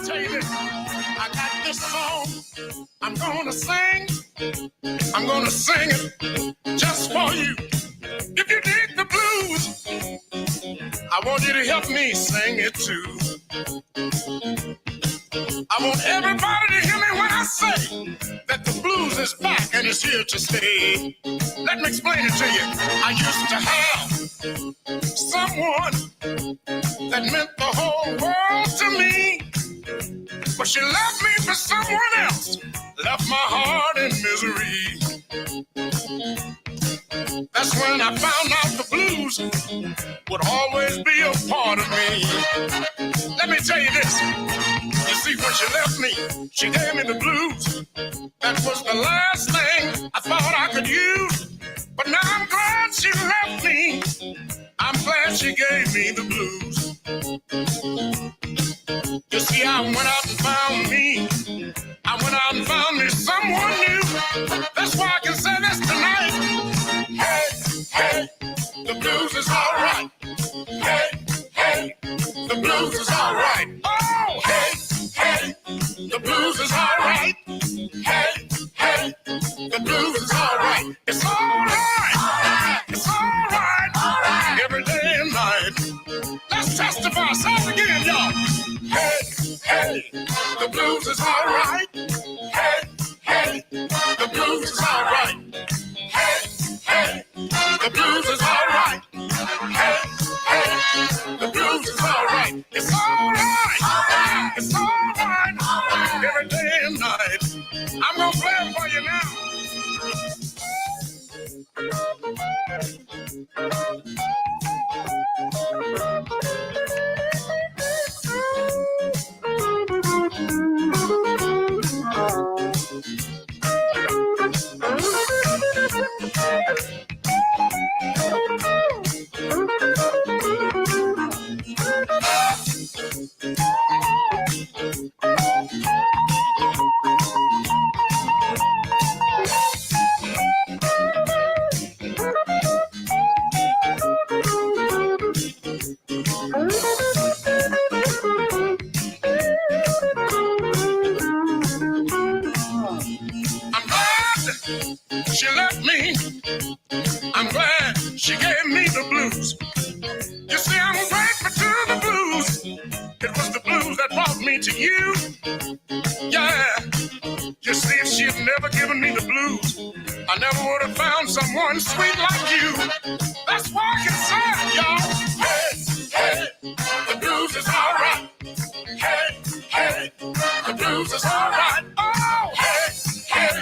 tell you this. I got this song I'm gonna sing. I'm gonna sing it just for you. If you dig the blues, I want you to help me sing it too. I want everybody to hear me when I say that the blues is back and it's here to stay. Let me explain it to you. I used to have someone that meant the whole world to me, but she left me for someone else, left my heart in misery. That's when I found out the blues would always be a part of me. Let me tell you this. You see, when she left me, she gave me the blues. That was the last thing I thought I could use. But now I'm glad she left me. I'm glad she gave me the blues. You see, I went out and found me. I went out and found me someone new. That's why I can say this tonight. Hey, hey, the blues is all right. Hey, hey, the blues is all right. Oh, hey, hey, the blues is all right. Hey, hey, the blues is all right. It's all right. It's all right. Every day and night. Let's testify. Say it again, y'all. Hey, hey, the blues is all right. Hey, hey, the blues is all right. Hey, hey, the blues is all right. Hey, hey, the blues is all right. It's all right. It's all right. Every day and night. I'm gonna play it for you now. She left me. I'm glad she gave me the blues. You see, I'm grateful to the blues. It was the blues that brought me to you. Yeah. You see, if she had never given me the blues, I never would have found someone sweet like you. That's why I can say it, y'all. Hey, hey, the blues is all right. Hey, hey, the blues is all right. Oh, hey, hey,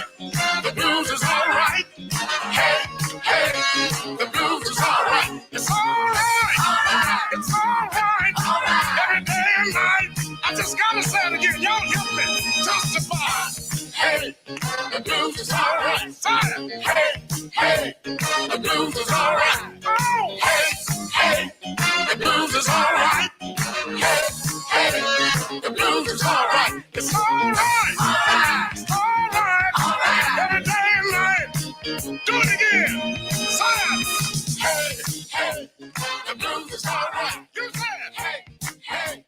the blues is all right. Hey, hey, the blues is all right. It's all right. It's all right. Every day and night. I just gotta say it again. Y'all help me testify. Hey, the blues is all right. Hey, hey, the blues is all right. Oh, hey, hey, the blues is all right. Hey, hey, the blues is all right. It's all right. It's all right. Every day and night. Do it again. Hey, hey, the blues is all right. You said, hey, hey.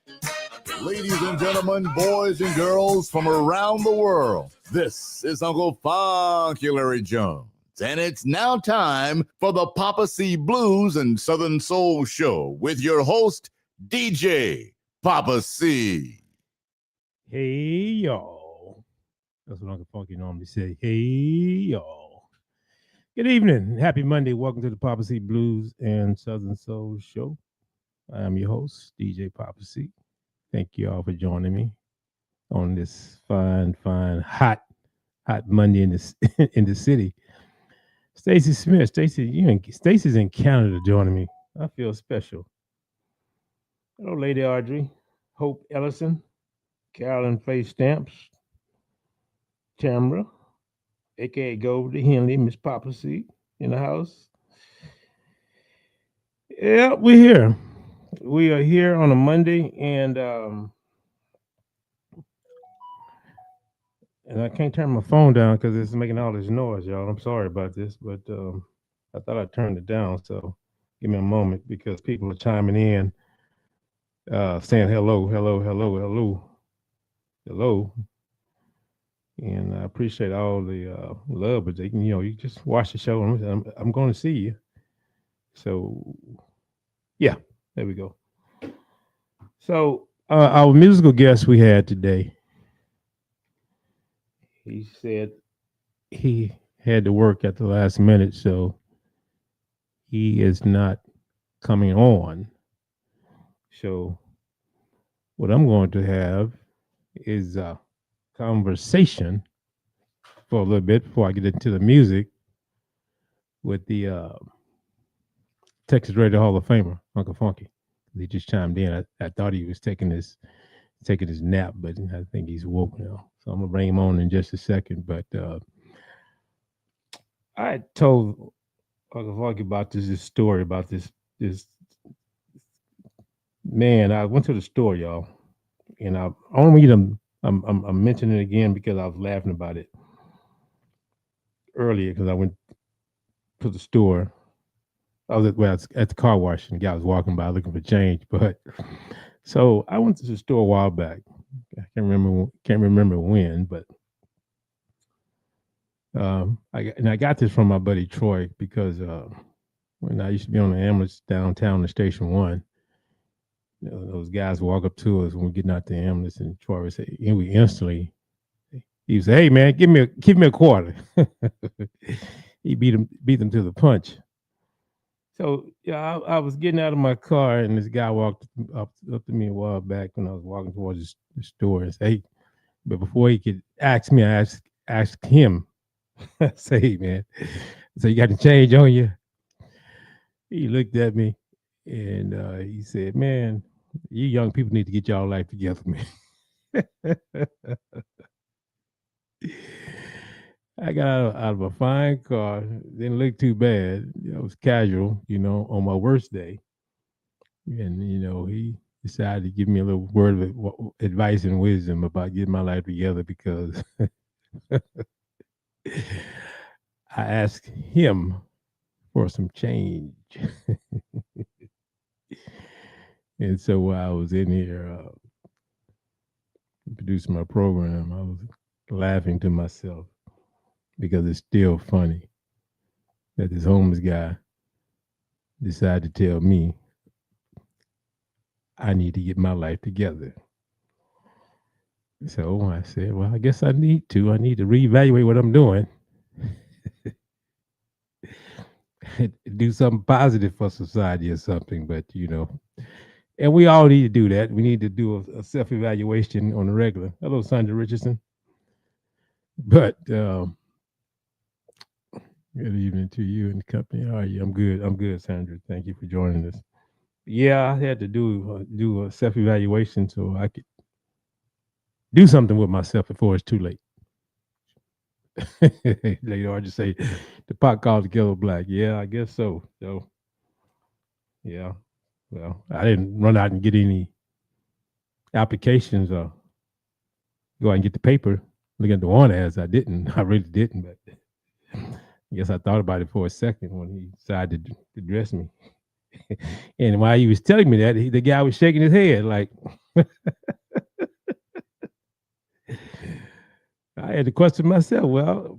Ladies and gentlemen, boys and girls from around the world, this is Uncle Funky Larry Jones, and it's now time for the Poppa C Blues and Southern Soul Show with your host, DJ Poppa C. Hey, y'all. That's what Uncle Funky normally say. Hey, y'all. Good evening. Happy Monday. Welcome to the Poppa C Blues and Southern Soul Show. I am your host, DJ Poppa C. Thank you all for joining me on this fine, hot Monday in the in the city. Stacy Smith, Stacy's in Canada joining me. I feel special. Hello, Lady Audrey, Hope Ellison, Carolyn Play Stamps, Tamra, aka Goldie Henley, Miss Poppa C in the house. Yeah, we're here. We are here on a Monday, and I can't turn my phone down because it's making all this noise, y'all. I'm sorry about this, but I thought I turned it down. So give me a moment because people are chiming in, saying hello, hello, hello, hello. hello, and I appreciate all the love. But they can, you just watch the show. And I'm going to see you. So yeah, there we go. So our musical guest we had today, he said he had to work at the last minute, so he is not coming on. So what I'm going to have is a conversation for a little bit before I get into the music with the Texas Radio Hall of Famer, Uncle Funky. He just chimed in. I thought he was taking his nap, but I think he's woke now. So I'm gonna bring him on in just a second. But I told Uncle Funky about this story about this man. I went to the store, y'all, and I only them. I'm mentioning it again because I was laughing about it earlier because I went to the store. I was at the car wash and the guy was walking by looking for change. But so I went to the store a while back. I can't remember when, but I got this from my buddy Troy because when I used to be on the ambulance downtown in Station One, those guys walk up to us when we're getting out the ambulance, and Troy would say, and we instantly he would say, "Hey man, give me a quarter." He beat them to the punch. So yeah, I was getting out of my car, and this guy walked up to me a while back when I was walking towards the store and say, "Hey," but before he could ask me, I asked him. I say, "Hey, man, so you got the change on you?" He looked at me and he said, "Man, you young people need to get y'all life together, man." I got out of a fine car, didn't look too bad. I was casual, on my worst day. And, he decided to give me a little word of advice and wisdom about getting my life together because I asked him for some change. And so while I was in here producing my program, I was laughing to myself because it's still funny that this homeless guy decided to tell me I need to get my life together. So I said, well, I guess I need to. I need to reevaluate what I'm doing. Do something positive for society or something. But, and we all need to do that. We need to do a self evaluation on the regular. Hello, Sandra Richardson. But good evening to you and the company. How are you? I'm good. I'm good, Sandra. Thank you for joining us. Yeah, I had to do a self evaluation so I could do something with myself before it's too late. Later, I just say the pot called the kettle black. Yeah, I guess so. So, yeah. Well, I didn't run out and get any applications or go out and get the paper. Look at the one ads. I didn't. I really didn't. But I guess I thought about it for a second when he decided to dress me. And while he was telling me that, the guy was shaking his head like, I had to question myself. Well,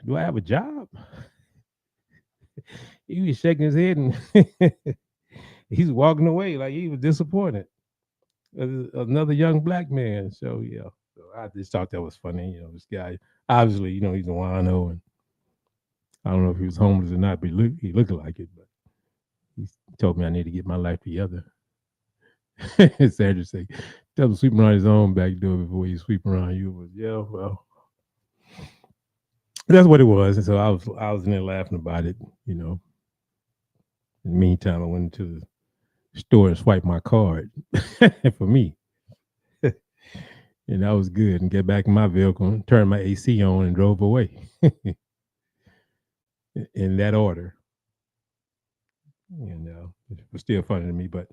do I have a job? He was shaking his head and he's walking away like he was disappointed. Another young black man. So yeah, so I just thought that was funny. This guy obviously, he's a wino, and I don't know if he was homeless or not, but he looked like it. But he told me I need to get my life together. Sandra said, "Tell him sweep around his own back door before you sweep around you." But yeah, well, that's what it was. And so I was in there laughing about it. In the meantime, I went into the store and swiped my card for me. And that was good. And get back in my vehicle and turned my AC on and drove away. In that order. And it was still funny to me. But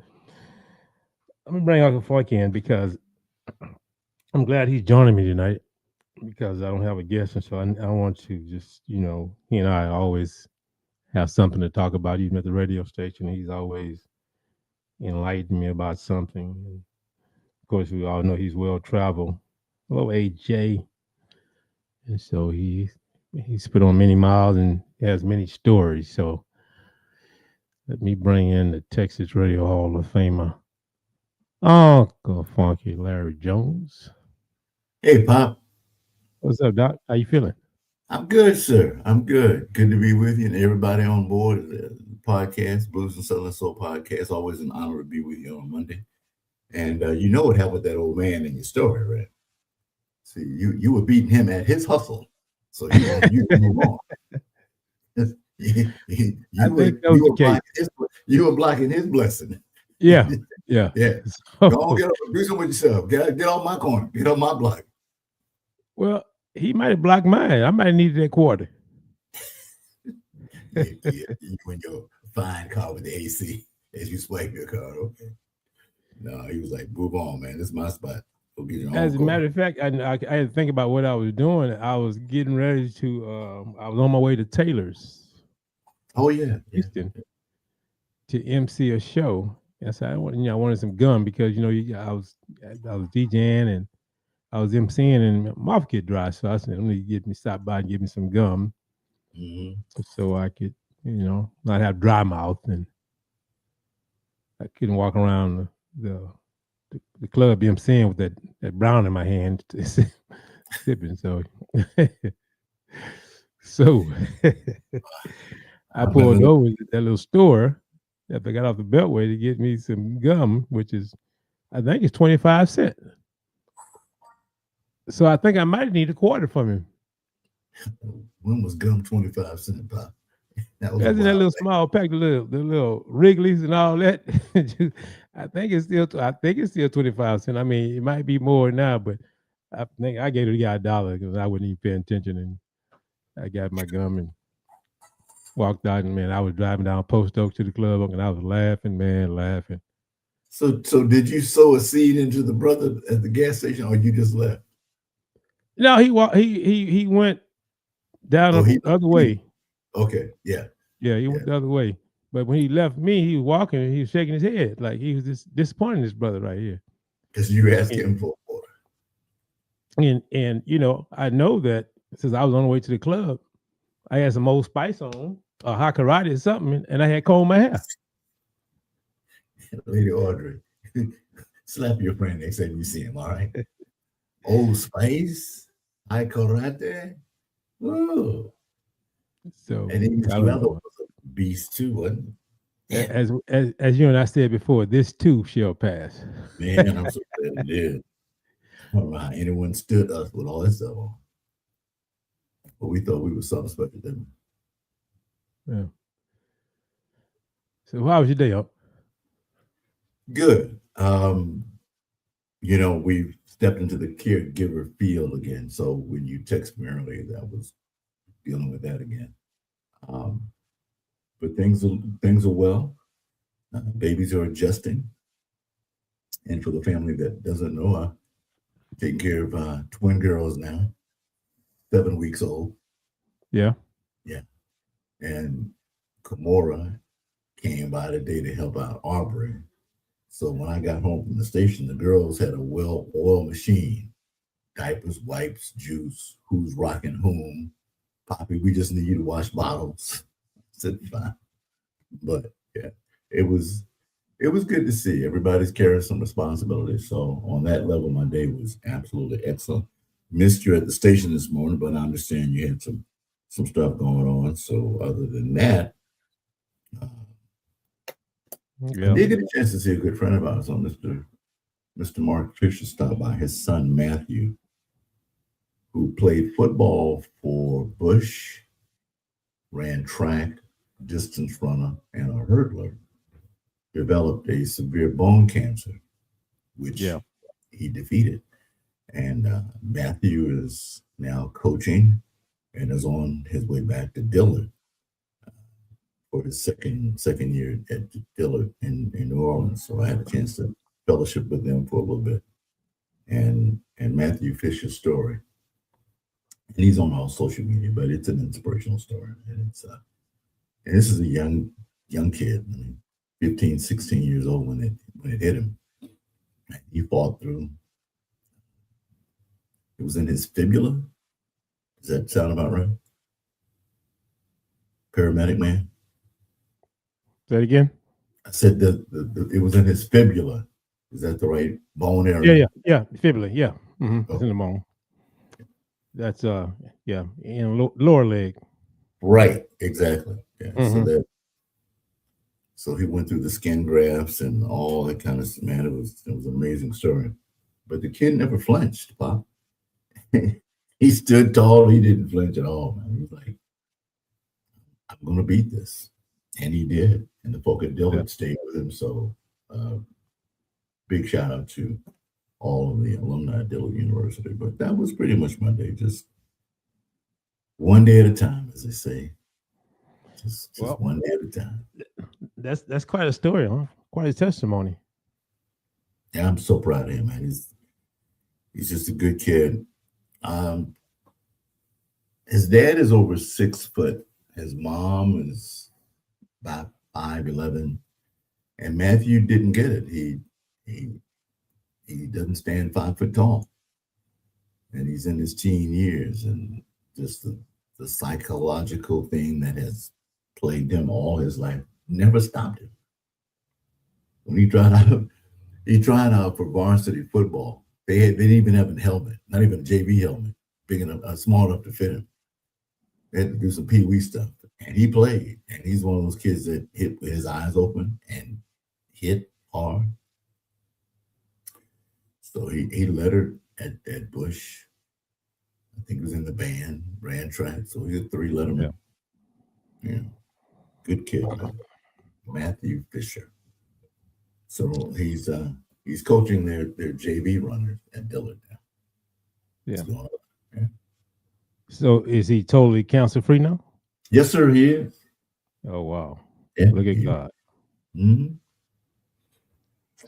I'm going to bring Uncle Fork in because I'm glad he's joining me tonight because I don't have a guest. And so I want to just, he and I always have something to talk about, even at the radio station. He's always enlightened me about something. And of course, we all know he's well traveled Hello, AJ. And so he's put on many miles and has many stories. So let me bring in the Texas Radio Hall of Famer, Uncle Funky Larry Jones. Hey, Pop. What's up, Doc? How you feeling? I'm good, sir. I'm good. Good to be with you and everybody on board the podcast, Blues and Southern Soul podcast. Always an honor to be with you on Monday. And you know what happened with that old man in your story, right? See, you were beating him at his hustle, so you move on. You were blocking his blessing. Yeah. Yeah. Go on, do something with yourself. Get off my corner. Get off my block. Well, he might have blocked mine. I might have needed that quarter. You and your fine car with the AC as you swipe your card. Okay. No, he was like, move on, man. This is my spot. Go get your own As a car. matter of fact, I had to think about what I was doing. I was getting ready to, I was on my way to Taylor's. Oh, yeah. Houston to MC a show. And so I wanted some gum because, I was DJing and I was MCing and my mouth get dry. So I said, let me stop by and give me some gum so I could, not have dry mouth and I couldn't walk around the club MCing with that brown in my hand sipping. So I pulled over to that little store that I got off the Beltway to get me some gum, which is, I think it's 25 cents. So I think I might need a quarter from him. When was gum 25 cents, Pop? That's in that little small pack, the little Wrigley's and all that. I think it's still 25 cents. I mean, it might be more now, but I think I gave the guy $1 because I wasn't even paying attention, and I got my gum and walked out. And man, I was driving down Post Oak to the club, and I was laughing. So did you sow a seed into the brother at the gas station, or you just left? No, he went down the other way. Okay, yeah. Yeah, he went the other way. But when he left me, he was walking and he was shaking his head like he was just disappointed in his brother right here. Because you asked him for water. And I know that since I was on the way to the club, I had some Old Spice on, or hot karate or something, and I had combed my hair. Lady Audrey, slap your friend next time you see him, all right? Old Spice, high karate. Whoa. So, and then was a beast too, wasn't it? As you and I said before, this too shall pass. Man, I'm so glad it did. I don't know how anyone stood us with all that stuff on. But we thought we were something special, didn't we? Yeah. So how was your day up? Good. We've stepped into the caregiver field again. So when you text me earlier, that was dealing with that again. But things are well. Babies are adjusting. And for the family that doesn't know, I'm taking care of twin girls now, 7 weeks old. Yeah. Yeah. And Kimora came by today to help out Aubrey. So when I got home from the station, the girls had a well-oiled machine. Diapers, wipes, juice, who's rocking whom. Poppy, we just need you to wash bottles. I said, fine. But yeah, it was good to see everybody's carrying some responsibility. So on that level, my day was absolutely excellent. Missed you at the station this morning, but I understand you had some stuff going on. So other than that, I did get a chance to see a good friend of ours on Mr. Mark Fisher stop by. His son Matthew, who played football for Bush, ran track, distance runner, and a hurdler, developed a severe bone cancer, which he defeated. And Matthew is now coaching and is on his way back to Dillard for his second year at Dillard in New Orleans. So I had a chance to fellowship with them for a little bit. And Matthew Fisher's story. And he's on all social media, but it's an inspirational story. And it's and this is a young kid, 15, 16 years old when it hit him. And he fought through. It was in his fibula. Does that sound about right? Paramedic man. Say it again. I said it was in his fibula. Is that the right bone area? Yeah. Fibula, yeah. Oh. It's in the bone. That's in lower leg. Right, exactly. Yeah. Mm-hmm. So he went through the skin grafts and all that kind of, man, it was an amazing story. But the kid never flinched, Pop. He stood tall, he didn't flinch at all, man. He was like, I'm gonna beat this. And he did. And the folk at Dillard stayed with him. So big shout out to all of the alumni at Dillard University. But that was pretty much my day, just one day at a time, as they say. Just one day at a time. That's quite a story, huh? Quite a testimony. Yeah, I'm so proud of him, man. He's just a good kid. His dad is over 6 foot. His mom is about 5'11", and Matthew didn't get it. He doesn't stand 5 foot tall, and he's in his teen years, and just the psychological thing that has plagued him all his life never stopped him. When he tried out for varsity football. They didn't even have a helmet, not even a JV helmet, big enough, small enough to fit him. They had to do some pee-wee stuff, and he played. And he's one of those kids that hit with his eyes open and hit hard. So he lettered at Bush. I think he was in the band, ran track. So he's a 3 letterman. Yeah, good kid, man. Matthew Fisher. So he's coaching their JV runners at Dillard now. Yeah. So is he totally cancer free now? Yes, sir, he is. Oh wow! Yeah, look at God. Mm-hmm.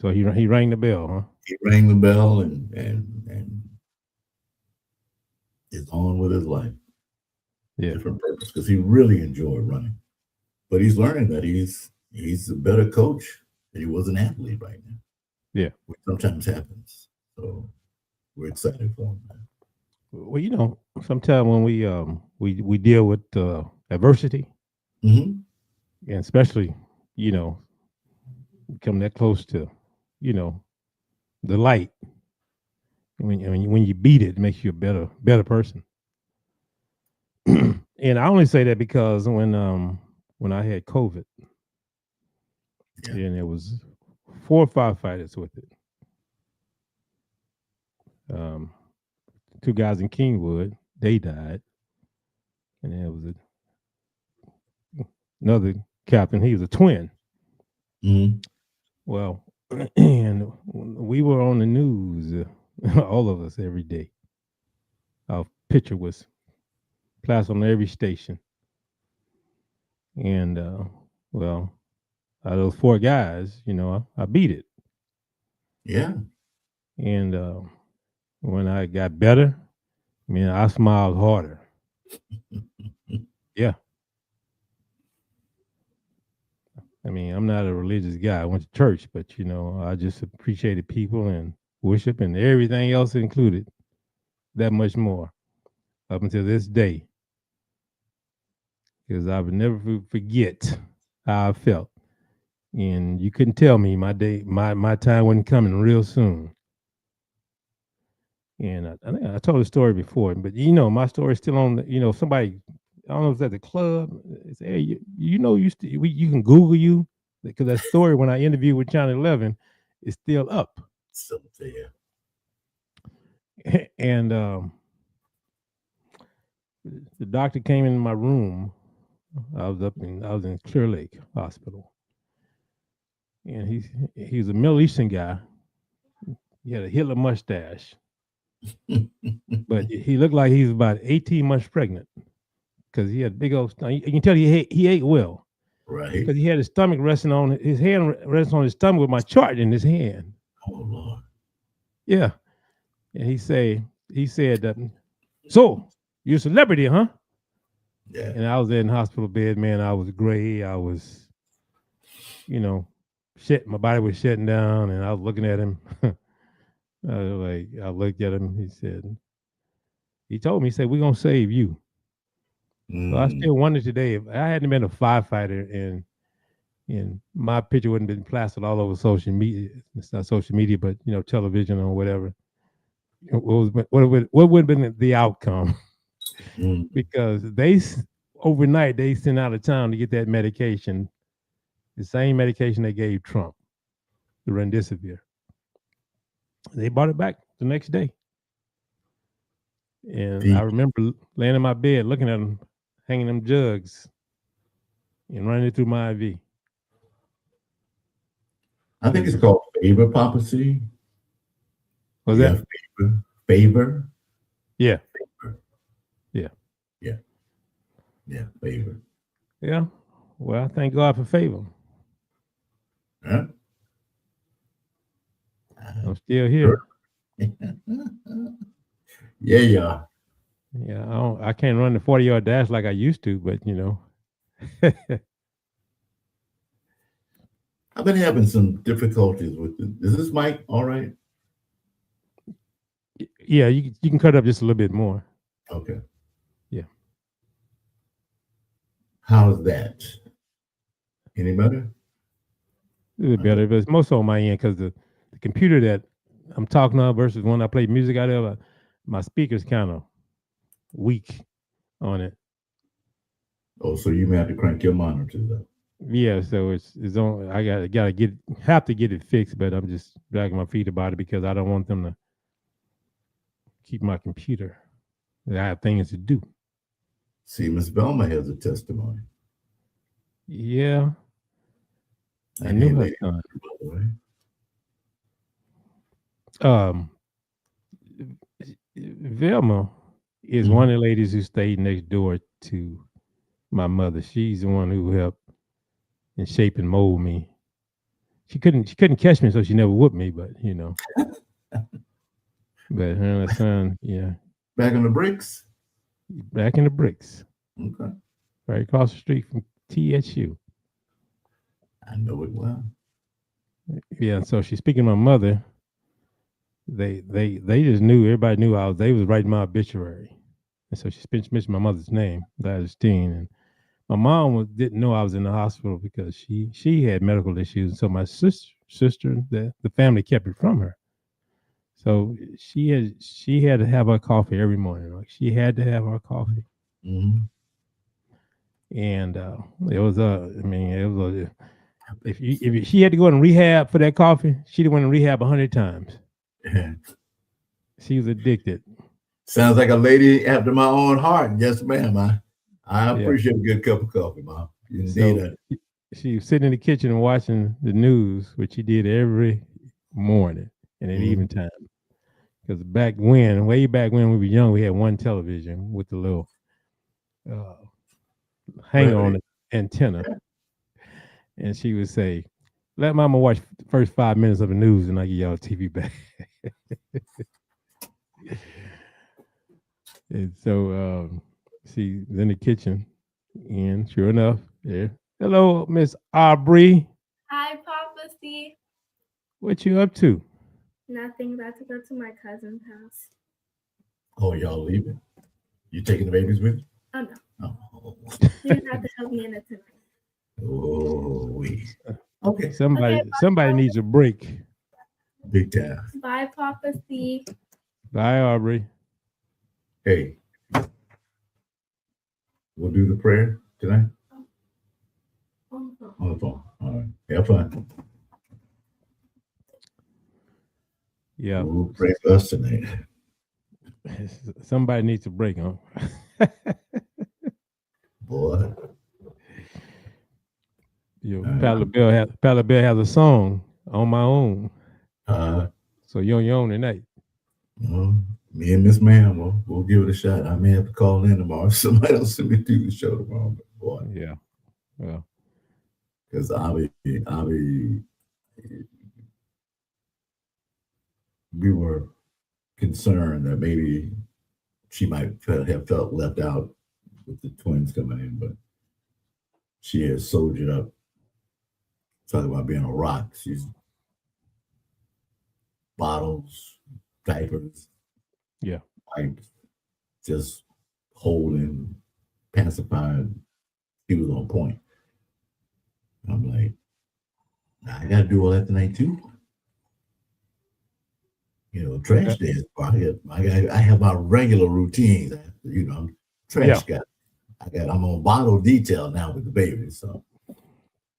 So he rang the bell, huh? He rang the bell and is on with his life. Yeah, different purpose because he really enjoyed running, but he's learning that he's a better coach than he was an athlete right now. Yeah, which sometimes happens. So we're excited for him, man. Well, sometimes when we deal with adversity, mm-hmm. and especially come that close to the light, when you beat it makes you a better person. And I only say that because when I had COVID, and there was 4 firefighters with it. 2 guys in Kingwood, they died. And there was another captain, he was a twin. Mm-hmm. Well, and we were on the news, all of us, every day. Our picture was plastered on every station. And, out of those 4 guys, I beat it. Yeah. And when I got better, I smiled harder. Yeah. I'm not a religious guy. I went to church, but, I just appreciated people and worship and everything else included that much more up until this day. Because I would never forget how I felt. And you couldn't tell me my time wasn't coming real soon. And I think I told the story before, but my story's still on. Somebody, I don't know if it's at the club. Say, hey, you can Google you because that story when I interviewed with Channel 11 is still up. So yeah. And the doctor came in my room. I was in Clear Lake Hospital, and he was a Middle Eastern guy. He had a Hitler mustache. But he looked like he was about 18 months pregnant because he had big old stomach. You can tell he ate well. Right. Because he had his stomach resting on his hand, resting on his stomach with my chart in his hand. Oh, Lord. Yeah. And he said, so you're a celebrity, huh? Yeah. And I was in hospital bed, man. I was gray. I was, my body was shutting down, and I was looking at him. I looked at him. He said, He told me, he said, we're going to save you. So I still wonder today, if I hadn't been a firefighter and my picture wouldn't have been plastered all over social media. It's not social media, but television or whatever. What would have been the outcome? Because overnight they sent out of town to get that medication, the same medication they gave Trump, the remdesivir. They brought it back the next day. And I remember laying in my bed looking at them, hanging them jugs and running it through my IV. I think it's called favor papacy. Was that favor? Yeah. Favor. Yeah. Yeah. Yeah, favor. Yeah. Well, thank God for favor. Huh? I'm still here. Yeah. Yeah, I can't run the 40-yard dash like I used to, but I've been having some difficulties with it. Is this mic all right? Yeah, you can cut up just a little bit more. Okay. Yeah. How's that? Any better? A little better, but it's most on my end because the computer that I'm talking on versus when I play music out of, my speaker's kind of weak on it. Oh, so you may have to crank your monitors up. Yeah, so it's on. I have to get it fixed, but I'm just dragging my feet about it because I don't want them to keep my computer. I have things to do. See, Miss Velma has a testimony. Yeah. I knew her son. Velma is one of the ladies who stayed next door to my mother. She's the one who helped and shape and mold me. She couldn't catch me, so she never whooped me, but But her and her son, yeah. Back in the bricks? Back in the bricks. Okay. Right across the street from TSU. I know it well. Yeah, so she's speaking to my mother. They just knew, everybody knew they was writing my obituary. And so she mentioned my mother's name, Gladys Dean. And my mom didn't know I was in the hospital because she had medical issues. So my sister, the family kept it from her. So she had to have her coffee every morning. Like she had to have her coffee. Mm-hmm. And if she had to go in rehab for that coffee, she'd have went in rehab 100 times. She was addicted. Sounds like a lady after my own heart. Yes, ma'am. I appreciate a good cup of coffee, Mom. You need it. She was sitting in the kitchen and watching the news, which she did every morning and at even time. Because way back when we were young, we had one television with the little hanger on the antenna. And she would say, let Mama watch the first 5 minutes of the news and I give y'all TV back. And so she's in the kitchen, and sure enough, hello, Miss Aubrey. Hi, Papa C. What you up to? Nothing. About to go to my cousin's house. Oh, y'all leaving? You taking the babies with you? Oh, no. Oh. You have to help me in it tonight. Oh, wait. Okay. Somebody needs a break. Big time. Bye, Papa C. Bye, Aubrey. Hey, we'll do the prayer tonight? On the phone. All right. Have fun. Yeah. We'll pray for us tonight. Somebody needs a break, huh? Boy. Pally Bell has a song, On My Own. So you're on your own tonight. Me and Miss Ma'am, we'll give it a shot. I may have to call in tomorrow. Somebody else send me through the show tomorrow. But boy. Yeah. Well. Because we were concerned that maybe she might have felt left out with the twins coming in, but she has soldiered up. Talking about being a rock. She's bottles, diapers. Yeah. Pipes. just holding, pacifying. He was on point. I'm like, I got to do all that tonight too. You know, trash day is part of it. I have my regular routines. You know, I'm trash guy. I'm on bottle detail now with the baby, so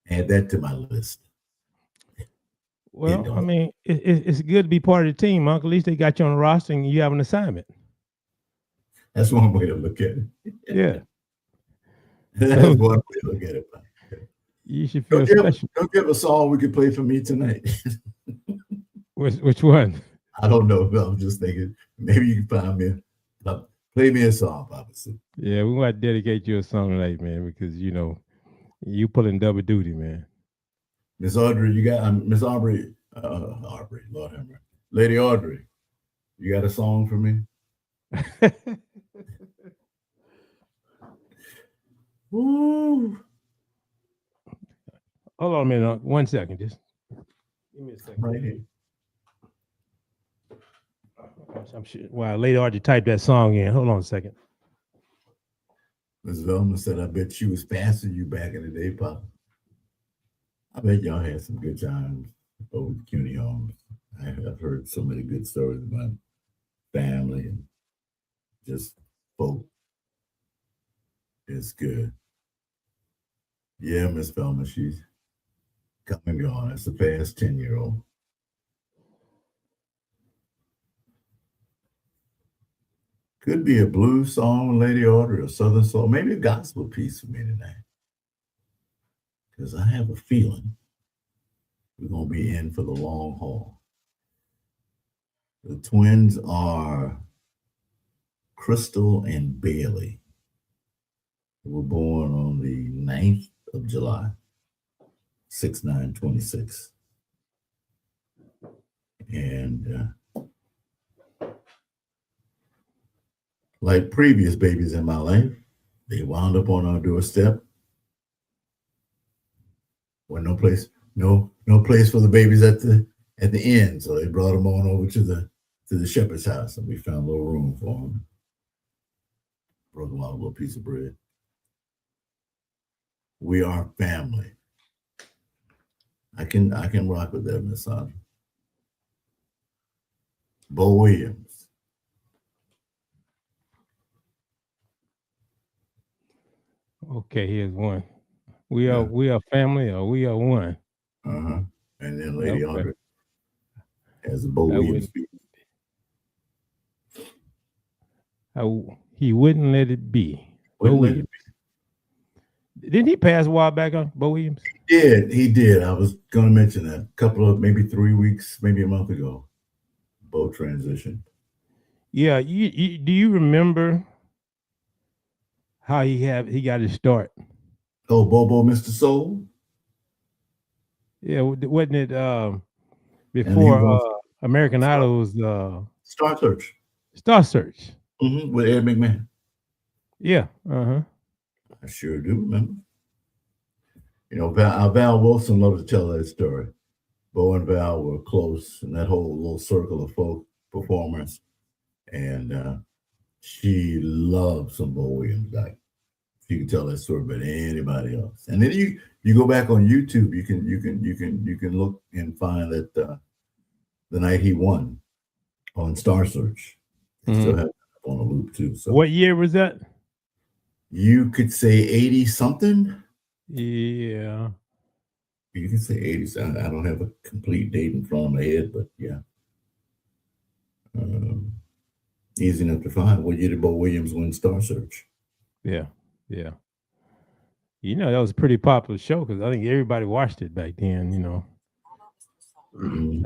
add that to my list. Well, I mean, it's good to be part of the team, Uncle. At least they got you on the roster and you have an assignment. That's one way to look at it. Yeah. That's one way to look at it. You should feel special. Don't give a song we could play for me tonight. Which one? I don't know. I'm just thinking maybe you can find me. Play me a song, Papa. Yeah, we want to dedicate you a song tonight, man, because you know you pulling double duty, man. Miss Audrey, you got Miss Aubrey, Aubrey, Lord have mercy. Lady Audrey, you got a song for me? Woo. Hold on a minute, 1 second, just give me a second. Right here. I'm sure. Wow, Lady Audrey typed that song in. Hold on a second. Ms. Velma said, I bet she was passing you back in the day, Papa. I bet y'all had some good times over at CUNY homes. I've heard so many good stories about family and just folk. It's good. Yeah, Miss Velma, she's come and gone. It's a past 10-year-old. Could be a blues song, Lady Audrey, or Southern soul, maybe a gospel piece for me tonight. Because I have a feeling we're going to be in for the long haul. The twins are Crystal and Bailey. They were born on the 9th of July, 6/9/26. And like previous babies in my life, they wound up on our doorstep. Well, no place for the babies at the end, so they brought them on over to the shepherd's house, and we found a little room for them. Broke them out a little piece of bread. We are family. I can rock with that, Miss Sandra. Bo Williams. Okay, here's one. We are family, or we are one. And then Lady Audrey has a Bo Williams speech. He wouldn't let it be. Bo Williams. Didn't he pass a while back on Bo Williams? He did. I was going to mention that. A couple of, maybe 3 weeks, maybe a month ago. Bo transitioned. Yeah, do you remember how he got his start? Oh, Bobo, Mr. Soul? Yeah, wasn't it before American Idol was Star Search. Star Search. With Ed McMahon. Yeah. I sure do remember. You know, Val Wilson loved to tell that story. Bo and Val were close in that whole little circle of folk performers. And she loved some Bo Williams. Like, she can tell that story better than anybody else. And then you go back on YouTube, you can look and find that the night he won on Star Search. They still have it on a loop too. So what year was that? You could say 80 something. Yeah. You can say 80. I don't have a complete date in front of my head, but yeah. Easy enough to find. What year did Bo Williams win Star Search? Yeah. You know, that was a pretty popular show because I think everybody watched it back then, you know.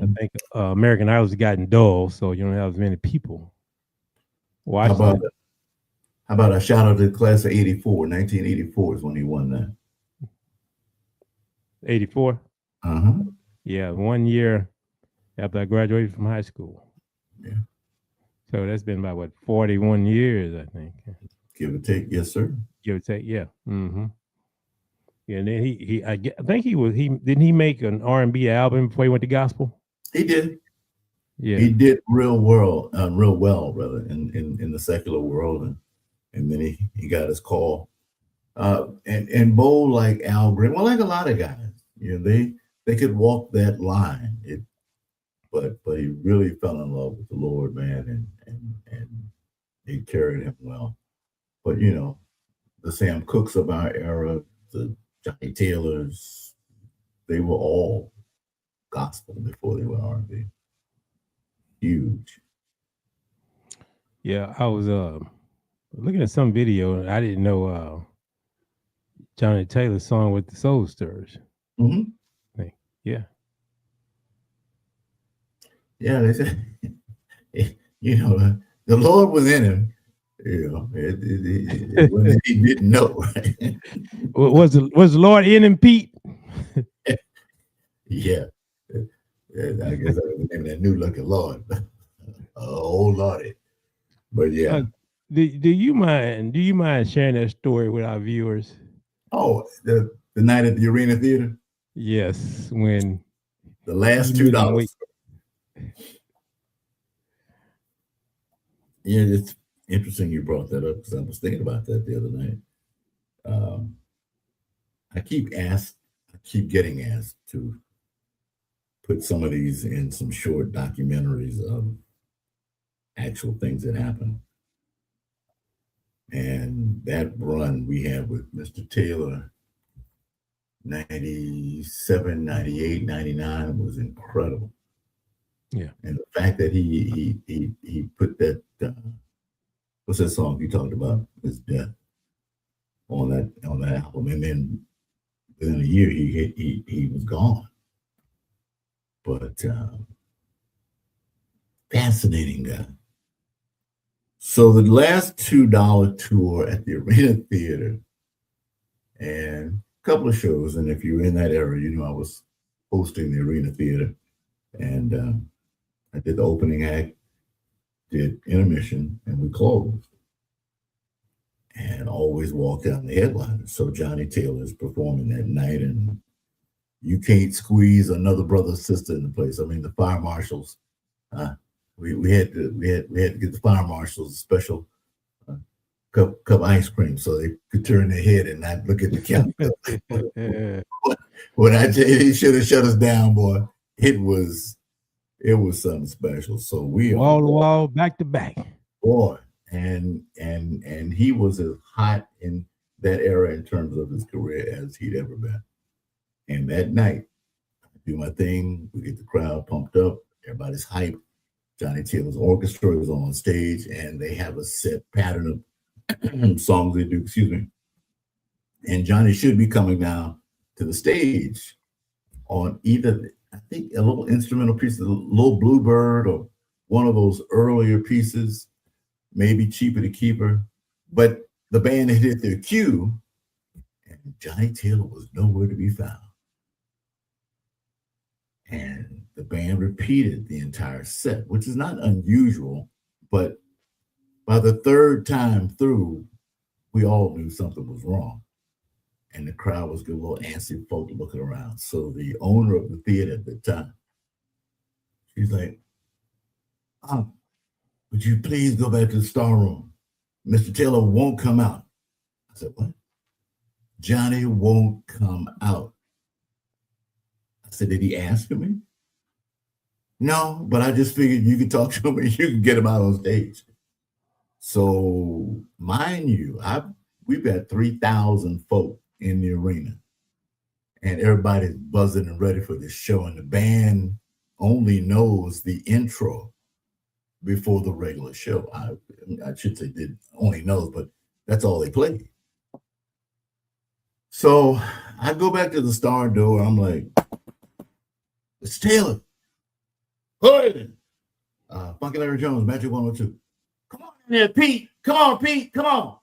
I think American Idol's gotten dull, so you don't have as many people watching it. How about a shout out to the class of 84? 1984 is when he won that. 84? Yeah, 1 year after I graduated from high school. Yeah. So that's been about 41 years, I think. Give or take, yes, sir. Give or take, yeah. Yeah, and then I think didn't he make an R&B album before he went to gospel? He did. Yeah. He did real well rather in the secular world, and then he got his call. And Bo, like Al Green, well, like a lot of guys, they could walk that line. But he really fell in love with the Lord, man, and he carried him well. But the Sam Cookes of our era, the Johnny Taylors, they were all gospel before they were R&B. Huge. Yeah, I was looking at some video and I didn't know Johnny Taylor's song with the Soul Stirrers. Mm-hmm. Yeah. Yeah, they said, the Lord was in him. When he didn't know. Right? Was the Lord in him, Pete? Yeah. I guess I was naming that new looking Lord. Oh Lordy. But yeah. Do you mind sharing that story with our viewers? Oh, the night at the Arena Theater? Yes, when the last $2. Yeah, it's interesting you brought that up because I was thinking about that the other night. I keep getting asked to put some of these in some short documentaries of actual things that happen. And that run we had with Mr. Taylor, 97, 98, 99 was incredible. Yeah. And the fact that he put that, what's that song you talked about, His Death, on that album. And then within a year, he was gone. But fascinating guy. So the last $2 tour at the Arena Theater and a couple of shows, and if you're in that area, I was hosting the Arena Theater, and I did the opening act, did intermission, and we closed. And always walked down the headliner. So Johnny Taylor is performing that night, and you can't squeeze another brother or sister in the place. I mean, the fire marshals. We had to get the fire marshals a special cup of ice cream so they could turn their head and not look at the camera. When I tell you, he should have shut us down, boy. It was something special. So we wall to wall, back to back, boy, and he was as hot in that era in terms of his career as he'd ever been. And that night, I do my thing. We get the crowd pumped up. Everybody's hyped. Johnny Taylor's orchestra is on stage, and they have a set pattern of songs they do. Excuse me. And Johnny should be coming down to the stage on either, I think, a little instrumental piece, a little Bluebird, or one of those earlier pieces, maybe Cheaper to Keep Her. But the band had hit their cue, and Johnny Taylor was nowhere to be found. And the band repeated the entire set, which is not unusual, but by the third time through, we all knew something was wrong. And the crowd was getting a little antsy, folk looking around. So the owner of the theater at the time, she's like, would you please go back to the star room? Mr. Taylor won't come out. I said, what? Johnny won't come out. I said, did he ask me? No, but I just figured you could talk to him and you can get him out on stage. So, mind you, we've got 3,000 folk in the arena, and everybody's buzzing and ready for this show. And the band only knows the intro before the regular show. I should say did only knows, but that's all they play. So I go back to the star door. I'm like, it's Taylor. Good. Funky Larry Jones, Magic 102. Come on in there, Pete. Come on, Pete. Come on.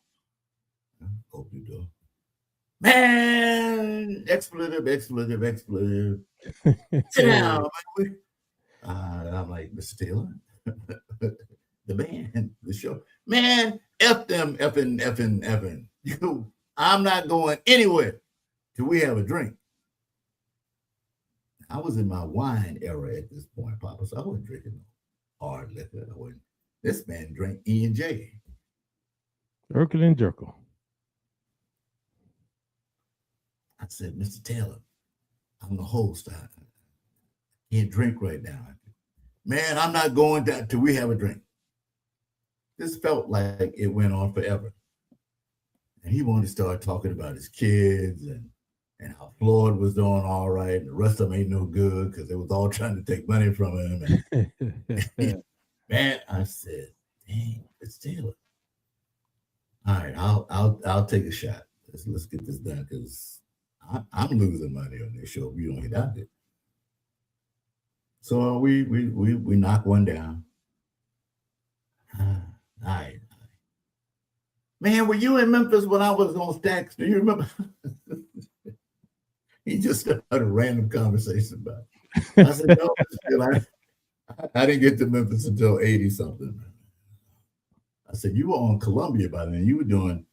Open the door. Man, expletive. Sit down. I'm like, Mr. Taylor, the band, the show. Man, F them, effing. I'm not going anywhere till we have a drink. I was in my wine era at this point, Papa, so I wasn't drinking. hard liquor. When this man drank E&J. Urkel and Jerkel. I said, Mr. Taylor, I'm the host. I can't drink right now. Man, I'm not going down till we have a drink. This felt like it went on forever. And he wanted to start talking about his kids and how Floyd was doing all right. And the rest of them ain't no good because they was all trying to take money from him. And man, I said, dang, it's Taylor. All right, I'll take a shot. Let's get this done because I'm losing money on this show if you don't hit out there. So we knock one down. All right. Man, were you in Memphis when I was on Stacks? Do you remember? He just started a random conversation about it. I said, no, I didn't get to Memphis until 80-something. I said, you were on Columbia by then. You were doing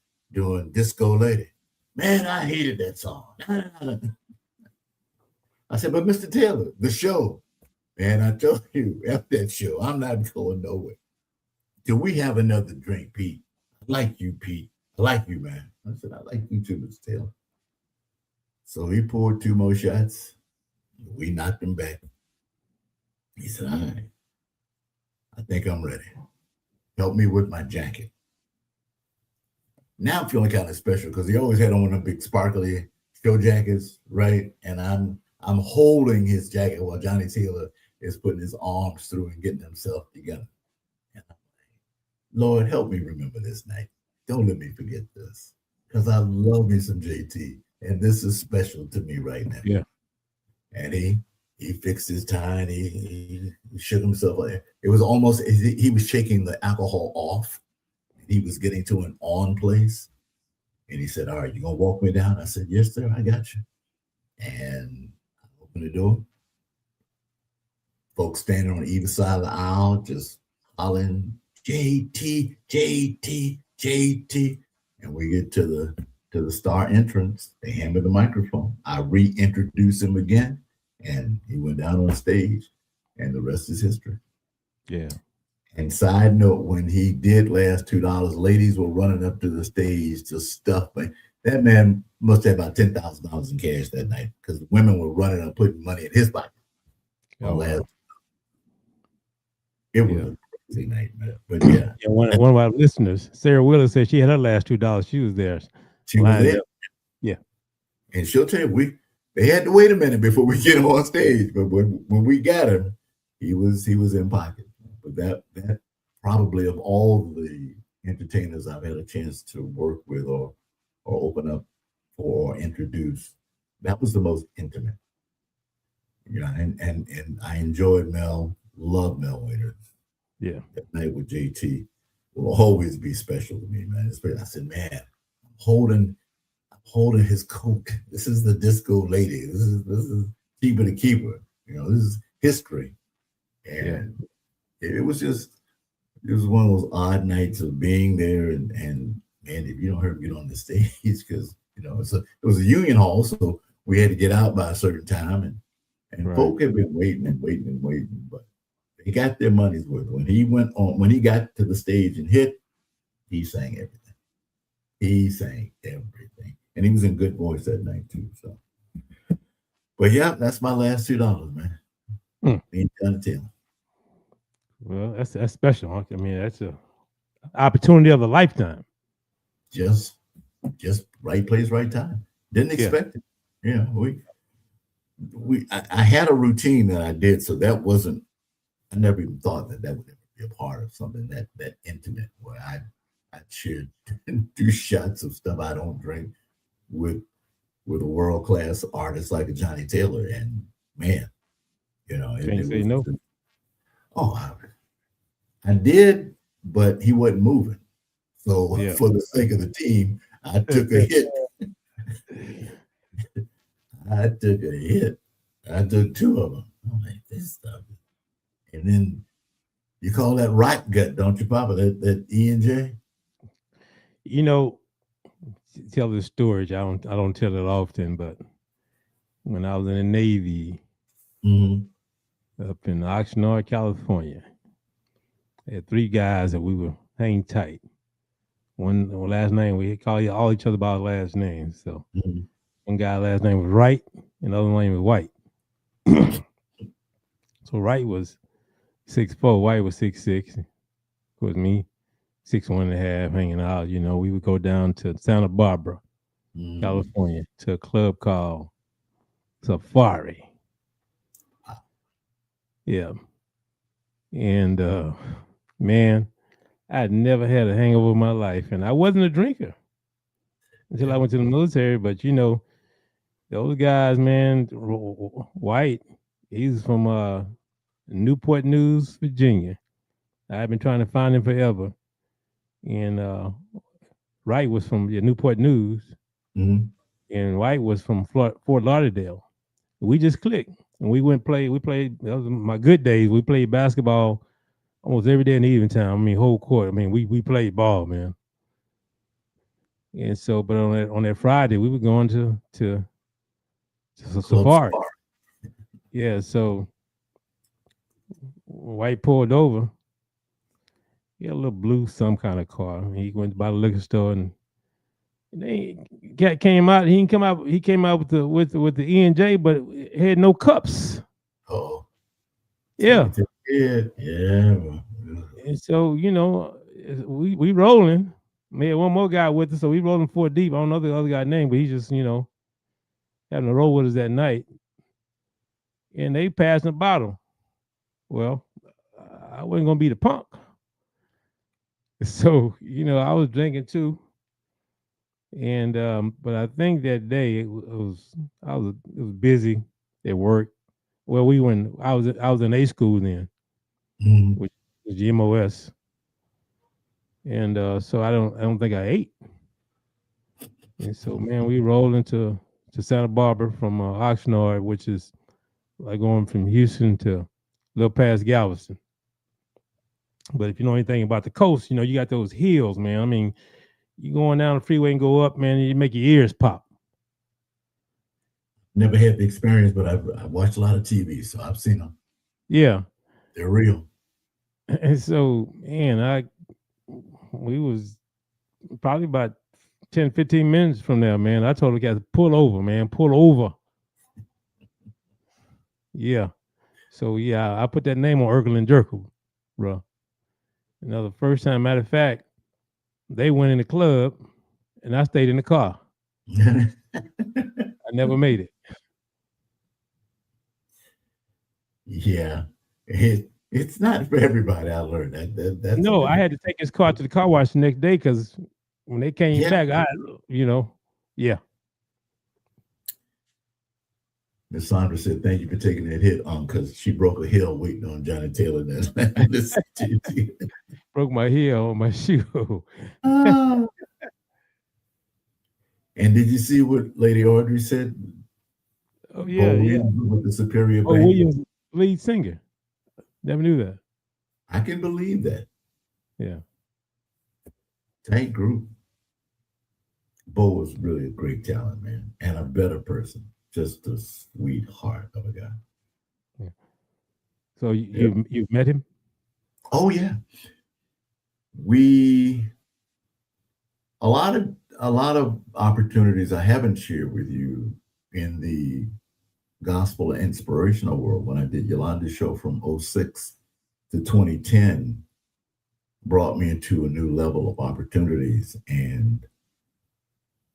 Disco Lady. Man, I hated that song. I said, but Mr. Taylor, the show. Man, I told you, after that show, I'm not going nowhere. Till we have another drink, Pete. I like you, Pete. I like you, man. I said, I like you too, Mr. Taylor. So he poured 2 more shots. We knocked him back. He said, all right, I think I'm ready. Help me with my jacket. Now I'm feeling kind of special because he always had on one of the big sparkly show jackets, right? And I'm holding his jacket while Johnny Taylor is putting his arms through and getting himself together. And I'm like, Lord, help me remember this night. Don't let me forget this because I love me some JT. And this is special to me right now. Yeah. And he fixed his tie and he shook himself. It was almost, he was shaking the alcohol off. He was getting to an on place. And he said, all right, you going to walk me down? I said, yes, sir, I got you. And I opened the door. Folks standing on either side of the aisle, just hollering, JT, JT, JT. And we get to the star entrance. They hand me the microphone. I reintroduce him again. And he went down on stage, and the rest is history. Yeah. And side note, when he did last $2, ladies were running up to the stage to stuff. That man must have about $10,000 in cash that night because women were running up putting money in his pocket. Oh, it was a crazy night, man. But yeah. One of our listeners, Sarah Willis, said she had her last $2. She was there. She was there. Yeah. And she'll tell you, they had to wait a minute before we get him on stage. But when we got him, he was in pocket. But that probably of all the entertainers I've had a chance to work with or open up for or introduce, that was the most intimate. You know, and I enjoyed Mel, loved Mel Waiter. Yeah. That night with JT will always be special to me, man. I said, man, I'm holding his coat. This is the Disco Lady. This is Keeper the Keeper. You know, this is history. And it was one of those odd nights of being there. And man, if you don't hear me get on the stage, because you know it was a union hall, so we had to get out by a certain time, and folk had been waiting, but they got their money's worth. When he got to the stage and hit, he sang everything. And he was in good voice that night too. So, but yeah, that's my last $2, man. Being Johnny Taylor. Well, that's special. Huh? I mean, that's a opportunity of a lifetime. Just right place, right time. Didn't expect it. Yeah, I had a routine that I did, so that wasn't. I never even thought that would ever be a part of something that intimate where I should do shots of stuff I don't drink with a world-class artist like a Johnny Taylor. And man, you know, can't say no. I did, but he wasn't moving. So for the sake of the team, I took a hit. I took 2 of them. I'm like, this stuff. And then you call that rock gut, don't you, Poppa? That E&J? You know, tell the story. I don't tell it often, but when I was in the Navy up in Oxnard, California, Had three guys that we were hang tight. One last name, we call all each other by our last names. So Mhm. one guy last name was Wright, and the other name was White. So Wright was 6'4", White was 6'6". Of course, me 6'1.5", hanging out. You know, we would go down to Santa Barbara, California, to a club called Safari. Yeah, and man, I'd never had a hangover in my life, and I wasn't a drinker until I went to the military. But you know, those guys, man, White, he's from Newport News, Virginia. I've been trying to find him forever. And Wright was from Newport News, Mhm. and White was from Fort Lauderdale. We just clicked, and we went play. We played. That was my good days. We played basketball almost every day in the evening time. I mean, whole court. I mean, we played ball, man. And so, but on that Friday, we were going to Club Safari. Safari. Yeah. So White pulled over. He had a little blue some kind of car. He went by the liquor store and they came out. He didn't come out. He came out with the E&J, but it had no cups. Oh, Yeah. Yeah. And so you know, we rolling. We had one more guy with us, so we rolling 4 deep. I don't know the other guy's name, but he just having to roll with us that night. And they passed the bottle. Well, I wasn't gonna be the punk, so I was drinking too. And but I think that day it was busy at work. Well, I was in A school then, which was GMOS, and so I don't think I ate. And so man, we rolled into Santa Barbara from Oxnard, which is like going from Houston to a little past Galveston. But if you know anything about the coast, you got those hills, man. I mean, you going down the freeway and go up, man, and you make your ears pop. Never had the experience, but I've watched a lot of TV, so I've seen them. Yeah, they're real. And so, man, we was probably about 10, 15 minutes from there, man. I told the guys, pull over, man, pull over. Yeah. So, yeah, I put that name on Urkel and Jerkel, bro. The first time, matter of fact, they went in the club and I stayed in the car. I never made it. Yeah. It's not for everybody. I learned that. No, I had to take his car to the car wash the next day because when they came back, yeah. Miss Sandra said, "Thank you for taking that hit on because she broke a heel waiting on Johnny Taylor." Broke my heel on my shoe. And did you see what Lady Audrey said? Oh yeah, with the Superior Band. Williams, lead singer. Never knew that. I can believe that. Yeah. Tight group. Bo was really a great talent, man, and a better person. Just a sweetheart of a guy. Yeah. So you've met him? Oh yeah. A lot of opportunities I haven't shared with you in the gospel and inspirational world. When I did Yolanda's show from 2006 to 2010, brought me into a new level of opportunities, and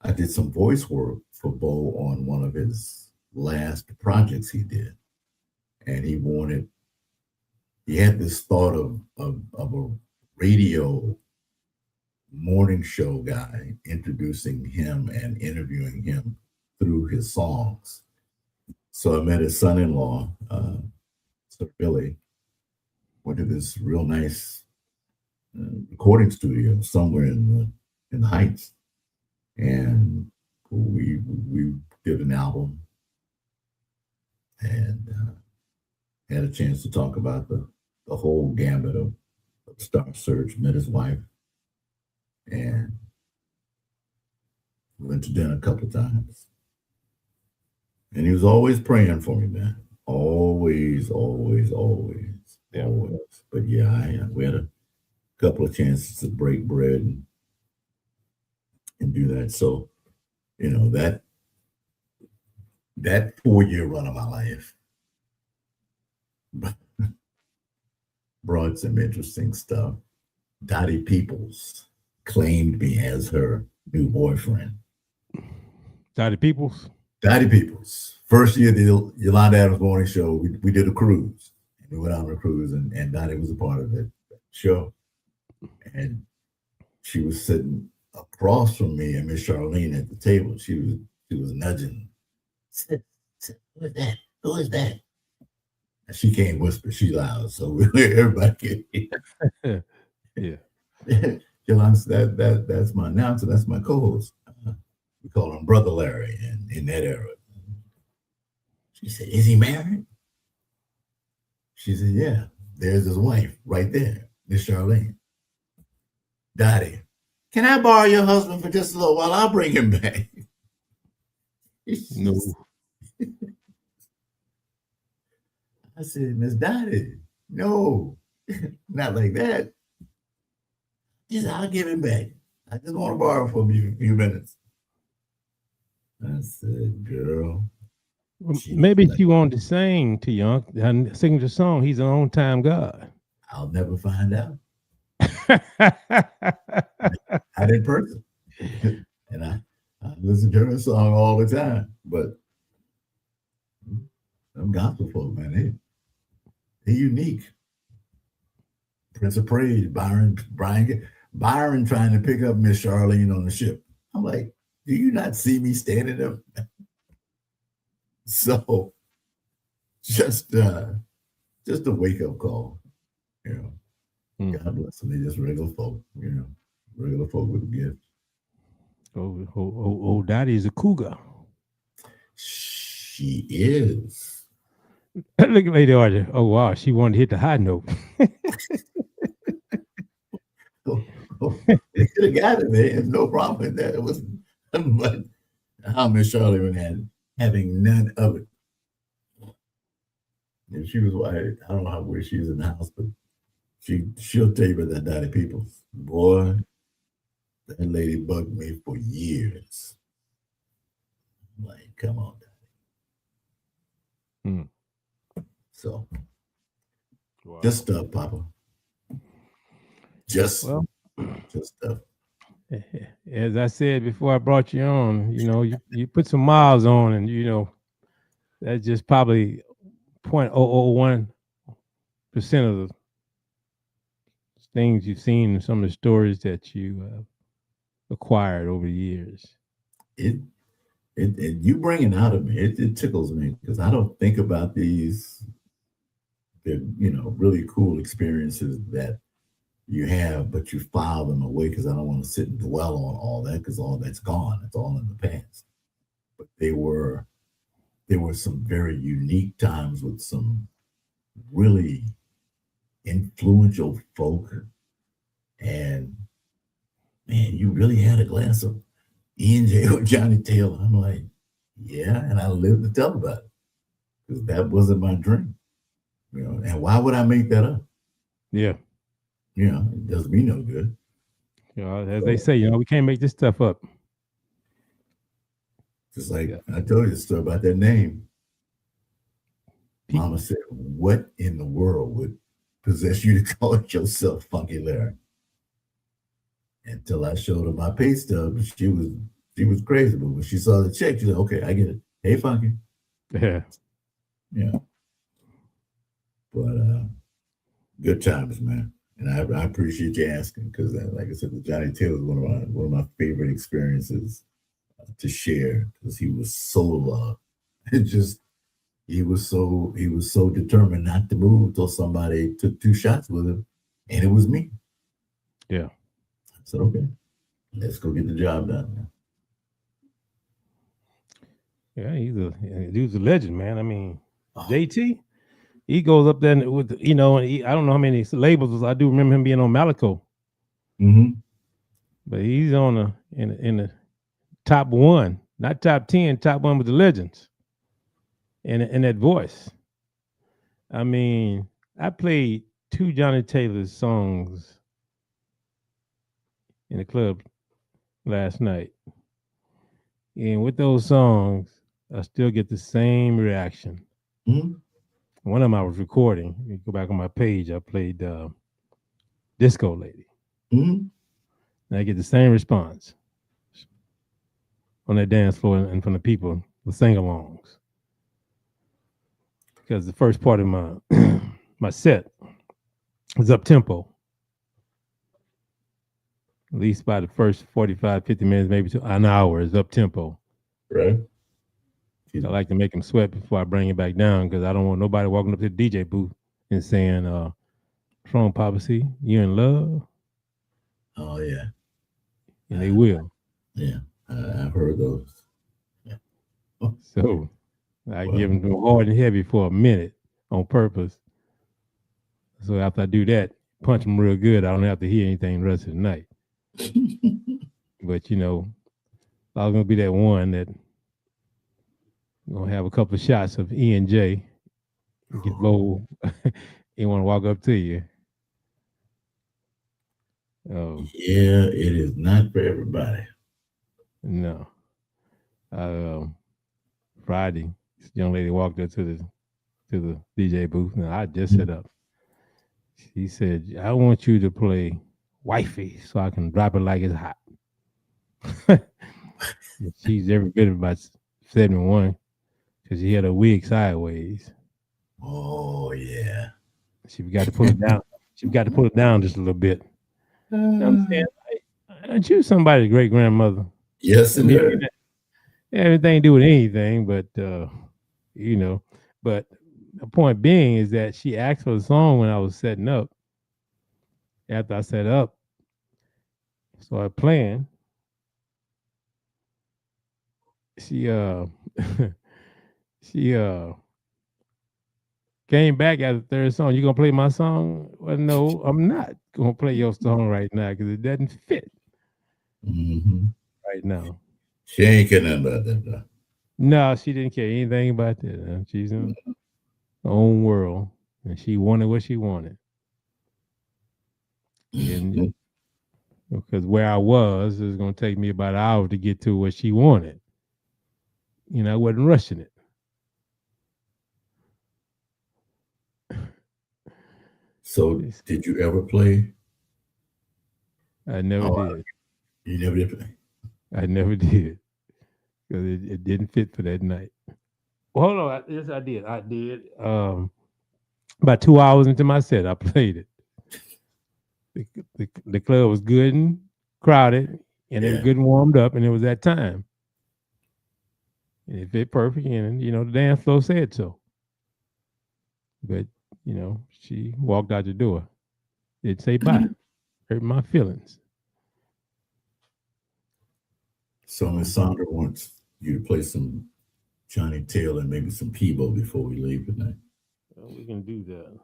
I did some voice work for Bo on one of his last projects he did. And he had this thought of a radio morning show guy introducing him and interviewing him through his songs. So I met his son-in-law, Sir Billy, went to this real nice recording studio somewhere in the Heights. And we did an album and had a chance to talk about the whole gambit of Star Search. Met his wife and we went to dinner a couple of times. And he was always praying for me, man. Always. Yeah. Always. But yeah, we had couple of chances to break bread and do that. So, you know, that 4-year run of my life brought some interesting stuff. Dottie Peoples claimed me as her new boyfriend. Dottie Peoples? Dottie Peoples. First year, the Yolanda Adams Morning Show, we did a cruise. We went on a cruise, and Dottie was a part of that show. And she was sitting across from me and Miss Charlene at the table. She was nudging. Who is that? Who is that? And she can't whisper. She loud, so everybody can hear. Yeah. Yolanda, that's my announcer. That's my co-host. We call him Brother Larry in that era. She said, "Is he married?" She said, "Yeah, there's his wife right there, Miss Charlene." Dottie, can I borrow your husband for just a little while? I'll bring him back. No. I said, "Miss Dottie, no, not like that. Just I'll give him back. I just want to borrow for a few minutes." I said, "Girl." Maybe she wanted to sing to you, and sing the song. He's an on-time God. I'll never find out. Not in person. And I listen to her song all the time. But them gospel folk, man, they're unique. Prince of Praise, Byron trying to pick up Miss Charlene on the ship. I'm like, do you not see me standing up? So just a wake-up call, you know. God bless them. They just regular folk, you know, regular folk with a gift. Oh, Dottie's a cougar. She is. Look at Lady Archer. Oh, wow. She wanted to hit the high note. They could have got it there. There's no problem with that. It was, but how Miss Charlene had having none of it. And she was, I don't know where she is in the house, but she'll tell you about that Dottie Peoples. Boy, that lady bugged me for years. I'm like, come on, Dottie. So, wow. Just stuff, Papa. Just stuff. As I said before I brought you on, you know, you put some miles on, and you know, that's just probably 0.001% of the things you've seen and some of the stories that you acquired over the years. It you bring it out of me. It tickles me because I don't think about these, you know, really cool experiences that you have, but you file them away because I don't want to sit and dwell on all that because all that's gone. It's all in the past. But there were some very unique times with some really influential folk, and man, you really had a glass of E&J or Johnny Taylor. I'm like, yeah, and I lived to tell about it because that wasn't my dream, you know. And why would I make that up? Yeah, you know, it does me no good. You know, as they say, you know, we can't make this stuff up. Just like I told you the story about that name. Mama said, "What in the world would possess you to call yourself Funky Larry?" Until I showed her my pay stub, she was crazy. But when she saw the check, she said, "Okay, I get it. Hey, Funky." Yeah. Yeah. But good times, man. And I appreciate you asking because, like I said, the Johnny Taylor is one of my favorite experiences to share because he was so loved. He was so determined not to move until somebody took 2 shots with him, and it was me. Yeah. I said, "Okay, let's go get the job done." Yeah, he was a legend, man. I mean, JT, he goes up there with, you know, I don't know how many labels. I do remember him being on Malico. Mm-hmm. But he's on in the top 1, not top 10, top 1 with the legends. And that voice. I mean, I played 2 Johnny Taylor songs in the club last night. And with those songs, I still get the same reaction. Mhm. One of them I was recording. You go back on my page, I played Disco Lady. Mhm. And I get the same response on that dance floor and from the people, the sing-alongs. Because the first part of my my set was up tempo. At least by the first 45, 50 minutes, maybe to an hour is up tempo. Right. I like to make them sweat before I bring it back down because I don't want nobody walking up to the DJ booth and saying, "What's wrong, Papa C? You in love?" Oh yeah. And they will. Yeah. I've heard those. Yeah. Oh, So I well. give them hard and heavy for a minute on purpose. So after I do that, punch them real good. I don't have to hear anything the rest of the night. But you know, I was gonna be that one that gonna have a couple of shots of E and J, get low, and want to walk up to you. Yeah, it is not for everybody. No. Friday, this young lady walked up to the DJ booth, and I just set up. She said, "I want you to play Wifey so I can drop it like it's hot." She's every bit about 71 because she had a wig sideways. Oh yeah. She got to pull it down. She got to pull it down just a little bit. You know what I'm saying? Aren't you somebody's great grandmother? Yes, indeed. Everything to do with anything, but you know. But the point being is that she asked for the song when I was setting up. After I set up, started playing. She she came back at the third song. You gonna play my song? Well, no, I'm not gonna play your song right now because it doesn't fit right now. She ain't care nothing about that, though. No, she didn't care anything about that. She's in her own world, and she wanted what she wanted. And because where I was, it was gonna take me about an hour to get to what she wanted. You know, I wasn't rushing it. So, did you ever play? I never did. You never did play? I never did because it didn't fit for that night. Well, hold on. Yes, I did. I did. About 2 hours into my set, I played it. The club was good and crowded, and it was good and warmed up, and it was that time. And it fit perfect, and you know the dance floor said so. But you know, she walked out the door. Didn't say bye. Hurt my feelings. So Miss Sandra wants you to play some Johnny Taylor and maybe some Peebo before we leave tonight. Well, we can do that.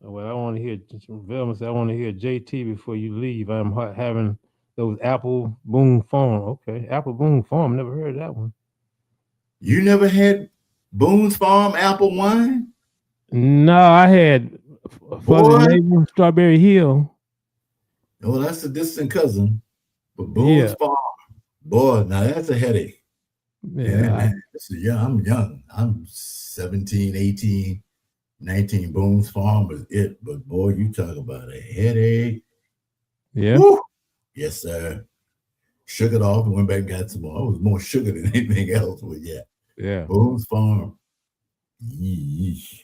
Well, I want to hear Velma say, I want to hear JT before you leave. I'm having those Apple Boom Farm. Okay, Apple Boom Farm. Never heard of that one. You never had Boone's Farm apple wine? No, I had Fuzzy Neighbor, Strawberry Hill. Oh, that's a distant cousin. But Boone's Farm, boy, now that's a headache. Yeah, I'm young. I'm 17, 18, 19. Boone's Farm was it. But boy, you talk about a headache. Yeah. Woo! Yes, sir. Shook it off and went back and got some more. It was more sugar than anything else. But yeah. Boone's Farm. Yeesh.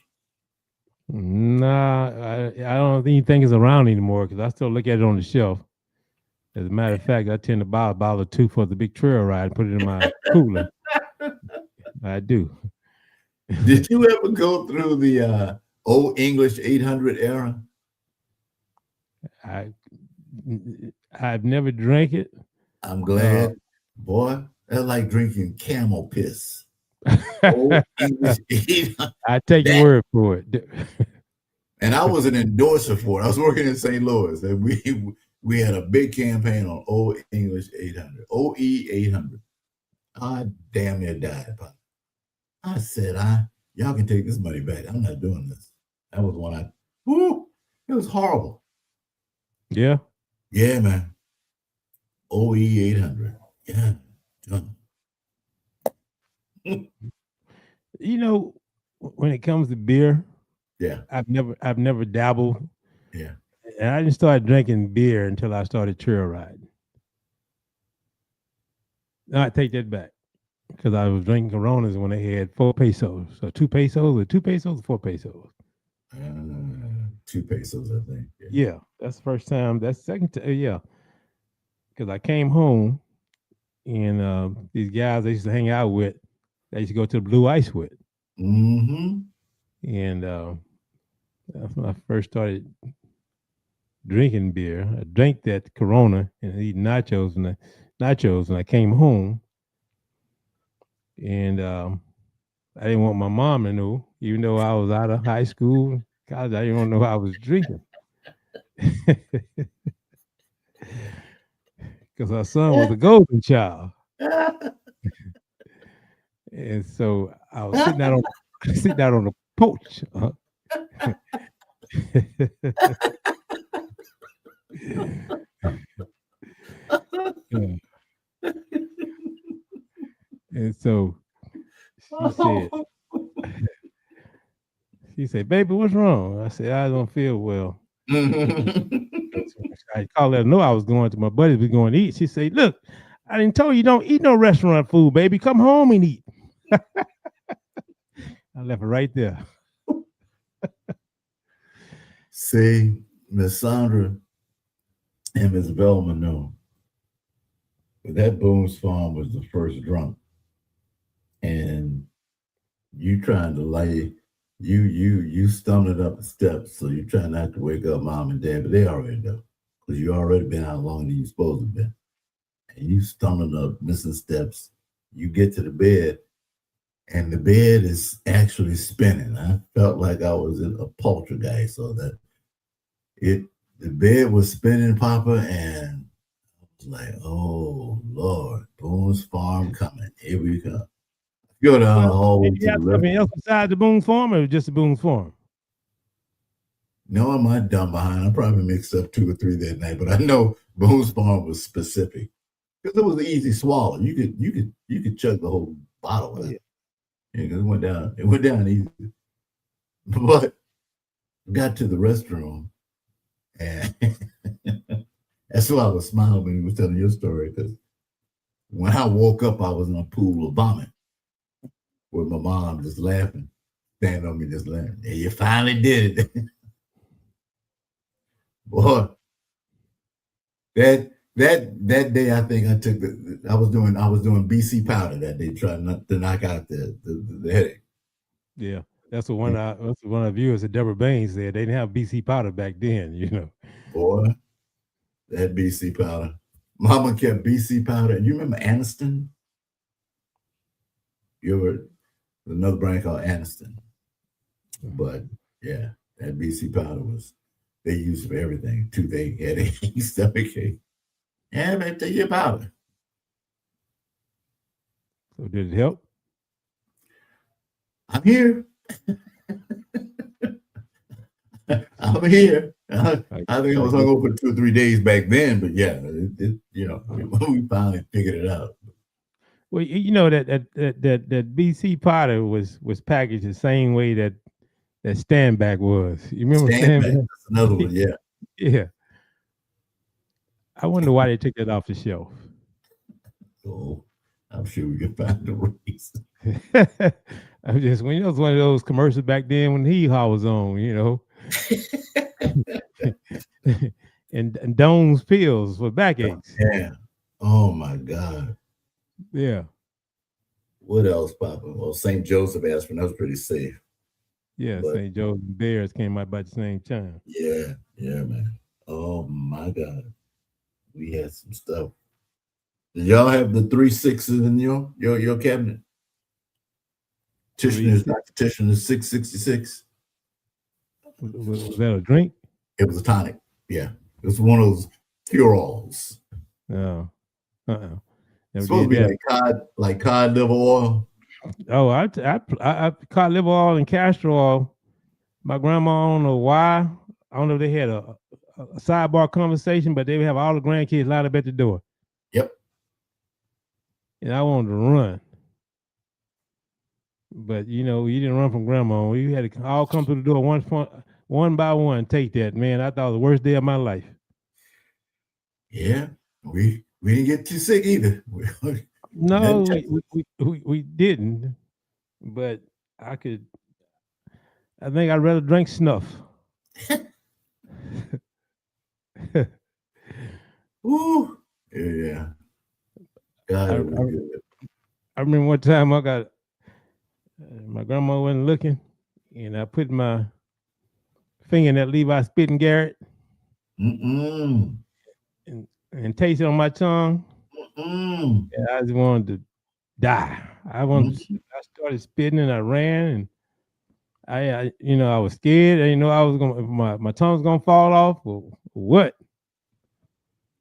Nah, I don't even think it's around anymore because I still look at it on the shelf. As a matter of fact, I tend to buy a bottle or two for the big trail ride and put it in my cooler. I do. Did you ever go through the Old English 800 era? I've never drank it. I'm glad. Boy, that's like drinking camel piss. Old English 800. I take your word for it. And I was an endorser for it. I was working in St. Louis, and we had a big campaign on Old English 800, OE 800. I damn near died. I said, y'all can take this money back. I'm not doing this. That was one it was horrible. Yeah. Yeah, man. OE 800. Yeah. Done. You know, when it comes to beer, Yeah. I've never dabbled, Yeah. and I didn't start drinking beer until I started trail riding. No, I take that back because I was drinking Coronas when they had 4 pesos, so 2 pesos, or 2 pesos, or 4 pesos. 2 pesos, I think. Yeah. Yeah, that's the first time. That's the second time. Yeah, because I came home and these guys I used to hang out with, I used to go to the Blue Ice with, Mm-hmm. and that's when I first started drinking beer. I drank that Corona and eat nachos, and I came home, and I didn't want my mom to know, even though I was out of high school, college. I didn't know I was drinking because her son was a golden child, and so I was sitting out on sitting out on the porch. Yeah. And so she said, "Baby, what's wrong?" I said, "I don't feel well." I called her to know I was going to my buddies. We going to eat. She said, "Look, I didn't tell you don't eat no restaurant food, baby. Come home and eat." I left her right there. See, Miss Sandra and Miss Velma know that Boone's Farm was the first drunk, and you trying to lay you stumbling up the steps, so you try not to wake up mom and dad, but they already know because you already been out longer than you supposed to be, and you stumbling up, missing steps. You get to the bed, and the bed is actually spinning. I felt like I was in a poltergeist, so that the bed was spinning, Papa, and I was like, "Oh Lord, Boone's Farm coming! Here we come." Go down the Well, hallway did to you the have left. something else besides the Boone's Farm, or just the Boone's Farm? No, am I dumb behind? I probably mixed up 2 or 3 that night, but I know Boone's Farm was specific because it was an easy swallow. You could chug the whole bottle of it. Yeah, because it went down easy. But got to the restroom, and that's why I was smiling when you was telling your story, because when I woke up, I was in a pool of vomit with my mom just laughing, standing on me just laughing. "Hey, you finally did it." Boy, that day, I think I took I was doing BC powder that day, trying not to knock out the headache. Yeah, that's what one of our viewers at Deborah Bain said. They didn't have BC powder back then, you know. Boy, that BC powder. Mama kept BC powder. And you remember Aniston? You ever another brand called Aniston? But yeah, that BC powder was they used for everything: toothache, headache, stomachache. And they take your powder. So did it help? I'm here. I'm here. I think I was hungover for 2 or 3 days back then, but yeah, we finally figured it out. Well, you know that BC powder was packaged the same way that Standback was. You remember Standback? Standback? That's another one, yeah. Yeah. I wonder why they took that off the shelf. Oh, I'm sure we can find the reason. I'm just when it was one of those commercials back then when Hee Haw was on, you know. and Dome's pills for backaches. Yeah. Oh my God. Yeah. What else, Papa? Well, St. Joseph aspirin, that was pretty safe. Yeah, St. Joseph and Bears came out about the same time. Yeah, man. Oh my God. We had some stuff. Did y'all have the 3 6s in your cabinet? Dr. Tishner's 666. Was that a drink? It was a tonic. Yeah. It was one of those cure-alls. No. It's supposed to be like cod liver oil. Oh, I cod liver oil and castor oil. My grandma, I don't know why. I don't know if they had a sidebar conversation, but they would have all the grandkids lined up at the door. and I wanted to run. But you didn't run from grandma. We had to all come through the door one by one. Take that, man. I thought it was the worst day of my life. Yeah, we didn't get too sick either. No, we didn't. But I think I'd rather drink snuff. Ooh, yeah. God, it was good. I remember one time I got my grandma wasn't looking, and I put my finger in that Levi spitting Garrett and taste it on my tongue. And I just wanted to die. I started spitting and I ran and I was scared. I didn't know I was my tongue was gonna fall off or what,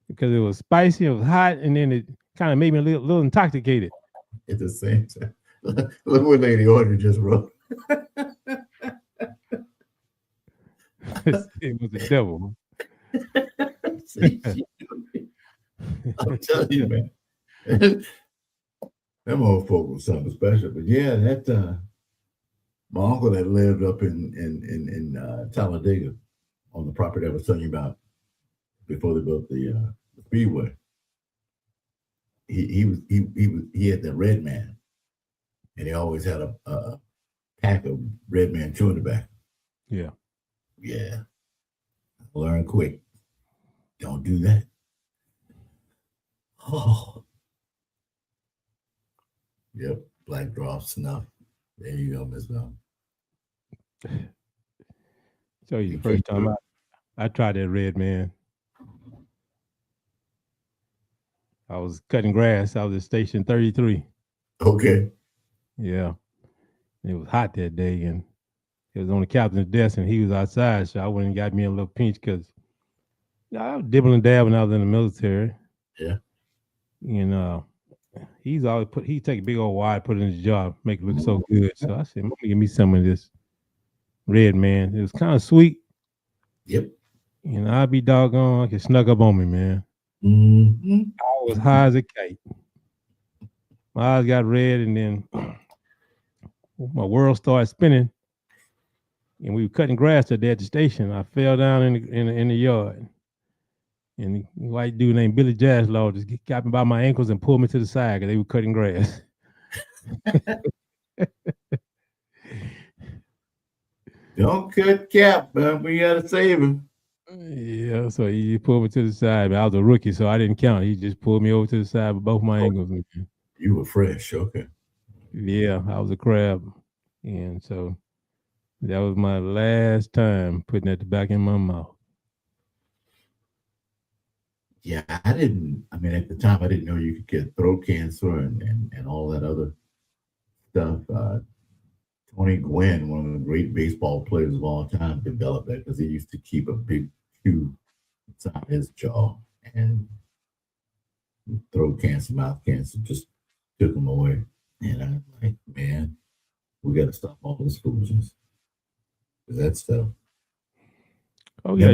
because it was spicy, it was hot, and then it kind of made me a little intoxicated. At the same time, look what Lady Audrey just wrote. It was the devil. I'm telling you, man. That motherfucker was something special. But yeah, that my uncle that lived up in Talladega on the property I was telling you about before they built the speedway. He had that Red Man, and he always had a pack of Red Man chewing tobacco. Yeah. Learn quick. Don't do that. Oh. Yep. Black drop snuff. There you go, Miss Bell. So the first time I tried that Red Man, I was cutting grass. I was at Station 33. Okay. Yeah. It was hot that day, and it was on the captain's desk, and he was outside, so I went and got me a little pinch because I was dibbling and dabbing when I was in the military. Yeah. And he take a big old wad, put it in his jar, make it look so good. So I said, "Mama, give me some of this Red Man." It was kind of sweet. Yep. I'd be doggone, it snuck up on me, man. I was high as a kite. My eyes got red, and then my world started spinning. And we were cutting grass at the station. I fell down in the yard. And the white dude named Billy Jaslaw just got me by my ankles and pulled me to the side because they were cutting grass. Don't cut Cap, man. We gotta save him. Yeah, so he pulled me to the side. But I was a rookie, so I didn't count. He just pulled me over to the side with both my ankles. You were fresh, okay. Yeah, I was a crab. And so that was my last time putting that tobacco in my mouth. Yeah, at the time, I didn't know you could get throat cancer and all that other stuff. Tony Gwynn, one of the great baseball players of all time, developed that because he used to keep a big chew inside his jaw, and throat cancer, mouth cancer just took him away. And I'm like, man, we got to stop all this foolishness. That stuff. Oh yeah,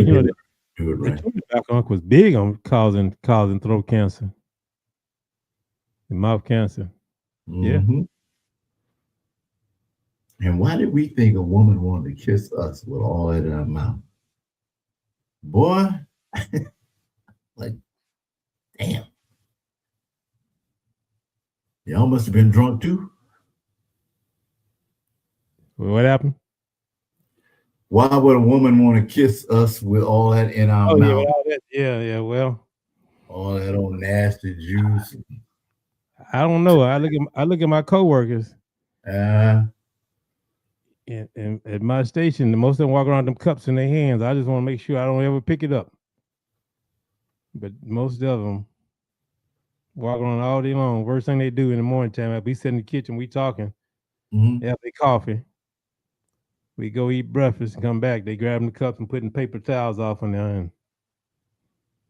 do it right. The tobacco was big on causing throat cancer and mouth cancer. Mm-hmm. Yeah. And why did we think a woman wanted to kiss us with all that in her mouth? Boy, like, damn. Y'all must have been drunk too. What happened? Why would a woman want to kiss us with all that in our mouth? Yeah, well. All that old nasty juice. I don't know. I look at my coworkers. And at my station, most of them walk around with them cups in their hands. I just want to make sure I don't ever pick it up. But most of them walk around all day long. First thing they do in the morning time, I'll be sitting in the kitchen, we talking. They have their coffee. We go eat breakfast and come back. They grab the cups and putting paper towels off on their hand.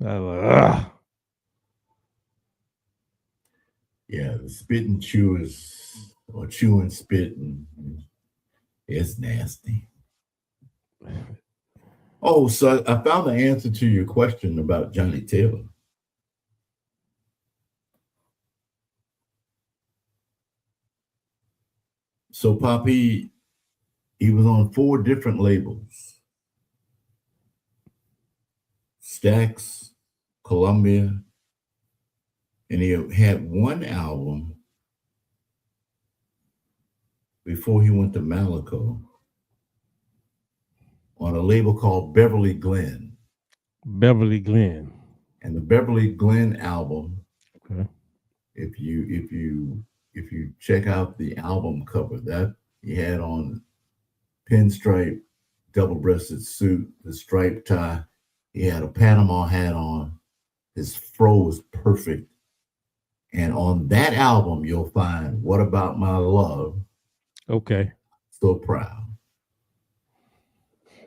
I was like, ugh. Yeah, the spit and chew or chew and spit, and it's nasty. Oh, so I found the answer to your question about Johnny Taylor. So Poppy, he was on 4 different labels: Stax, Columbia, and he had one album before he went to Malaco on a label called Beverly Glen. Beverly Glen. And the Beverly Glen album, Okay. if you check out the album cover, that he had on pinstripe double-breasted suit, the striped tie. He had a Panama hat on. His fro was perfect. And on that album, you'll find What About My Love? Okay. So Proud.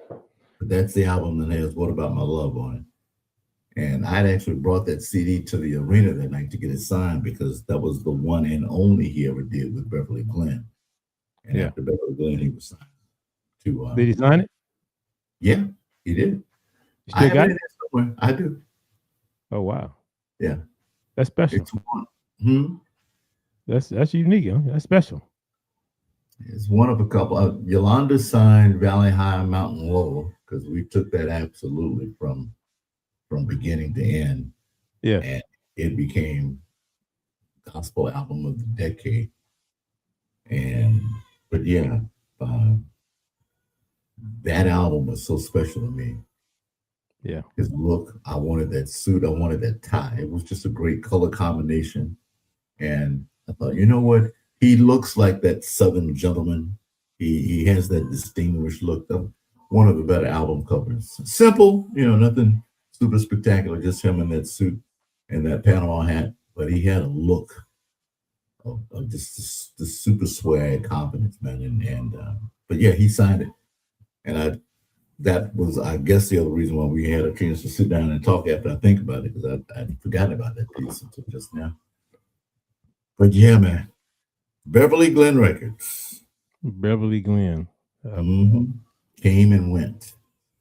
But that's the album that has What About My Love on it. And I'd actually brought that CD to the arena that night to get it signed because that was the one and only he ever did with Beverly Glen. And after Beverly Glen, he was signed to. Did he sign it? Yeah, he did. You still got it? Somewhere. I do. Oh wow. Yeah. That's special. It's one. That's unique. Huh? That's special. It's one of a couple. Yolanda signed Valley High, Mountain Low because we took that absolutely from beginning to end. Yeah. And it became gospel album of the decade. But yeah, that album was so special to me. Yeah. His look, I wanted that suit, I wanted that tie. It was just a great color combination. And I thought, you know what? He looks like that Southern gentleman. He has that distinguished look. One of the better album covers. Simple, nothing super spectacular, just him in that suit and that Panama hat. But he had a look of just the super swag, confidence, man. But yeah, he signed it. And that was, I guess, the other reason why we had a chance to sit down and talk after I think about it, because I'd forgotten about that piece until just now. But yeah, man, Beverly Glen Records. Beverly Glen. Came and went.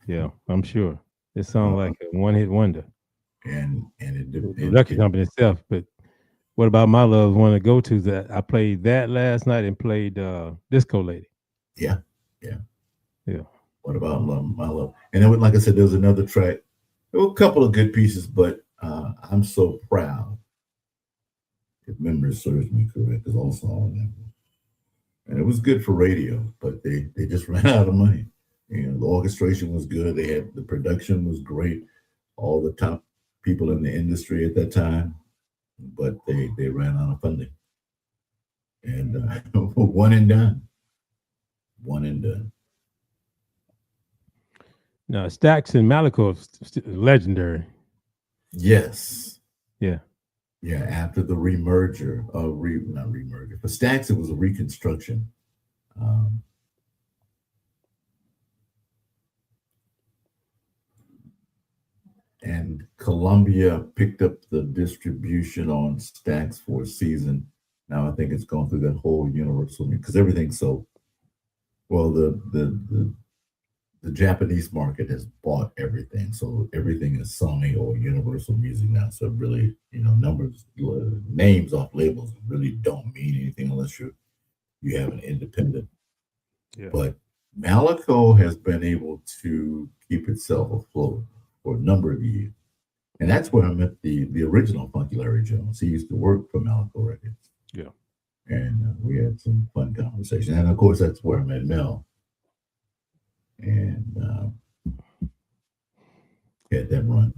Yeah, I'm sure. It sounds like a one-hit wonder. And the record company itself. But What About My Love is one of the go-tos that I played that last night and played Disco Lady. Yeah. What About My Love? And then, like I said, there was another track. There were a couple of good pieces, but I'm So Proud, if memory serves me correct, is also on that one. And it was good for radio, but they just ran out of money. The orchestration was good. The production was great. All the top people in the industry at that time, but they ran out of funding. And one and done. Now, Stax and Malaco is legendary. Yes. Yeah. Yeah, after the remerger, not remerger. For Stax, it was a reconstruction. And Columbia picked up the distribution on Stax for a season. Now I think it's gone through that whole Universal, because everything's so well. The Japanese market has bought everything, so everything is Sony or Universal Music now. So really, numbers, names off labels really don't mean anything unless you have an independent. Yeah. But Malaco has been able to keep itself afloat for a number of years, and that's where I met the original Funky Larry Jones. He used to work for Malaco Records. Yeah, and we had some fun conversations, and of course that's where I met Mel. And had that run.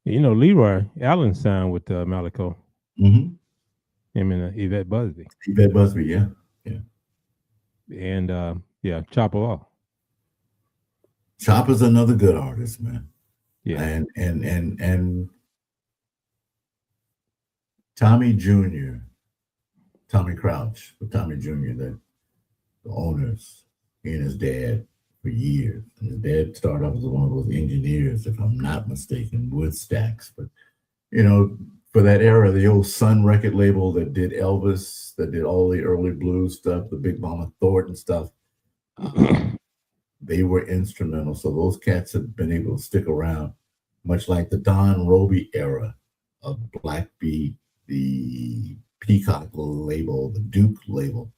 Leroy Allen signed with Malaco. Mm-hmm. Him and Yvette Busby. Yvette Busby, yeah. And Chopper Law. Chopper's another good artist, man. Yeah. And Tommy Jr., Tommy Crouch, or Tommy Jr., the owners, he and his dad for years. And his dad started off as one of those engineers, if I'm not mistaken, with Stax. But, for that era, the old Sun record label that did Elvis, that did all the early blues stuff, the Big Mama Thornton stuff, they were instrumental. So those cats have been able to stick around, much like the Don Roby era of Black Beat, the Peacock label, the Duke label.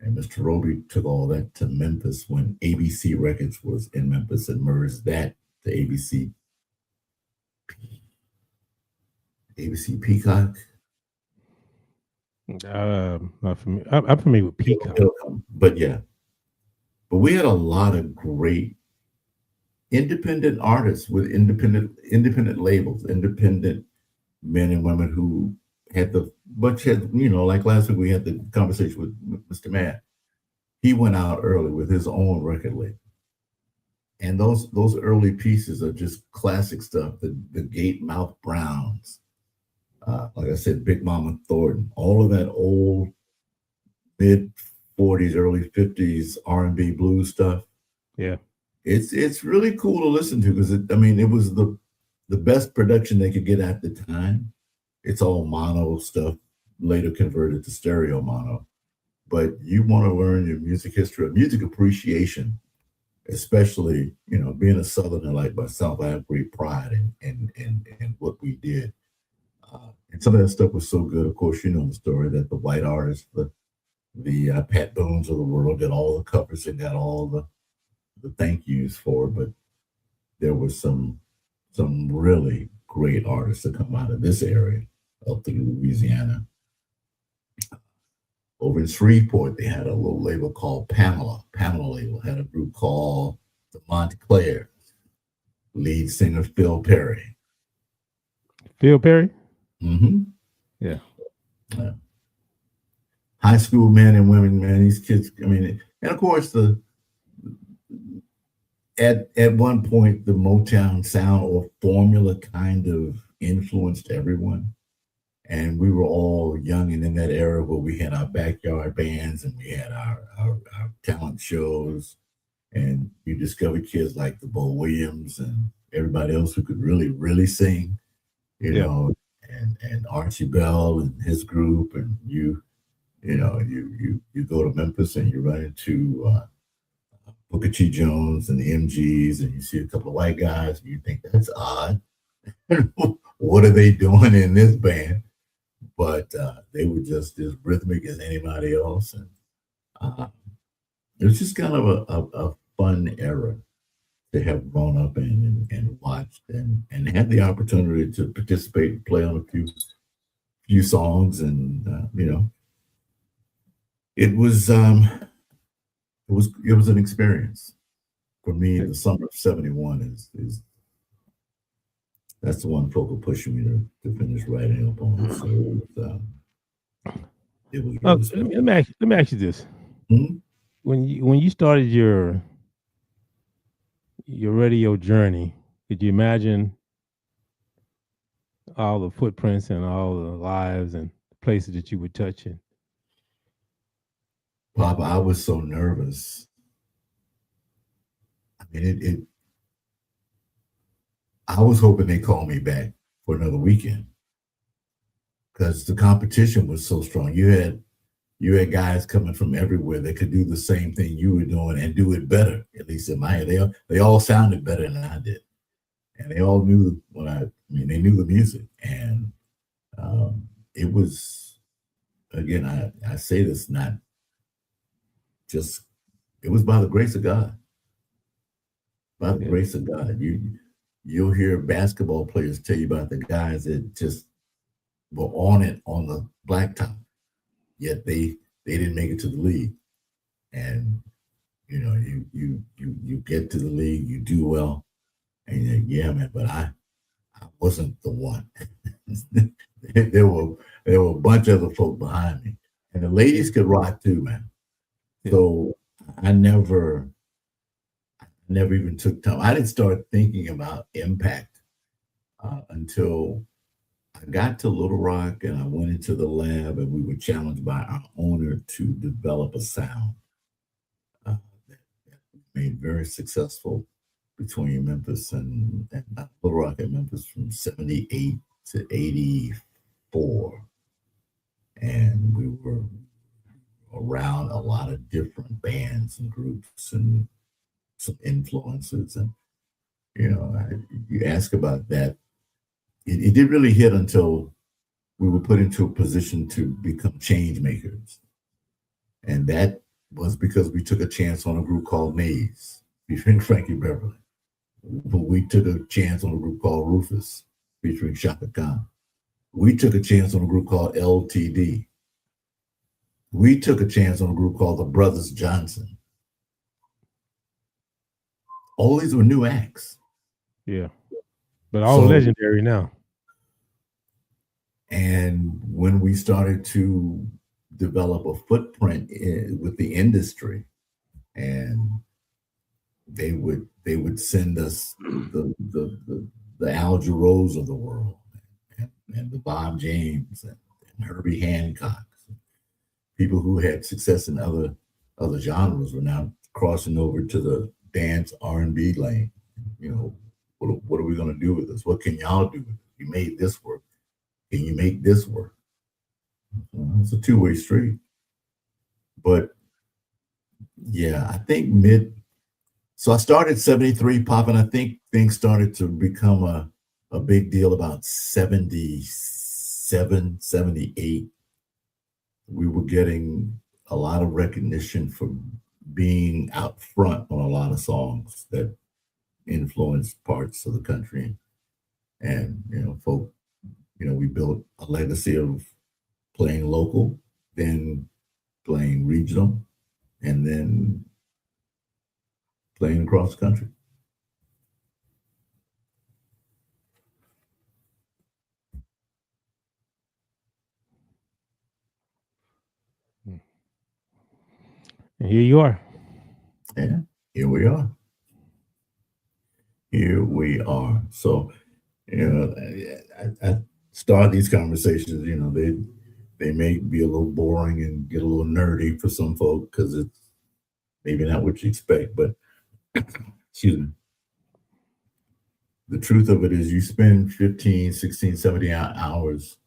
And Mr. Roby took all that to Memphis when ABC Records was in Memphis and merged that to ABC Peacock. Not familiar. I'm familiar with Peacock. But yeah. But we had a lot of great independent artists with independent labels, independent men and women who had like last week we had the conversation with Mr. Matt. He went out early with his own record label. And those early pieces are just classic stuff. The Gate Mouth Browns, like I said, Big Mama Thornton, all of that old mid 40s, early 50s R&B blues stuff. Yeah. It's really cool to listen to because it was the best production they could get at the time. It's all mono stuff, later converted to stereo mono. But you want to learn your music history, music appreciation, especially, being a Southerner like myself, I have great pride in what we did. And some of that stuff was so good. Of course, you know the story that the white artists, the Pat Boones of the world, did all the covers and got all the thank yous for it. But there was some really great artists that come out of this area up through Louisiana. Over in Shreveport, they had a little label called Pamela. Pamela label had a group called the Montclair. Lead singer Phil Perry. Phil Perry? Mm-hmm. Yeah. High school men and women, man, these kids, and of course at one point the Motown sound or formula kind of influenced everyone. And we were all young and in that era where we had our backyard bands and we had our talent shows, and you discovered kids like the Bo Williams and everybody else who could really, really sing, and Archie Bell and his group, and you go to Memphis and you run into Booker T. Jones and the MGs, and you see a couple of white guys and you think that's odd. What are they doing in this band? But they were just as rhythmic as anybody else. And it was just kind of a fun era to have grown up in and watched and had the opportunity to participate and play on a few songs. And, it was an experience. For me, the summer of 71 is that's the one folk are pushing me to finish writing up on. So it was let me ask you this. Hmm? When you started your radio journey, could you imagine all the footprints and all the lives and places that you were touching? Poppa, I was so nervous. I was hoping they called me back for another weekend because the competition was so strong. You had guys coming from everywhere that could do the same thing you were doing and do it better. At least in my head, they all sounded better than I did, and they all knew they knew the music, and it was, again, I say this not just, it was by the grace of God. By the grace of God, you'll hear basketball players tell you about the guys that just were on it on the blacktop, yet they didn't make it to the league. And you get to the league, you do well, and you're like, yeah, man, but I wasn't the one. there were a bunch of other folk behind me, and the ladies could rock too, man. Yeah. So I never even took time. I didn't start thinking about impact until I got to Little Rock and I went into the lab, and we were challenged by our owner to develop a sound that made very successful between Memphis and Little Rock and Memphis from 78 to 84. And we were around a lot of different bands and groups and some influences, and you ask about that. It didn't really hit until we were put into a position to become change makers. And that was because we took a chance on a group called Maze, featuring Frankie Beverly. But we took a chance on a group called Rufus, featuring Shaka Khan. We took a chance on a group called LTD. We took a chance on a group called the Brothers Johnson. All these were new acts. Yeah. But all legendary now. And when we started to develop a footprint with the industry, and they would send us the Al Jarreaus of the world, and the Bob James and Herbie Hancock, people who had success in other genres were now crossing over to the dance R&B lane. You know, what are we going to do with this? What can y'all do with it? You made this work. Can you make this work? It's a two-way street. But yeah, I think so I started 73 Pop, and I think things started to become a big deal about 77, 78. We were getting a lot of recognition for being out front on a lot of songs that influenced parts of the country. And, we built a legacy of playing local, then playing regional, and then playing across the country. And here you are. Yeah, here we are. Here we are. So, I start these conversations, they may be a little boring and get a little nerdy for some folk because it's maybe not what you expect, but excuse me. The truth of it is you spend 15, 16, 17 hours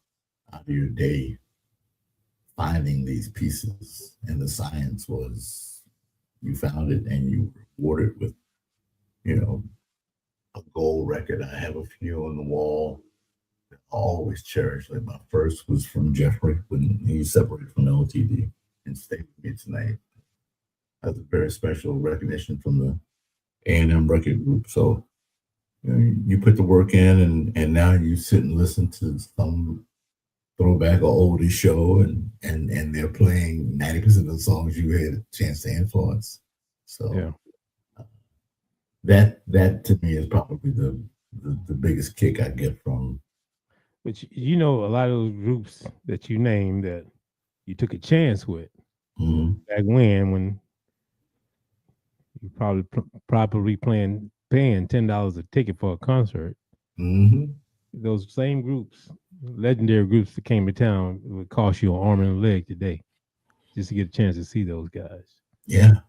out of your day finding these pieces. And the science was you found it and you rewarded with, a gold record. I have a few on the wall that I always cherish. Like my first was from Jeffrey when he separated from LTD and Stay With Me Tonight. That's a very special recognition from the A&M record group. So you put the work in, and now you sit and listen to some throwback or oldie show, and they're playing 90% of the songs you had a chance to influence. So yeah. That to me is probably the biggest kick I get from. But a lot of those groups that you named that you took a chance with back when you probably paying $10 a ticket for a concert. Mm-hmm. Those same groups, legendary groups that came to town, would cost you an arm and a leg today just to get a chance to see those guys. Yeah.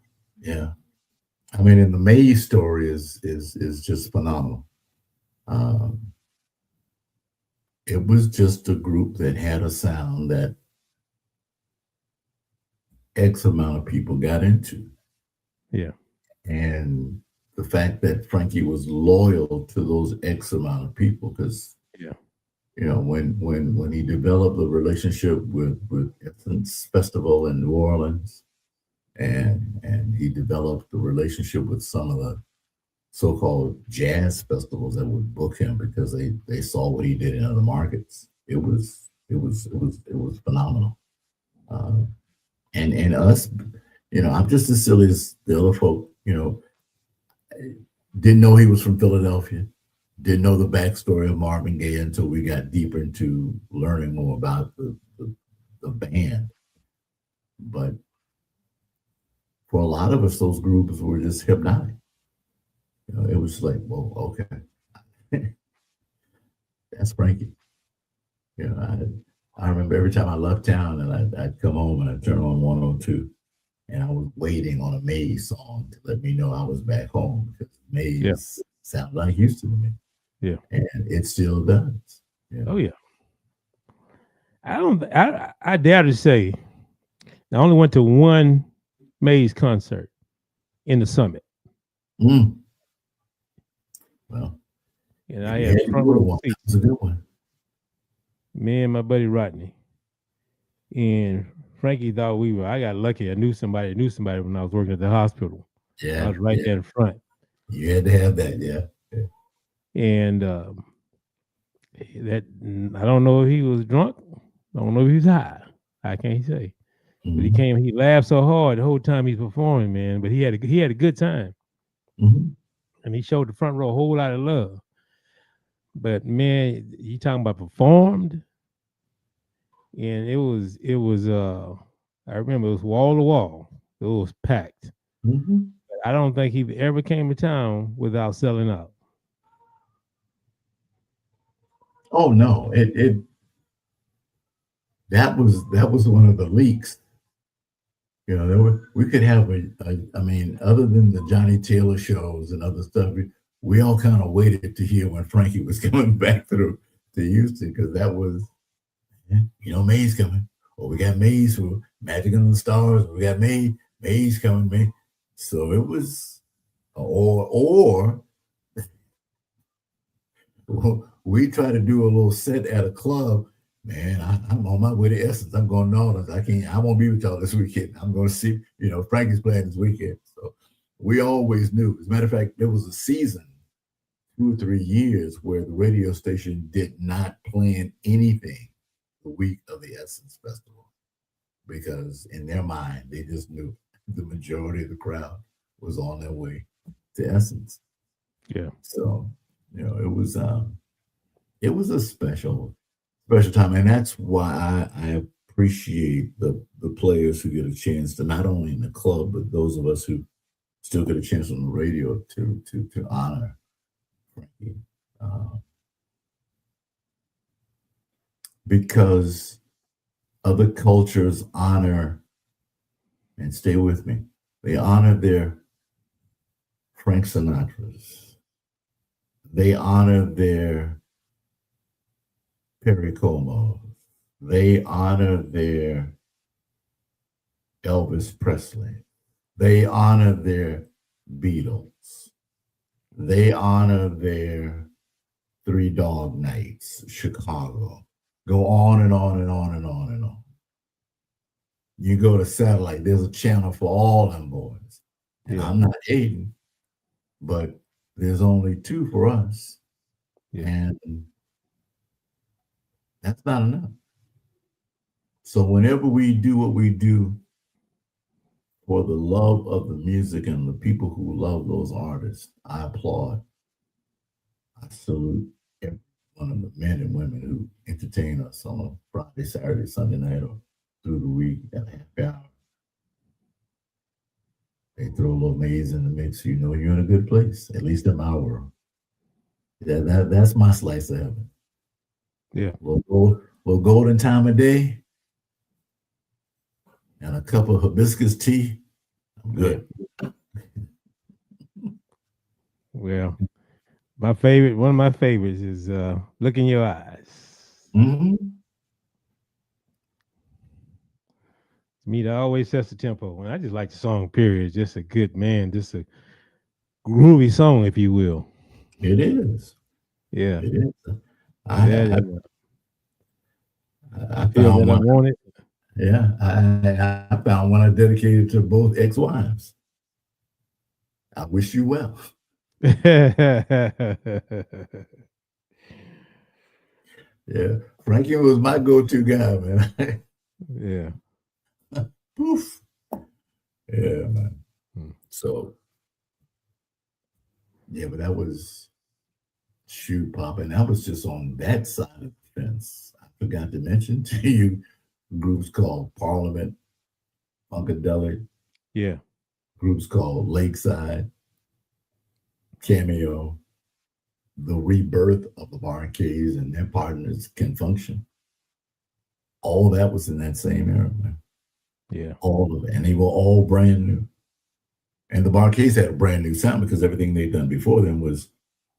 I mean, and the Maze story is just phenomenal. It was just a group that had a sound that X amount of people got into. Yeah. And the fact that Frankie was loyal to those X amount of people, because when he developed the relationship with Essence Festival in New Orleans, and he developed the relationship with some of the so-called jazz festivals that would book him because they saw what he did in other markets. It was phenomenal. And us, I'm just as silly as the other folk, didn't know he was from Philadelphia, didn't know the backstory of Marvin Gaye until we got deeper into learning more about the band. But for a lot of us, those groups were just hypnotic. It was like, well, okay, that's Frankie. I remember every time I left town and I'd come home and I'd turn on 102, and I was waiting on a Maze song to let me know I was back home, because Maze sounded like Houston to me. Yeah, and it still does. Oh yeah. I dare to say, I only went to one Maze concert in the Summit. Well, and I had front row seats. That's a good one. Me and my buddy Rodney. And Frankie thought we were. I got lucky. I knew somebody when I was working at the hospital. I was right there in front. You had to have that, yeah. And that I don't know if he was drunk. I don't know if he was high. I can't say. But he came. He laughed so hard the whole time he's performing, man. But he had a good time, and he showed the front row a whole lot of love. But man, you talking about performed, and it was. I remember it was wall to wall. It was packed. I don't think he ever came to town without selling out. Oh no, that was one of the leaks. You know, we could have I mean, other than the Johnny Taylor shows and other stuff, we all kind of waited to hear when Frankie was coming back to Houston, because that was, you know, May's coming. Or we got Mays for Magic and the Stars. We got May's coming, May. So it was, or we try to do a little set at a club. Man, I'm on my way to Essence. I'm going to New Orleans. I won't be with y'all this weekend. I'm going to see, you know, Frankie's playing this weekend. So we always knew. As a matter of fact, there was a season, 2 or 3 years, where the radio station did not plan anything the week of the Essence Festival, because in their mind, they just knew the majority of the crowd was on their way to Essence. Yeah. So, you know, it was a special time, and that's why I appreciate the players who get a chance to, not only in the club, but those of us who still get a chance on the radio to honor Frankie, because other cultures honor, and stay with me, they honor their Frank Sinatras, they honor their Perry Como, they honor their Elvis Presley, they honor their Beatles, they honor their Three Dog Nights, Chicago. Go on and on and on and on and on. You go to satellite, there's a channel for all them boys. And I'm not hating, but there's only 2 for us. And that's not enough. So whenever we do what we do for the love of the music and the people who love those artists, I applaud. I salute every one of the men and women who entertain us on a Friday, Saturday, Sunday night, or through the week at a half hour. They throw a little maize in the mix, you know you're in a good place, at least in my world. That's my slice of heaven. Yeah. Little golden time of day and a cup of hibiscus tea. I'm good. Well, one of my favorites is Look in Your Eyes. Mm-hmm. To me, that always sets the tempo. And I just like the song, period. It's just a good, man, just a groovy song, if you will. It is. Yeah. It is. I feel that I want it. Yeah. I found one I dedicated to both ex-wives. I wish you well. Yeah. Frankie was my go-to guy, man. Yeah. Poof. Yeah, man. So, yeah, but that was shoot pop, and that was just on that side of the fence. I forgot to mention to you groups called Parliament, Funkadelic. Yeah. Groups called Lakeside, Cameo, the rebirth of the Barcades and their partners Can Function. All that was in that same era, man. Yeah. All of it. And they were all brand new. And the Barcades had a brand new sound because everything they'd done before them was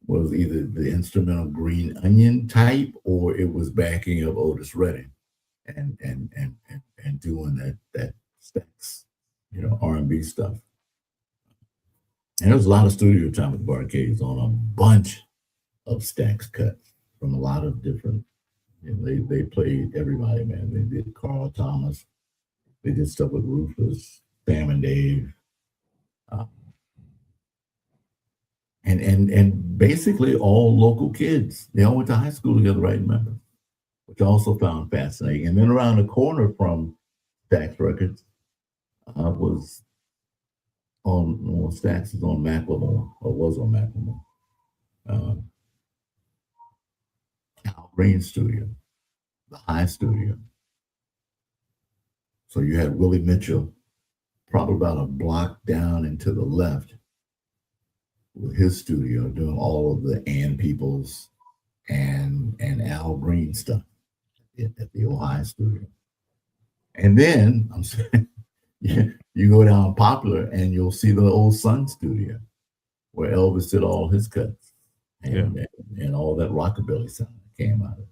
either the instrumental Green Onion type, or it was backing of Otis Redding and doing that Stax, R&B stuff. And there was a lot of studio time with the Barcades on a bunch of Stax cuts from a lot of different they played everybody, man. They did Carl Thomas. They did stuff with Rufus, Sam and Dave. And basically all local kids. They all went to high school together right in Memphis, which I also found fascinating. And then around the corner from Stax Records was Stax is on Macklemore, or was on Macklemore. Al Green Studio, the High Studio. So you had Willie Mitchell, probably about a block down and to the left, with his studio doing all of the Ann Peoples and Al Green stuff at the Ohio studio. And then I'm saying, you go down Popular and you'll see the old Sun studio where Elvis did all his cuts and all that rockabilly sound that came out of it.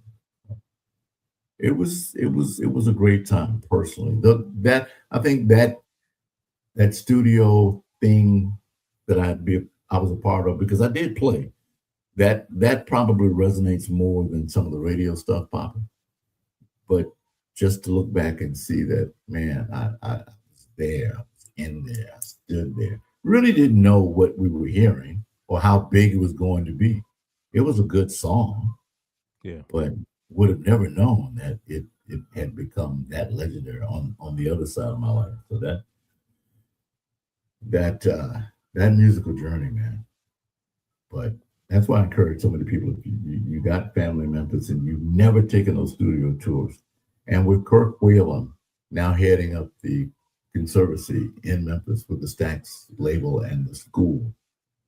It was a great time personally. I think that studio thing that I was a part of, because I did play, that probably resonates more than some of the radio stuff, Poppa. But just to look back and see that, man, I was there, I was in there, I stood there. Really didn't know what we were hearing or how big it was going to be. It was a good song, but would have never known that it had become that legendary on the other side of my life. So that musical journey, man. But that's why I encourage so many people, if you got family in Memphis and you've never taken those studio tours, and with Kirk Whalum now heading up the Conservancy in Memphis with the Stax label and the school,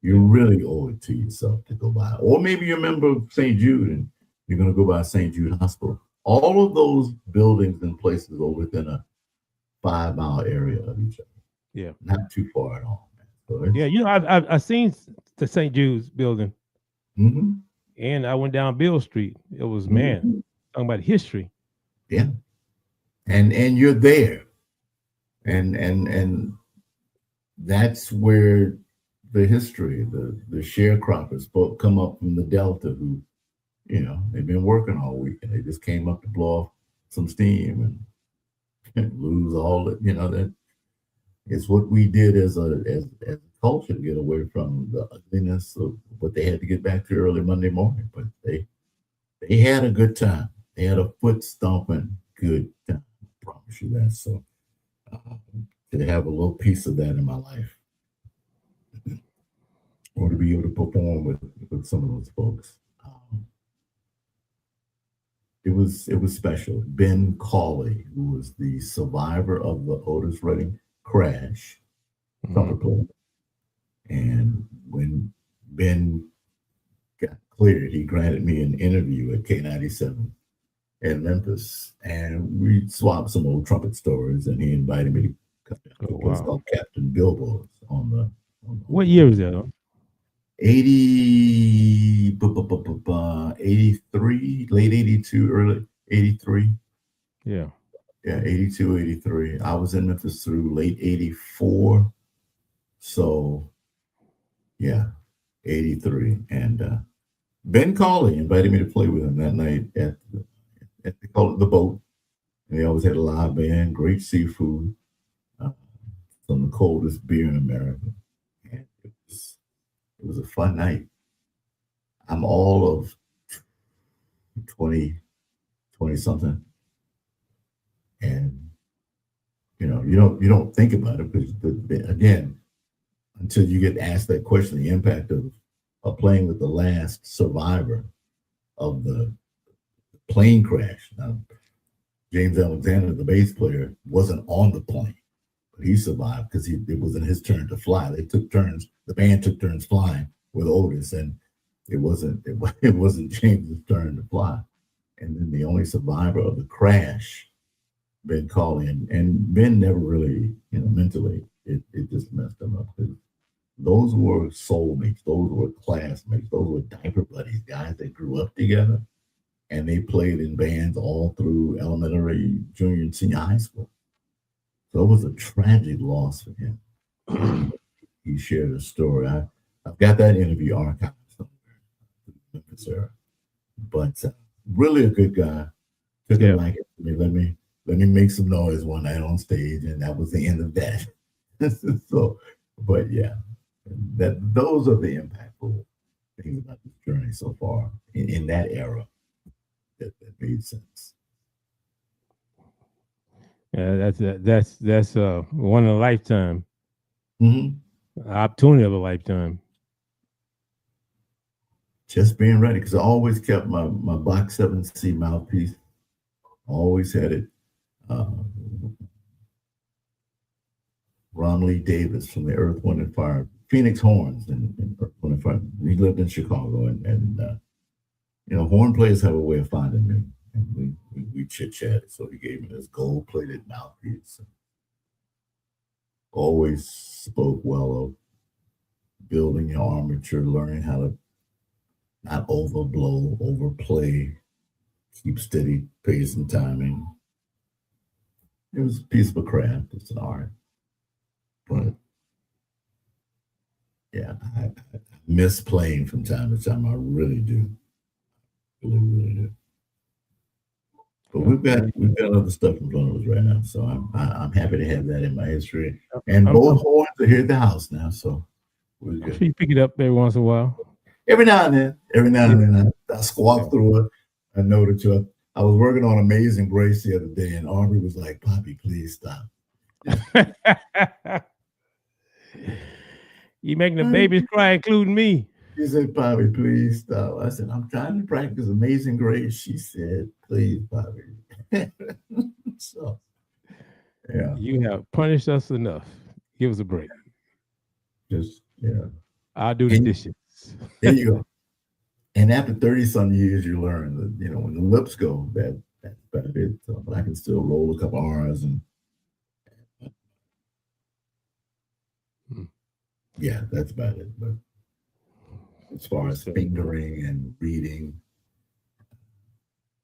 you really owe it to yourself to go by. Or maybe you're a member of St. Jude and you're going to go by St. Jude Hospital. All of those buildings and places are within a 5-mile area of each other. Yeah. Not too far at all. So I've seen the St. Jude's building, and I went down Bill Street. It was talking about history. Yeah, and you're there, and that's where the history, the sharecroppers come up from the Delta, who, they've been working all week and they just came up to blow off some steam and lose all that. That it's what we did as a culture to get away from the ugliness of what they had to get back to early Monday morning. But they had a good time. They had a foot stomping good time. I promise you that. So to have a little piece of that in my life, or to be able to perform with some of those folks, it was special. Ben Cawley, who was the survivor of the Otis Redding crash, trumpet player. And when Ben got cleared, he granted me an interview at K97 in Memphis, and we swapped some old trumpet stories, and he invited me to come to a place called Captain Billboards on the what year was that? 83, late 82, early 83. Yeah, 82, 83. I was in Memphis through late 84. So, 83. And Ben Cawley invited me to play with him that night at they call it the Boat. And they always had a live band, great seafood, some of the coldest beer in America. And it was a fun night. I'm all of 20 something. And you don't think about it, because again, until you get asked that question, the impact of playing with the last survivor of the plane crash. Now, James Alexander, the bass player, wasn't on the plane, but he survived because it wasn't his turn to fly. They took turns. The band took turns flying with Otis, and it wasn't James's turn to fly. And then the only survivor of the crash, Ben Cawley, and Ben never really, mentally, it just messed him up. Those were soulmates, those were classmates, those were diaper buddies, guys that grew up together, and they played in bands all through elementary, junior, and senior high school. So it was a tragic loss for him. He shared a story. I've got that interview archived somewhere in Memphis era. But really a good guy, Took a liking to me. Let me make some noise one night on stage, and that was the end of that. So, but yeah, those are the impactful things about this journey so far in that era that made sense. Yeah, that's one in a lifetime. Opportunity of a lifetime. Just being ready, because I always kept my box 7C mouthpiece. Always had it. Ron Lee Davis from the Earth, Wind and Fire, Phoenix Horns, and Earth, Wind and Fire. He lived in Chicago, and horn players have a way of finding me, and we chit chatted. So he gave me this gold plated mouthpiece. Always spoke well of building your armature, learning how to not overblow, overplay, keep steady pace and timing. It was a piece of a craft. It's an art. But yeah, I miss playing from time to time. I really do. Really do. But we've got other stuff in front of us right now. So I'm happy to have that in my history. And both horns are here at the house now. So we're good. You pick it up every once in a while. Every now and then I squawk through it. I know that I was working on Amazing Grace the other day, and Aubrey was like, "Poppy, please stop." You making the babies cry, including me. She said, "Poppy, please stop." I said, "I'm trying to practice Amazing Grace." She said, "Please, Poppy." So, yeah. You have punished us enough. Give us a break. Just, yeah. I'll do the dishes. There you go. And after 30-some years, you learn that, when the lips go, that's about it. So, but I can still roll a couple R's and yeah, that's about it. But as far as fingering and reading,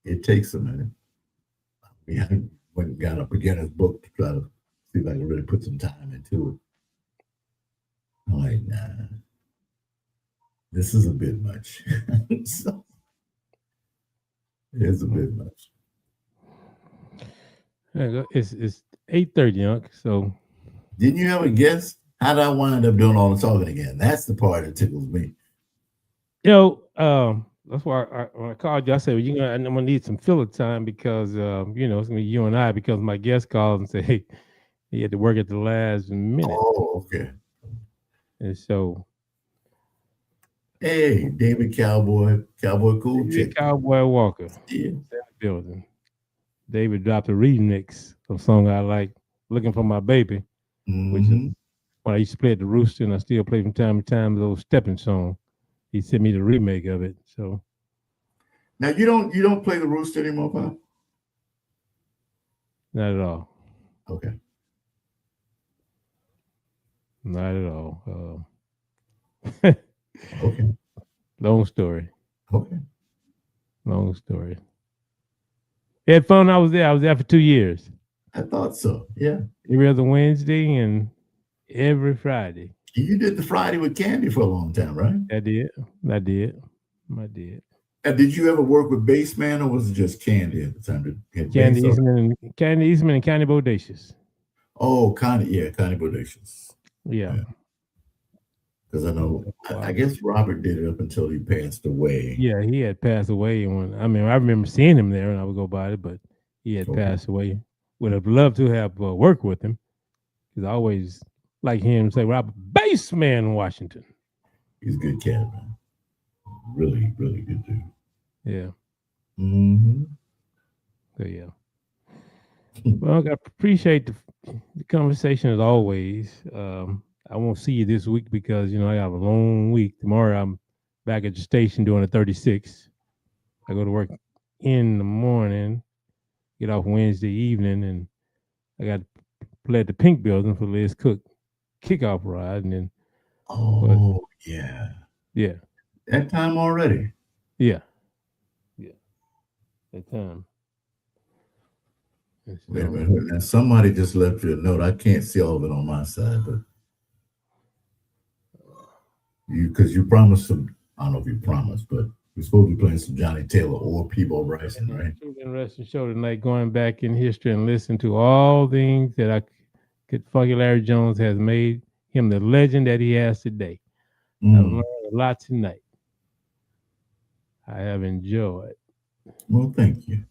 it takes a minute. We haven't went and got a beginner's book to try to see if I can really put some time into it. I'm like, nah, this is a bit much. So, it is a bit much. It's 8:30, Unc. So, didn't you have a guess? How did I wind up doing all the talking again? That's the part that tickles me. That's why when I called you, I said, well, I'm gonna need some filler time because it's gonna be you and I, because my guest called and said, hey, he had to work at the last minute. Oh, okay. And so, hey, David Cowboy Cool Chick, Cowboy Walker, in the building. David dropped a remix of a song I like, "Looking for My Baby," which is when I used to play at the Rooster, and I still play from time to time the old stepping song. He sent me the remake of it. So now you don't play the Rooster anymore, Pop? Not at all. Okay. Not at all. Okay. Long story. Okay. Long story. Had fun. I was there for 2 years. I thought so. Yeah. Every other Wednesday and every Friday. You did the Friday with Candy for a long time, right? I did. And did you ever work with Bassman, or was it just Candy at the time? Candy Eastman and Candy Bodacious. Oh, Connie Bodacious. Yeah. Because I know, I guess Robert did it up until he passed away. Yeah, he had passed away. I remember seeing him there and I would go by it, but he had passed away. Would have loved to have worked with him, because I always like him say, Robert Bassman Washington. He's a good cat, man. Really, really good dude. Yeah. Mm-hmm. So, yeah. Well, I appreciate the conversation as always. I won't see you this week because, I have a long week. Tomorrow I'm back at the station doing a 36. I go to work in the morning, get off Wednesday evening, and I got to play at the Pink Building for Liz Cook kickoff ride. And then, yeah. That time already? Yeah. That time. Wait a minute. Now, somebody just left you a note. I can't see all of it on my side, but because you promised some, I don't know if you promised, but we're supposed to be playing some Johnny Taylor or Peabo Bryson, right? interesting show tonight, going back in history and listening to all things that I could. Funky Larry Jones has made him the legend that he has today. I've learned a lot tonight. I have enjoyed. Well, thank you.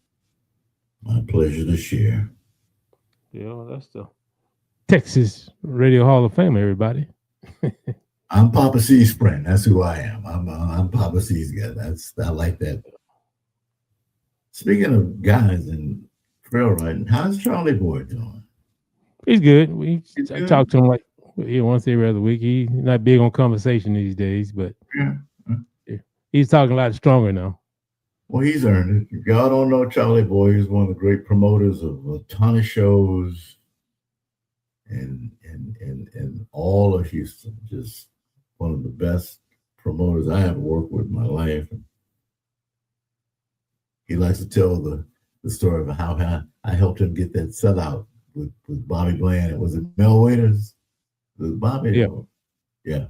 My pleasure to share. Yeah, that's the Texas Radio Hall of Fame, everybody. I'm Poppa C's friend. That's who I am. I'm Poppa C's guy. I like that. Speaking of guys and trail riding, how's Charlie Boy doing? He's good. I good? talk to him like once every other week. He's not big on conversation these days, but he's talking a lot stronger now. Well, he's earned it. If y'all don't know Charlie Boy, he's one of the great promoters of a ton of shows and all of Houston. Just one of the best promoters I ever worked with in my life. And he likes to tell the story of how I helped him get that sellout with Bobby Bland. Was it Mel Waiters? Was Bobby? Yeah.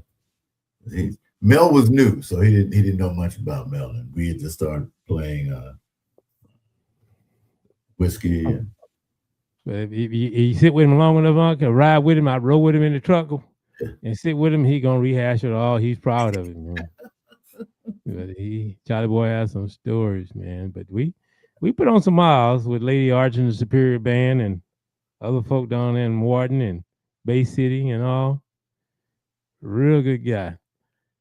Mel was new, so he didn't know much about Mel, and we had just started playing whiskey. And, but if you sit with him long enough, I can ride with him. I roll with him in the truck and sit with him. He gonna rehash it all. He's proud of it, man. But Charlie Boy has some stories, man. But we put on some miles with Lady Arch and the Superior Band and other folk down there in Morton and Bay City and all. Real good guy.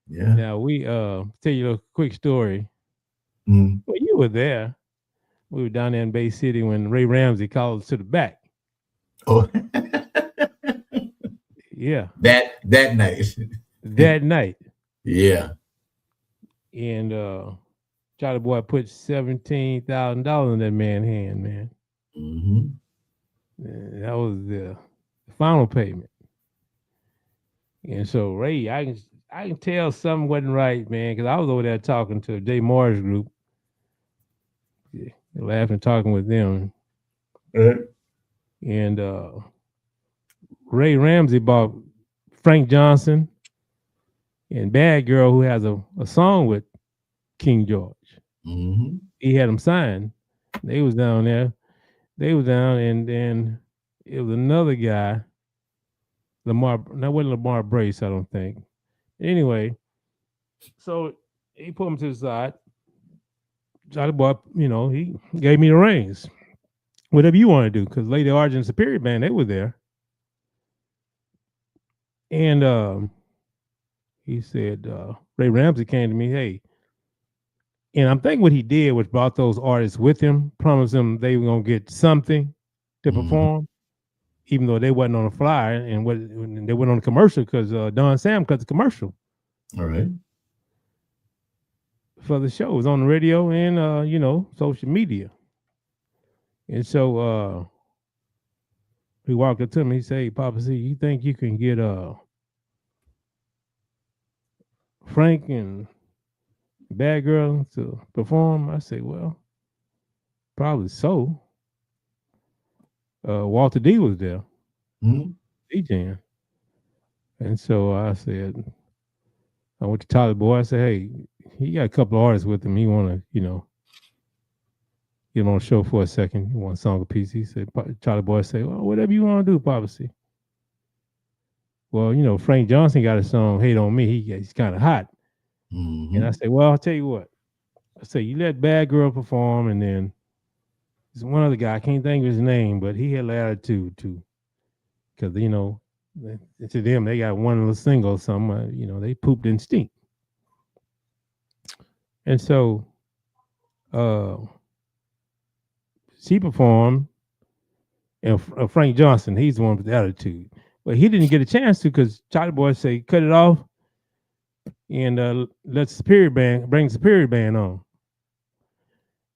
Yeah. Now we tell you a quick story. Mm-hmm. Well, you were there. We were down there in Bay City when Ray Ramsey called us to the back. Oh, yeah. That night. That night. Yeah. And Charlie Boy put $17,000 in that man's hand, man. Mm-hmm. That was the final payment. And so Ray, I can tell something wasn't right, man, because I was over there talking to Jay Moore's group, laughing, talking with them. And Ray Ramsey bought Frank Johnson and Bad Girl, who has a song with King George. Mm-hmm. He had them signed. They was down there. They was down, and then it was another guy. That wasn't Lamar Brace, I don't think. Anyway, so he put him to the side. Charlie Boy, he gave me the reins. Whatever you want to do, because Lady Arch and Superior Band, they were there. And he said, Ray Ramsey came to me, hey. And I'm thinking what he did was brought those artists with him, promised them they were going to get something to perform, even though they wasn't on the flyer and they went on the commercial because Don Sam cut the commercial. All right. For the show. It was on the radio and, social media. And so he walked up to me. He said, hey, Poppa C, you think you can get Frank and Bad Girl to perform? I say, well, probably so. Walter D was there, DJing. And so I said, I went to Charlie Boy. I said, hey, he got a couple of artists with him. He want to, get him on the show for a second. He want a song apiece. He said, Charlie Boy said, well, whatever you want to do, Poppa C. Well, Frank Johnson got a song, Hate on Me. He's kind of hot. Mm-hmm. And I said, well, I'll tell you what. I said, you let Bad Girl perform, and then there's one other guy, I can't think of his name, but he had an attitude too. Because, to them, they got one little single or something, they pooped and stink. And so she performed, and Frank Johnson, he's the one with the attitude. But he didn't get a chance to because Charlie Boy said, cut it off and let bring the Superior Band on.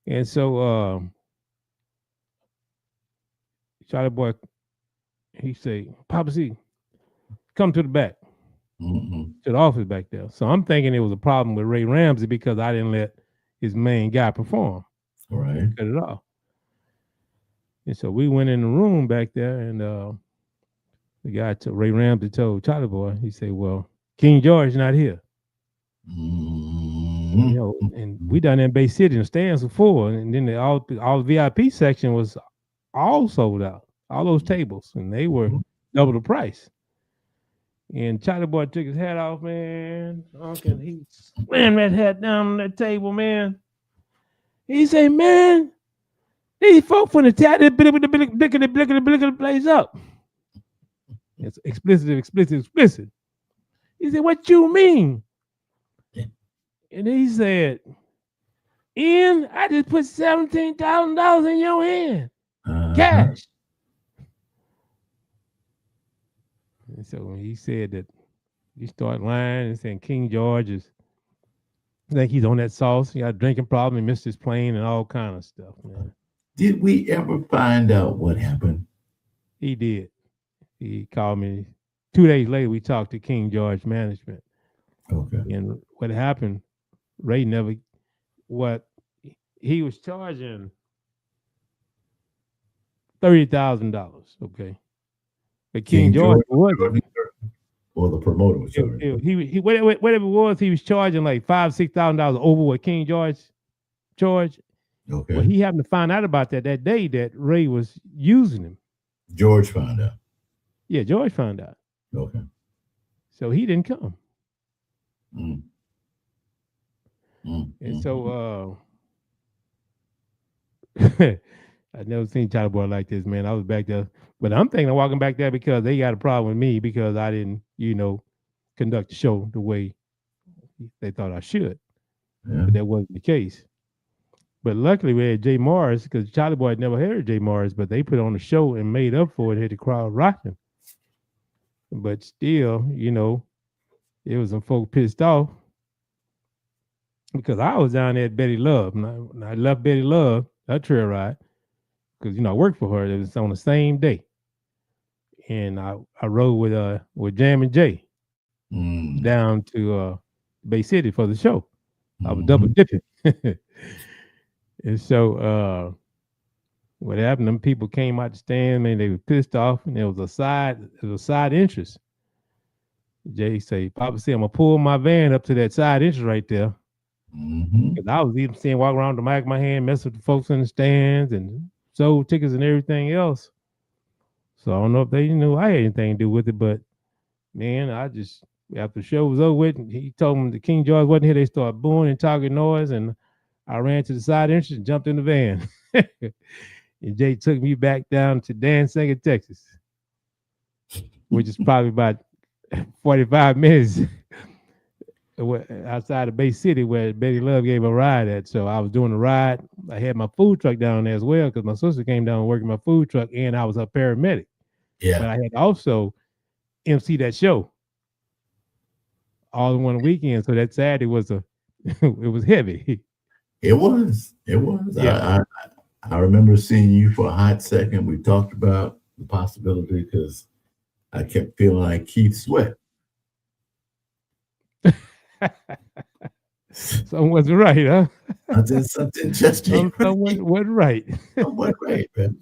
And so Charlie Boy, he said, Poppa C, come to the back, to the office back there. So I'm thinking it was a problem with Ray Ramsey because I didn't let his main guy perform. All right. Cut it off. And so we went in the room back there, and the guy, Ray Ramsey, told Charlie Boy, he said, well, King George not here. You know, and we done in Bay City, the stands were full, and then all VIP section was all sold out, all those tables, and they were double the price. And Charlie Boy took his hat off, man. Uncle, he slammed that hat down on that table, man. He said, "Man, these folk from the tat the place up." It's explicit. He said, "What you mean?" And he said, "Ian, I just put $17,000 in your hand, cash." And so when he said that, he started lying and saying King George is, I think he's on that sauce. He got a drinking problem. He missed his plane and all kind of stuff, man. Did we ever find out what happened? He did. He called me 2 days later. We talked to King George management. Okay. And what happened, Ray never, what he was charging $30,000. Okay. But King George wasn't. Or the promoter was charging. He whatever it was, he was charging like $5,000-$6,000 over what King George charged. Okay. Well, he happened to find out about that day that Ray was using him. George found out. Yeah, George found out. Okay. So he didn't come. And so I've never seen Charlie Boy like this, man. I was back there. But I'm thinking of walking back there because they got a problem with me because I didn't, conduct the show the way they thought I should. Yeah. But that wasn't the case. But luckily we had Jay Morris, because Charlie Boy had never heard Jay Morris, but they put on a show and made up for it, had the crowd rocking. But still, it was some folk pissed off because I was down there at Betty Love. And I left Betty Love, that trail ride, because I worked for her. It was on the same day. And I rode with Jam and Jay down to Bay City for the show. I was double dipping. And so what happened, them people came out the stand, man, they were pissed off, and there was a side entrance. Jay say, "Poppa said, I'm gonna pull my van up to that side entrance right there." Because I was even seeing walk around with the mic in my hand, mess with the folks in the stands and sold tickets and everything else. So I don't know if they knew I had anything to do with it, but man, after the show was over with, he told them the King George wasn't here. They started booing and talking noise, and I ran to the side entrance and jumped in the van. And Jay took me back down to Dansanger, Texas, which is probably about 45 minutes outside of Bay City where Betty Love gave a ride at. So I was doing the ride. I had my food truck down there as well because my sister came down working my food truck, and I was her paramedic. Yeah. But I had also MC that show all in one weekend. So that Saturday was it was heavy. It was. Yeah. I remember seeing you for a hot second. We talked about the possibility because I kept feeling like Keith Sweat. Something wasn't right, huh? I did something just Something wasn't right. Somewhat right, man.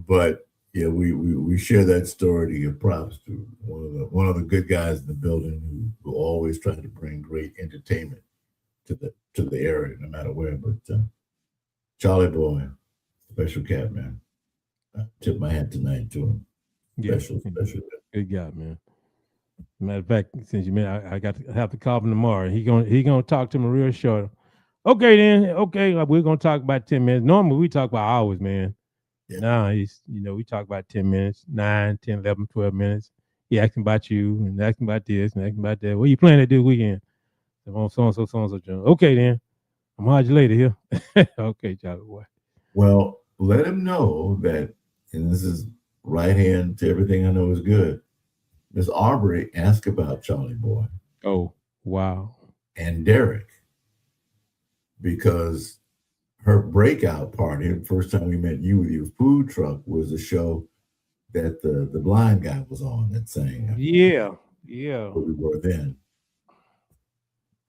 But yeah, we share that story to give props to one of the good guys in the building who always try to bring great entertainment to the area, no matter where. But Charlie Boy, special cat, man. I tip my hat tonight to him. Special. Good guy, man. Matter of fact, since you I have to call him tomorrow. He gonna talk to me real short. Okay, then. Okay, we're gonna talk about 10 minutes. Normally we talk about hours, man. Yeah. Now we talk about 10 minutes, 9, 10, 11, 12 minutes. He asking about you and asking about this and asking about that. What you planning to do weekend? I'm on so-and-so, John. Okay, then. I'm gonna you later here. Okay, Charlie Boy. Well, let him know that, and this is right hand to everything I know is good. Miss Arbery asked about Charlie Boy. Oh, wow. And Derek, because her breakout party, the first time we met you with your food truck, was a show that the blind guy was on that sang. Yeah. Where we were then.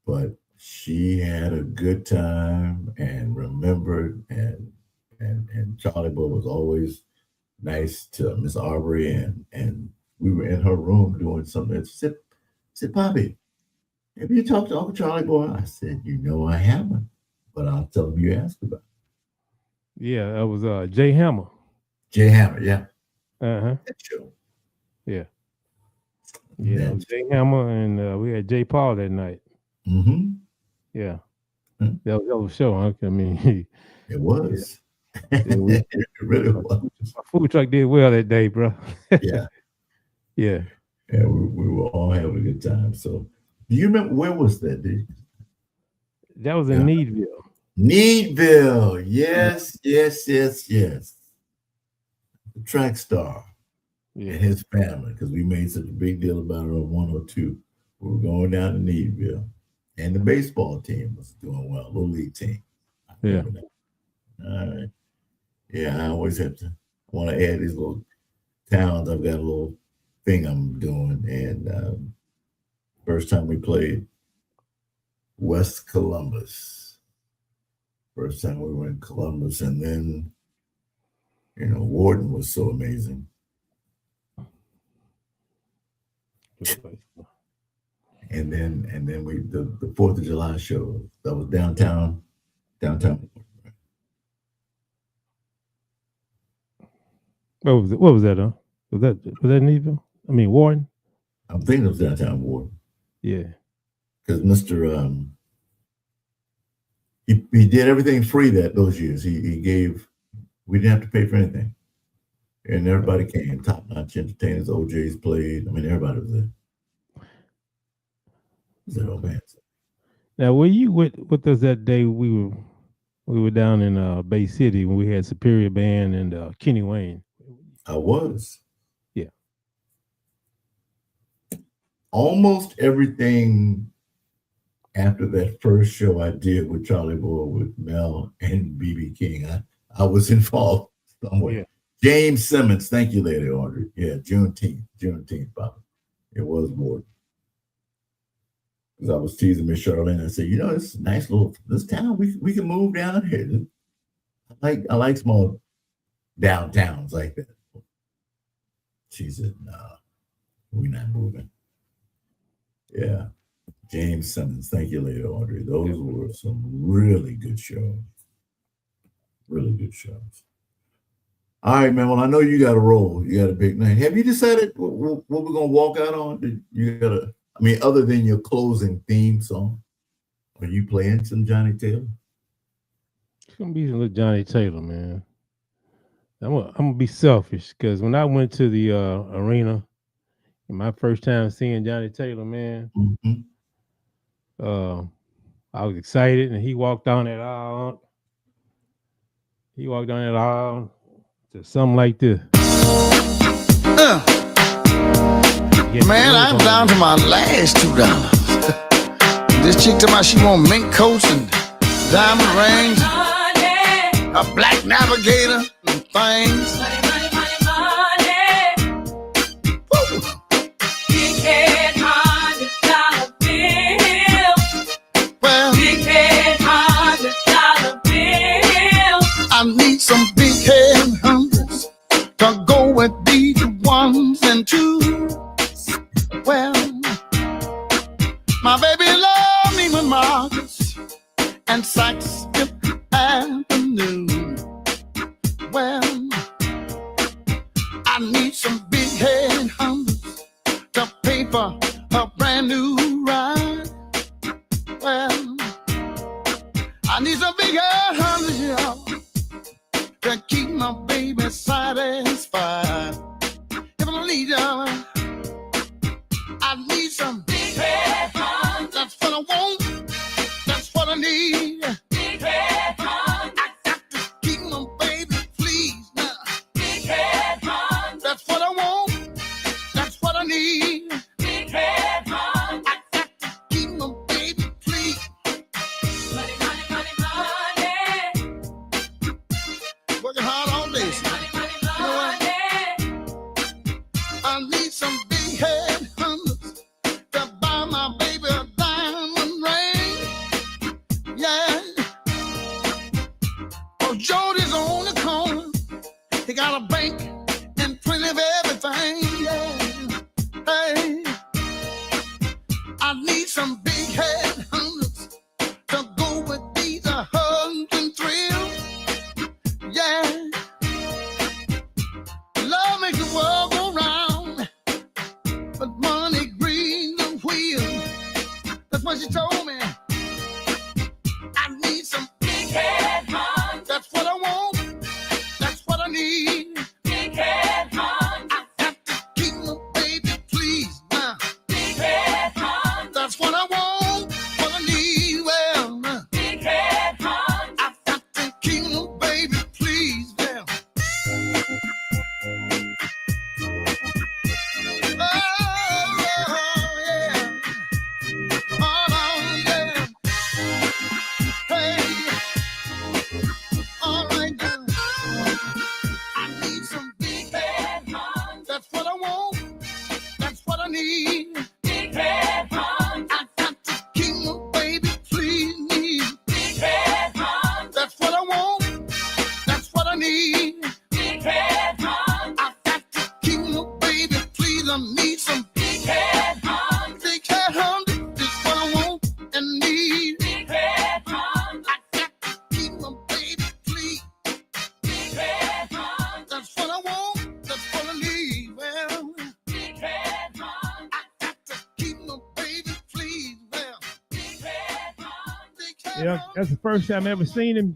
But she had a good time and remembered, and Charlie Boy was always nice to Miss Arbery, and we were in her room doing something. Sit, Bobby. Have you talked to Uncle Charlie Boy? I said, you know I haven't, but I'll tell him you asked about it. Yeah, that was Jay Hammer. Jay Hammer, yeah. Uh-huh. That show. Yeah. Yeah, that was Jay Hammer, and we had Jay Paul that night. Mm-hmm. Yeah. That was a show, huh? I mean, it was. Yeah, it really was. My food truck did well that day, bro. Yeah. Yeah. Yeah, we were all having a good time. So, do you remember where was that? That was in Needville. Needville. Yes. The track star and his family, because we made such a big deal about it on 102. We were going down to Needville, and the baseball team was doing well, little league team. Yeah. All right. Yeah, I always have to want to add these little towns. I've got a little thing I'm doing, and first time we played West Columbus. First time we were in Columbus, and then Warden was so amazing. And then we the 4th of July show that was downtown. What was that? Was that Needville? I mean Warren? I'm thinking it was downtown Warden. Yeah. Because Mr. He did everything free those years. He gave, we didn't have to pay for anything. And everybody came, top-notch entertainers, OJ's played. I mean, everybody was there. Now, were you with us that day? We were down in Bay City when we had Superior Band and Kenny Wayne. I was. Yeah. Almost everything after that first show I did with Charlie Boy, with Mel and BB King, I was involved somewhere. Yeah. James Simmons, thank you, Lady Audrey. Yeah, Juneteenth, Bob. It was Warden. Because I was teasing Miss Charlene. I said, it's nice this town. We can move down here. I like small downtowns like that. She said, "Nah, we're not moving." Yeah, James Simmons. Thank you, Lady Audrey. Those were some really good shows. Really good shows. All right, man. Well, I know you got a role. You got a big name. Have you decided what we're gonna walk out on? Other than your closing theme song, are you playing some Johnny Taylor? It's gonna be some little Johnny Taylor, man. I'm gonna be selfish because when I went to the arena, my first time seeing Johnny Taylor, man, I was excited, and he walked down that aisle. To something like this. Man, I'm down to my last $2. This chick told me she want mink coats and diamond rings, a black navigator and things. Big head $100 bill. Well, big head $100 bill. I need some big head hundreds to go with these ones and twos. Well, my baby love me with Marcus and Saks Fifth Avenue. Well, I need some big head hundreds to pay for a brand new ride. Well, I need some big head hundreds, y'all, to keep my baby satisfied. If I need y'all, I need some big head hundreds. That's what I want. That's what I need. Big head hundreds. I got to keep my baby pleased now. Big head hundreds. That's what I want. That's what I need. Big head hundreds. I got to keep my baby pleased. Money, money, money, money. Working hard all day. Money, money, money. I need some big head hundreds to buy my baby a diamond ring. Yeah. Oh, Jody's on the corner. He got a bank and plenty of everything. Yeah. Hey, I need some big had hundreds to go with these hugs and thrills. Yeah, love makes the world go round, but money green the wheel. That's what she told me. I need some big head hugs. That's what I want. That's what I need. Big head hugs. I got to keep my baby, please. Now, big head hugs. That's what I want. What I need. Well, big head hugs. I got to keep my baby, please. Well. Oh, yeah. Oh, yeah. Hey, all right now. I need some big head hugs. That's what I want. That's what I need. Big head hugs. I got to keep my baby, please need. Big head hugs. That's what I want. That's what I need. Big head hugs. I got to keep my baby, please. I need some big head hugs. Big head hugs. That's what I want and need. Big head hugs. I got to keep my baby, please. Big head hugs. That's what I want. That's what I need. Well, big head hugs. I got to keep my baby, please. Well, big head hugs. Big head Yeah, hugs. that's the first time I ever seen him.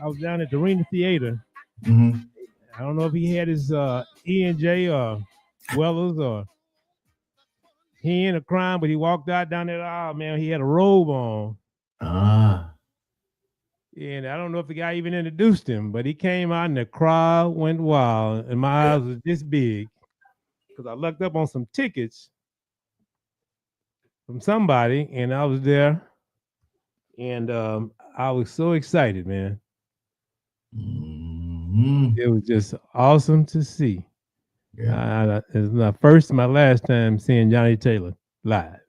I was down at the Arena Theater. Mhm. I don't know if he had his E&J or Wellers or he in a crime, but he walked out down there. Oh man, he had a robe on. Ah, And I don't know if the guy even introduced him, but he came out and the crowd went wild, and my eyes was this big because I looked up on some tickets from somebody, and I was there, and I was so excited, man. mhm. It was just awesome to see. Yeah. It's my first and my last time seeing Johnny Taylor live.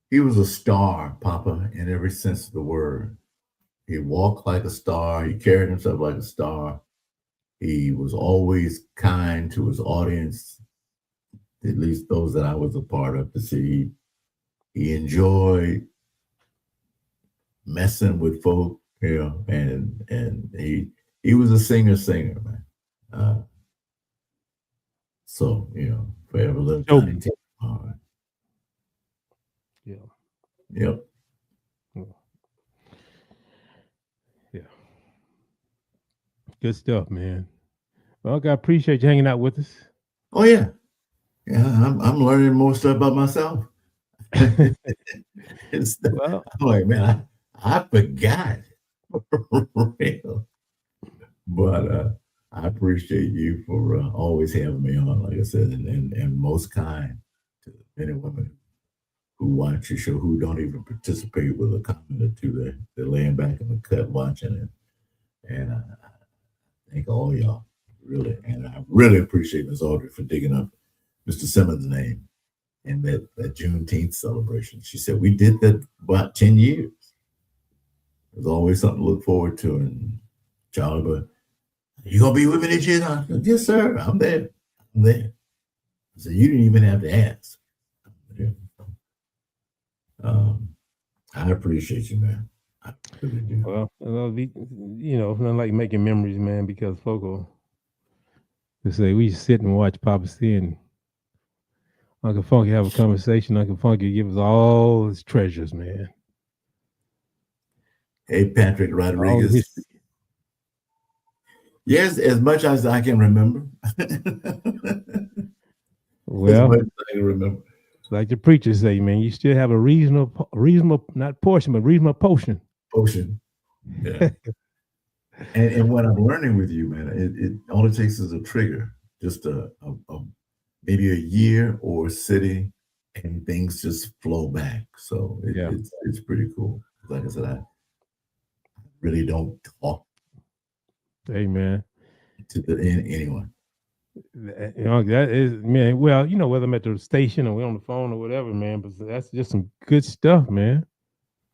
He was a star, Papa, in every sense of the word. He walked like a star. He carried himself like a star. He was always kind to his audience, at least those that I was a part of. To see, he enjoyed messing with folk, you know, and he was a singer, man. So you know, forever live Johnny Taylor. All right. Yeah. Yep. Yeah. Good stuff, man. Well, I appreciate you hanging out with us. Oh yeah, yeah. I'm learning more stuff about myself. Well, I'm like, man, I forgot for real. But I appreciate you for always having me on, like I said, and most kind to men and women who watch your show, who don't even participate with a comment or two. They're laying back in the cut watching it. And I thank all y'all, really. And I really appreciate Ms. Audrey for digging up Mr. Simmons' name in that Juneteenth celebration. She said, we did that about 10 years. There's always something to look forward to. And Charlie, but you gonna be with me this year? I said, yes, sir. I'm there. I said, you didn't even have to ask. I appreciate you, man. I really do. Well, you know, nothing like making memories, man, because folk will say we sit and watch Poppa C and Uncle Funky have a conversation. Uncle Funky give us all his treasures, man. Hey, Patrick Rodriguez. Yes, as much as I can remember. Well, as much as I can remember. Like the preacher say, man, you still have a reasonable, not portion, but reasonable potion. Potion. Yeah. and what I'm learning with you, man, it only takes as a trigger, just a maybe a year or a city, and things just flow back. So it's pretty cool. Like I said, I really don't talk. Hey, man. To anyone. You know, that is, man. Well, you know, whether I'm at the station or we're on the phone or whatever, man. But that's just some good stuff, man.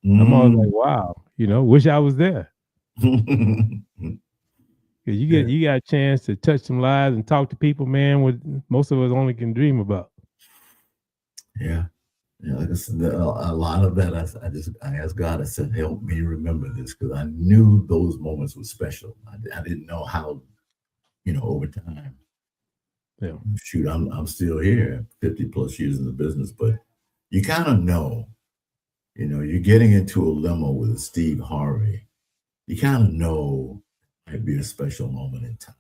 I'm always like, wow. You know, wish I was there. You got a chance to touch some lives and talk to people, man. What most of us only can dream about. Yeah, Like I said, a lot of that, I asked God, I said, help me remember this, because I knew those moments were special. I didn't know how, over time. Yeah. Shoot, I'm still here, 50 plus years in the business, but you kind of know, you're getting into a limo with Steve Harvey. You kind of know it might be a special moment in time.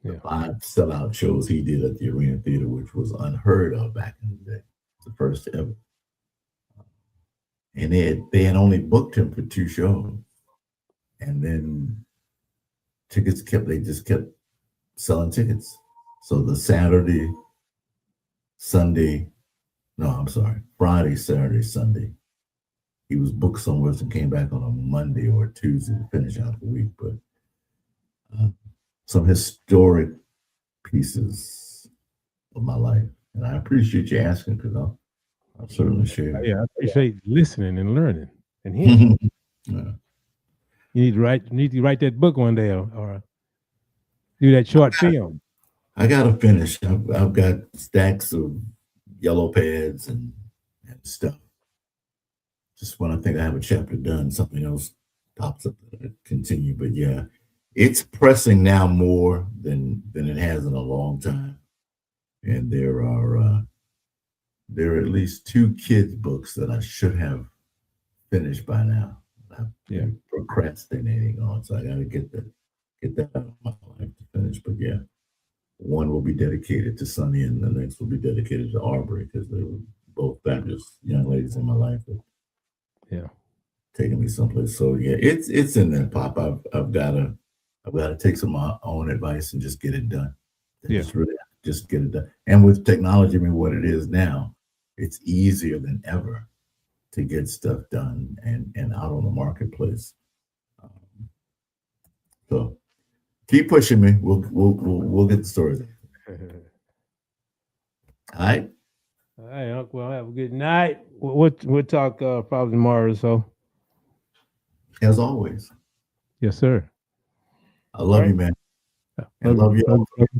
Yeah. The 5 sellout shows he did at the Arena Theater, which was unheard of back in the day. The first ever. And they had only booked him for 2 shows. And then they just kept selling tickets. So the Friday, Saturday, Sunday, he was booked somewhere and came back on a Monday or a Tuesday to finish out the week. But some historic pieces of my life. And I appreciate you asking, because I'll certainly share. Yeah, I appreciate listening and learning and hearing. Yeah. You need to write that book one day, or do that short film. I gotta finish. I've got stacks of yellow pads and stuff. Just when I think I have a chapter done, something else pops up that I continue. But yeah, it's pressing now more than it has in a long time. And there are at least 2 kids' books that I should have finished by now. I'm procrastinating on, so I got to get that out of my life to finish. But yeah, one will be dedicated to Sonny, and the next will be dedicated to Aubrey, because they were both fabulous young ladies in my life that taking me someplace. So yeah, it's in there, Pop. I've got to take some of my own advice and just get it done. Just get it done. And with technology, what it is now, it's easier than ever to get stuff done and out on the marketplace. So keep pushing me. We'll get the stories. All right. All right, Uncle. Well, have a good night. We'll talk probably tomorrow or so. As always. Yes, sir. I love you, man. I love you.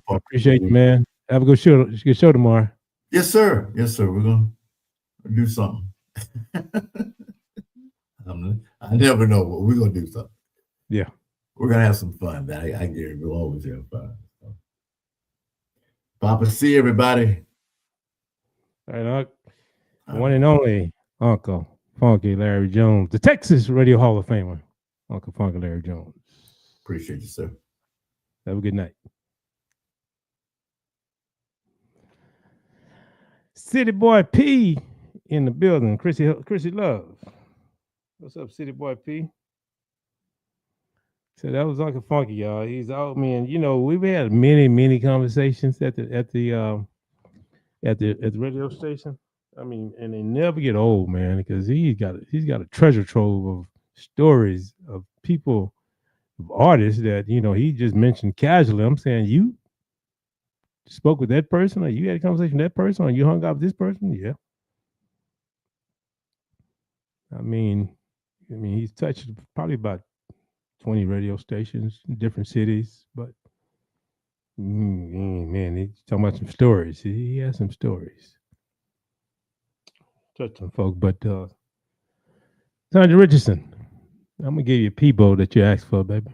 I appreciate you, man. Have a good show tomorrow. Yes, sir. Yes, sir. We're gonna do something. I never know, but we're gonna do something. Yeah. We're gonna have some fun. I guarantee we'll always have fun. So. Poppa C, everybody. All right, Uncle. One and only Uncle Funky Larry Jones, the Texas Radio Hall of Famer, Uncle Funky Larry Jones. Appreciate you, sir. Have a good night. City Boy P in the building. Chrissy Love. What's up, City Boy P? So that was Uncle Funky, y'all. He's out, man. We've had many conversations at the radio station. And they never get old, man, because he's got a treasure trove of stories of people, of artists that he just mentioned casually. I'm saying, you spoke with that person, or you had a conversation with that person, or you hung out with this person? Yeah. He's touched probably about 20 radio stations in different cities, but man, he's talking about some stories. He has some stories. Touch some folk, but Sandra Richardson, I'm gonna give you a Peebo that you asked for, baby.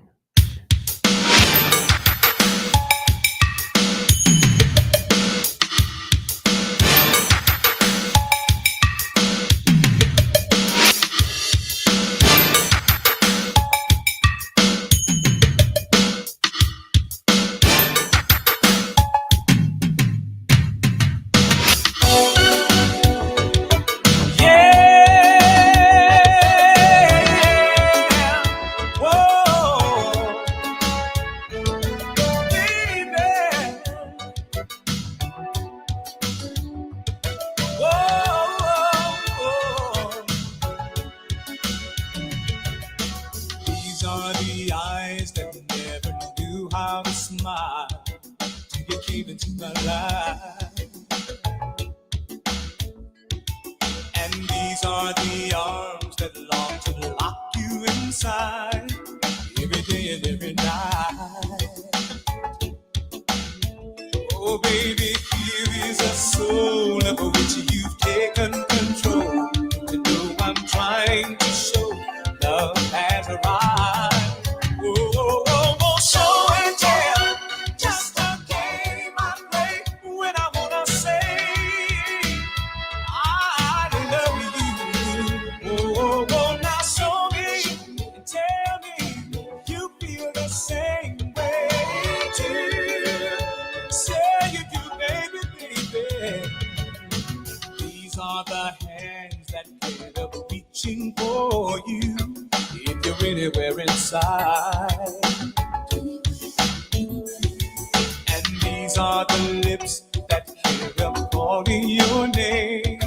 Oh, baby, here is a soul of which you've taken control. You know I'm trying to show love has arrived. Oh, oh, oh, oh, show and tell. Just a game I play when I wanna say I love you. Oh, oh, oh, now show me and tell me you feel the same way too. Say you do, baby, baby. These are the hands that get up reaching for you. If you're anywhere inside. And these are the lips that hear up calling your name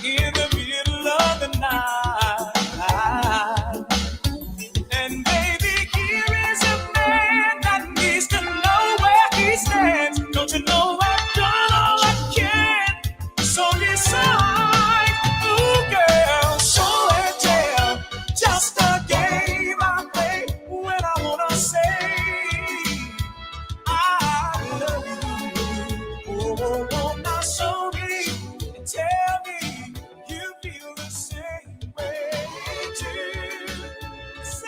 in the middle of the night. And baby, here is a man that needs to know where he stands. Don't you know I've done all I can? So decide, ooh girl, show and tell. Just a game I play when I wanna say I love you. Oh, oh, now show me and tell me you feel the same way too. Say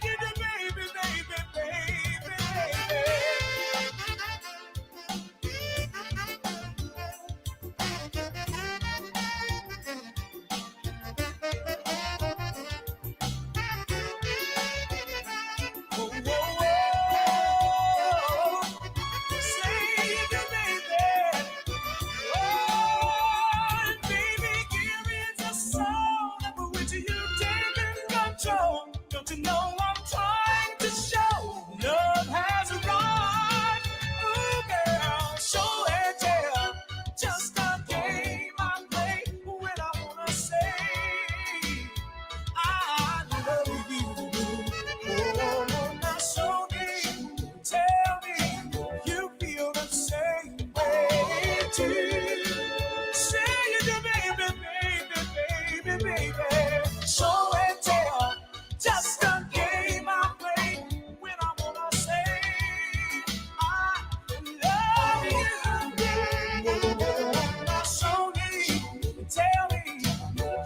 you do, baby, baby, baby, baby. Oh, oh, oh. Say you do, baby. Oh, baby, give me the soul of which you've taken control. Don't you know I'm trying to show love has arrived? Ooh, girl, show and tell. Just a game I play when I wanna say I love you. Oh, now show me, tell me you feel the same way too. Say you do, baby, baby, baby, baby. Show and tell, just a game I play when I wanna say I love you. Now show me, tell me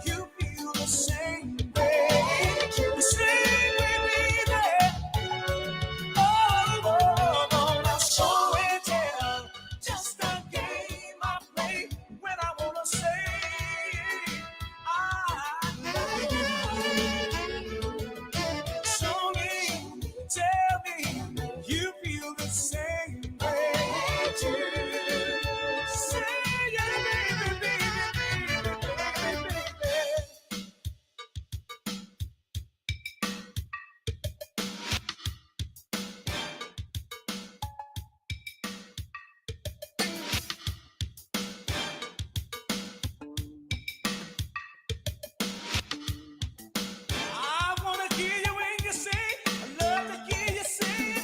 you feel the same way. The same way, baby. Oh, oh, oh, now show and tell. Just a game I play when I wanna say I love you. Show me, tell me you feel the same way too. Say yeah, baby, baby, baby, baby, baby. I wanna hear you when you sing. I love to hear you sing.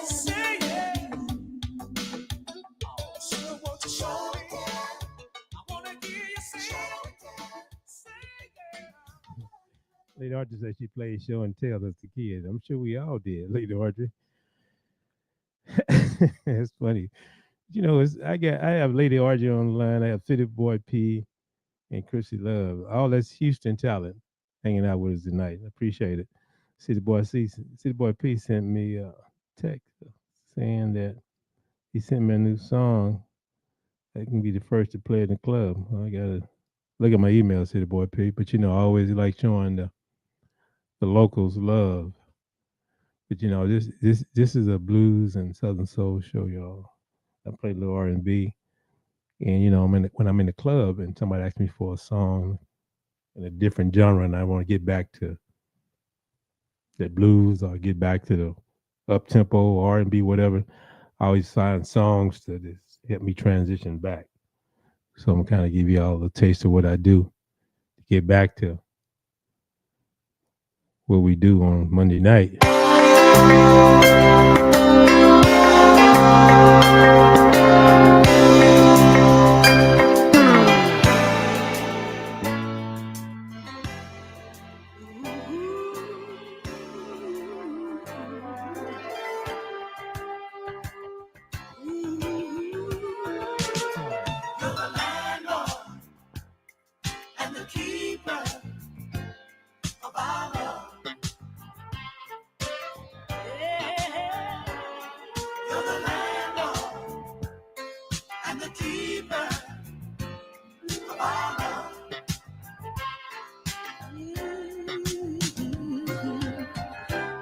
Sing it. Oh, sure, won't you show me? I wanna hear you sing. Sing it. Lady Audrey said she played show and tell as a kid. I'm sure we all did, Lady Audrey. It's funny. You know, I have Lady Audrey on the line. I have City Boy P and Chrissy Love. All that's Houston talent hanging out with us tonight. I appreciate it. City Boy P sent me a text saying that he sent me a new song that can be the first to play in the club. Well, I gotta look at my email, City Boy P. But you know, I always like showing the locals love. But you know, this is a blues and southern soul show, y'all. I play a little R&B, and you know, when I'm in the club and somebody asks me for a song in a different genre, and I want to get back to the blues or get back to the up tempo R&B, whatever, I always find songs to just help me transition back. So I'm kind of give you all a taste of what I do to get back to what we do on Monday night. keeper of our love. Yeah. You're the landlord and the keeper of our love.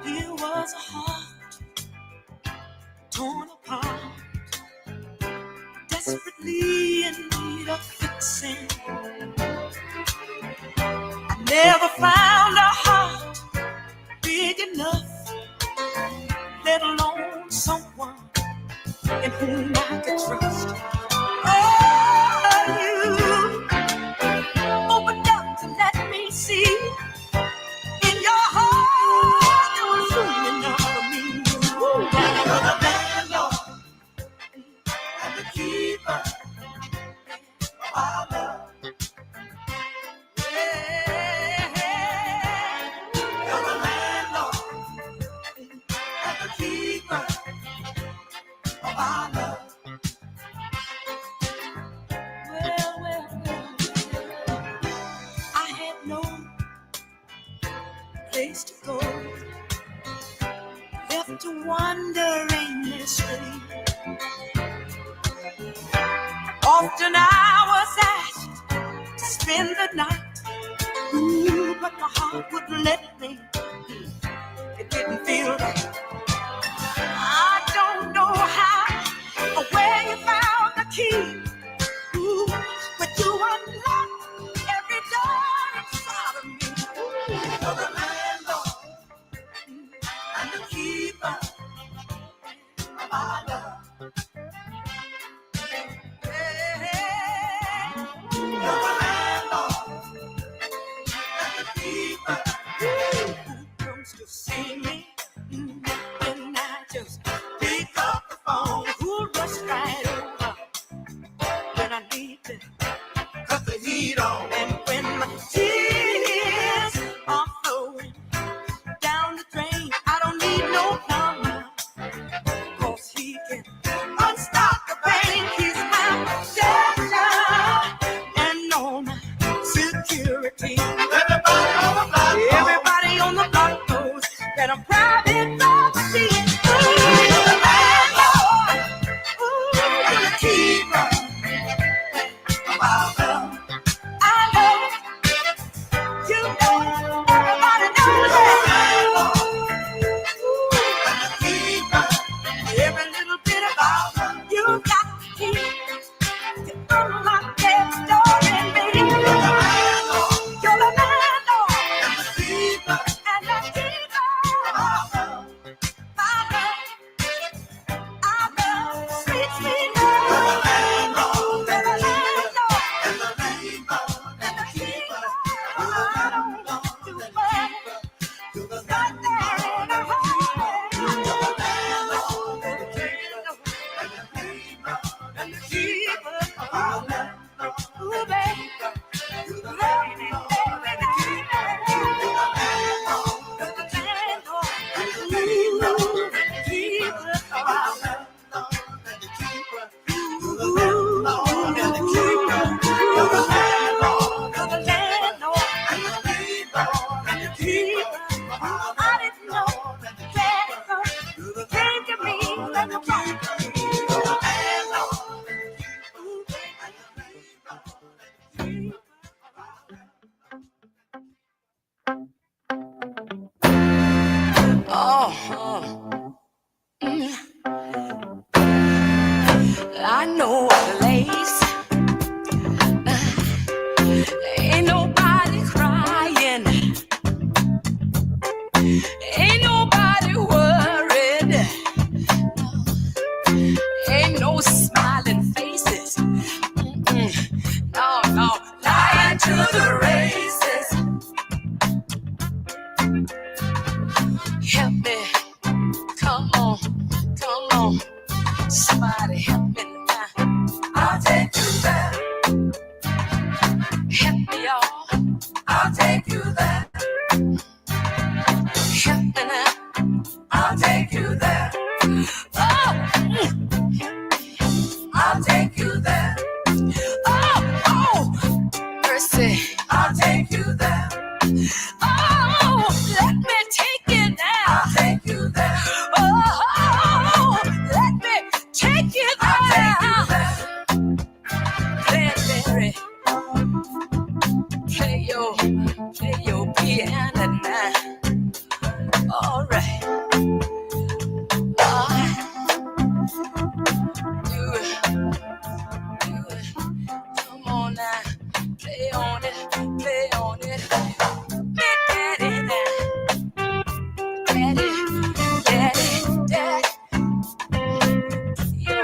Here was a heart torn apart, desperately in need of fixing. I never found a heart big enough, let alone someone in whom I could trust. Oh, you opened up to let me see. In your heart, there was room enough for me. You're the landlord and the keeper of our love. You're the landlord and the keeper of our love. Well, I had no place to go, left to wander aimlessly. Often I was asked to spend the night, ooh, but my heart wouldn't let me. It didn't feel right. I don't know how or where you found the key, ooh, but you unlocked every door inside of me. You're the landlord and the keeper of our love. You're the landlord and the keeper who comes to see me. And I just pick up the phone, who'll rush right over when I need to cut the heat on. And when my tears are flowing down the drain, I don't need no plumber, 'cause he can unstop the pain. He's my protection and all my security. Everybody on the block knows that I'm private property. You're the landlord, you're the keeper of our love. I know, you know, everybody knows that. And the keeper, every little bit of our love, you got the key to unlock every door in me. You're the landlord, you're the landlord, and the keeper of our love. My love, sweet, sweet love. You're the landlord, you're the landlord, and the keeper of our love. You're the landlord, you're the landlord, and the keeper of our love. Ooh, baby, you're the landlord, and the keeper of our love. I didn't know that it came to me like a promise. I know a place. Ain't nobody crying. Ain't nobody worried. Ain't no smiling faces. No, no, lying to the races. Help me. Come on, come on. Somebody help me now. I'll take you there. Help me, y'all. I'll take you there. Help me now. I'll take you there. Oh, I'll take you there. Oh, oh, mercy. I'll take take you there. Oh, let me take you there. I'll take you there. Oh, let me take you there. I'll take you there. Play, play your piano now. All right. Do it. Come on now. Play on it. Daddy. Yo.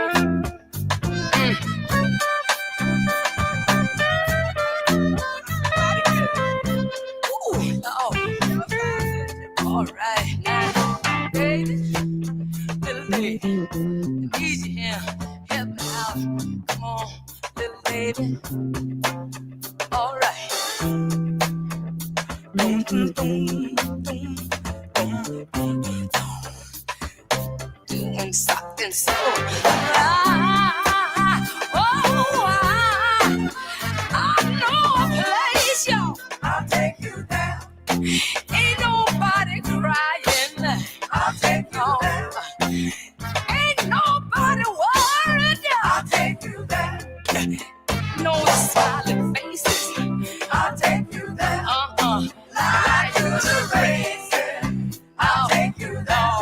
Ooh, oh. All right, now, baby, little lady, need you here, help me out. Come on, little lady. All right. Doing something so. I know a place, y'all. I'll take you there. Ain't nobody crying. I'll take you there. Ain't nobody worried. I'll take you there. No smiling faces. I'll take you there. Like to the races. I'll take you there.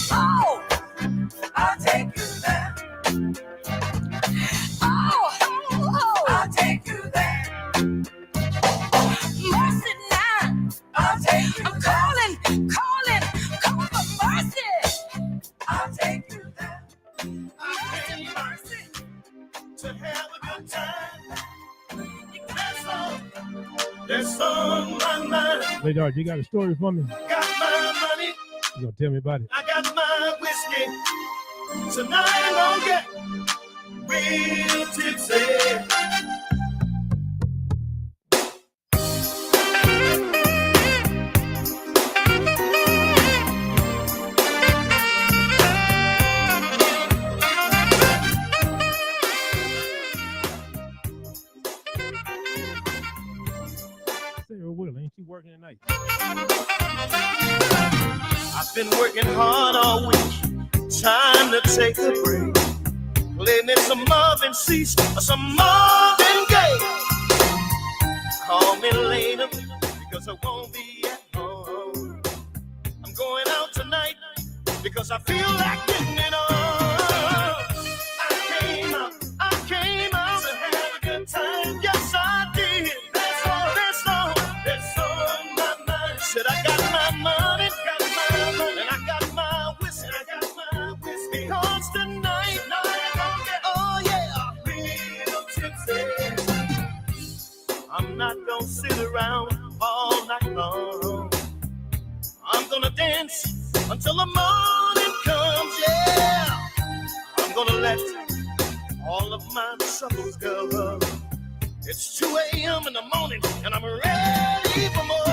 Oh, I'll take you there. Oh, I'll take you there. Mercy now. I'll take you. I'm calling for mercy. I'll take you there. Mercy. To have a good time. That's on my mind. Radar, you got a story for me? Got my money. You gonna tell me about it? I got my whiskey. Tonight I'm gonna get real tipsy. Sarah Will, ain't you working tonight? I've been working hard all week. Time to take a break. Play me some Marvin Cease or some Marvin Gaye. Call me later because I won't be at home. I'm going out tonight because I feel like getting it on. I came out to have a good time. Yes, I did. That's on my mind. Said I got my money, and I got my whiskey. Because tonight, oh yeah, real tipsy. I'm not gonna sit around all night long. I'm gonna dance until the morning comes, yeah. I'm gonna let all of my troubles go. It's 2 a.m. in the morning, and I'm ready for more.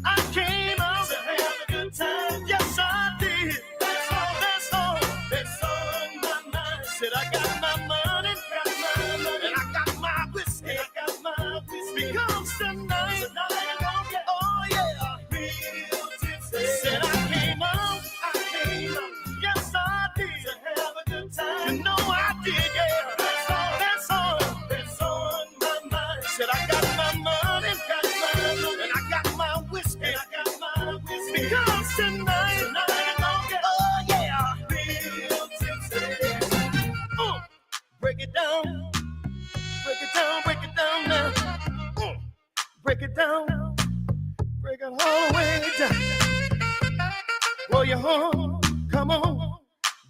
I came out to have a good time. Yes, I did. That's on my mind. Said I got my money, and I got my whiskey. Because tonight, oh yeah, real tipsy. Said I came out. Yes, I did. To have a good time. You know I did, yeah. That's on my mind. Said I got my money, and I got my whiskey. Because tonight, oh yeah, real tipsy. Break it down now. Break it down, break it all the way down. Roll your horn, come on,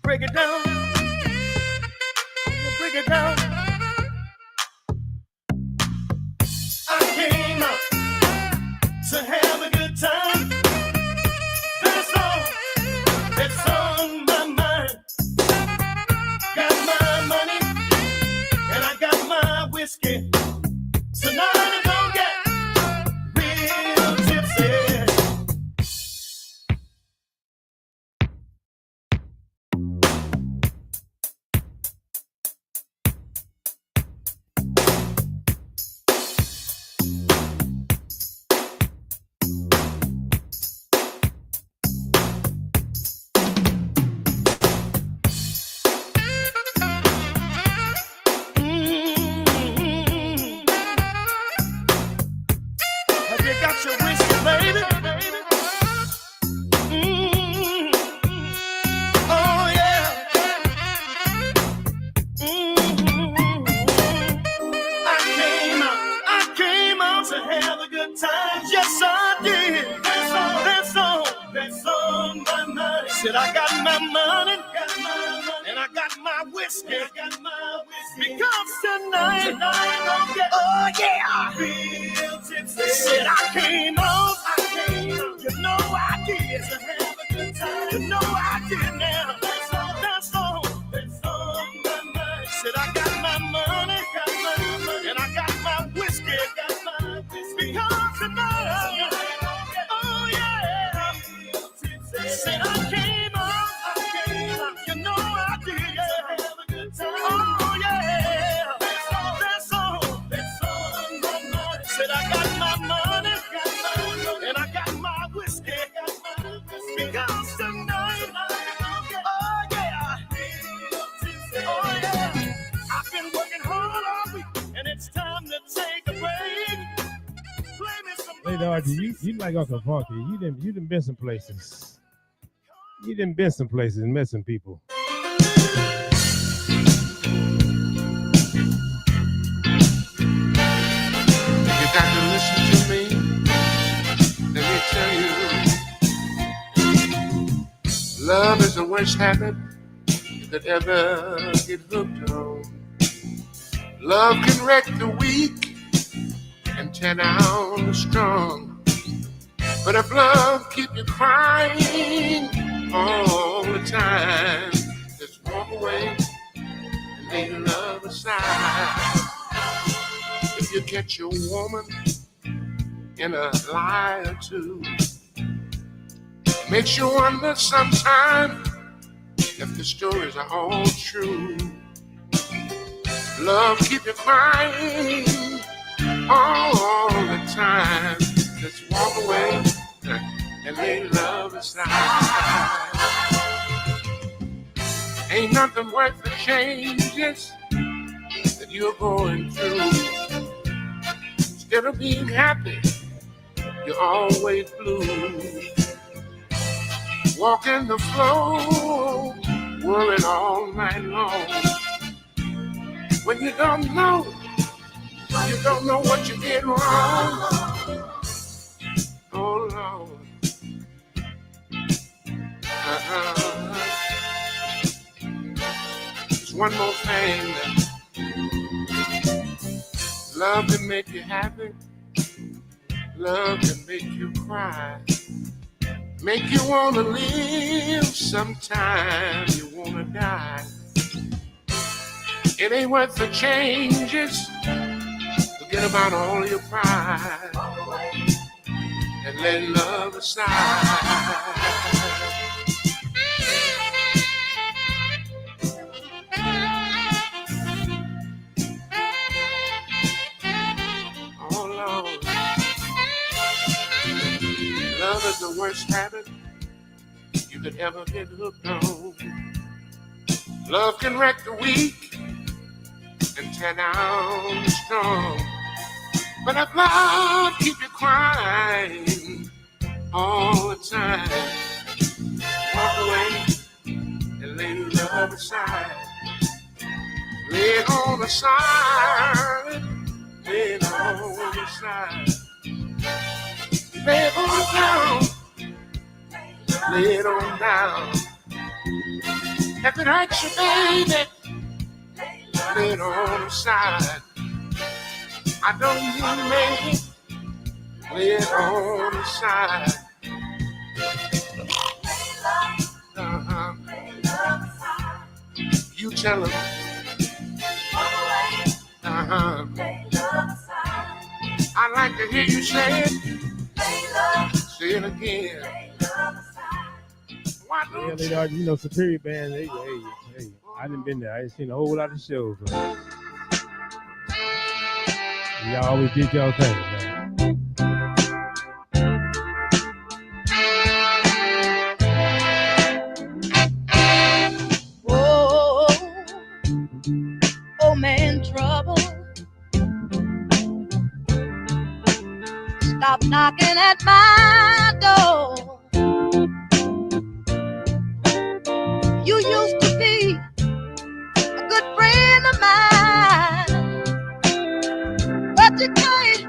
break it down. Break it down. I came out to have a good time. That's on my mind. Got my money, and I got my whiskey. Tonight I'm gonna get real tipsy. Said I got my money, and I got my whiskey, because tonight, oh yeah, said I came out, you know I did, you know I did now, that's all, said I got my money, and I got my whiskey, because tonight, oh yeah, said I came out, you know I did, oh yeah, that's all, said I got my money, and I got my whiskey, because tonight, oh yeah, I've been working hard all week, and it's time to take a break. Play me some Hey, Dodgy, you like Uncle Funky. You done been some places. You done been some places and met some people. You got to listen to me. Let me tell you, love is the worst habit you could ever get hooked on. Love can wreck the weak and tear down the strong. But if love keep you crying all the time, just walk away and lay love aside. If you catch your woman in a lie or two, makes you wonder sometimes if the stories are all true. Love keep you crying all the time. Just walk away and lay love aside. Ain't nothing worth the changes that you're going through. Instead of being happy, you're always blue. Walking the floor, worried all night long. When you don't know what you did wrong. Oh Lord. There's one more thing. Love can make you happy. Love can make you cry. Make you wanna live, sometimes you wanna die. It ain't worth the changes. Forget about all your pride and let love aside. Oh Lord, love is the worst habit you could ever get hooked on. Love can wreck the weak and tear down the strong. But if love keep you crying all the time, walk away and lay love aside. Lay it on the side, lay it on the side. Lay it on down, lay it on down. If it hurts you, baby, lay it on the side. I don't mean maybe, lay it on the side. You tell him. I like to hear you say it. Say it again. Why don't Yeah, you know, Superior Band, hey, I done been there. I ain't seen a whole lot of shows. But y'all always did y'all thing, man. Oh man, trouble. Stop knocking at my door. You used to be a good friend of mine, but you can't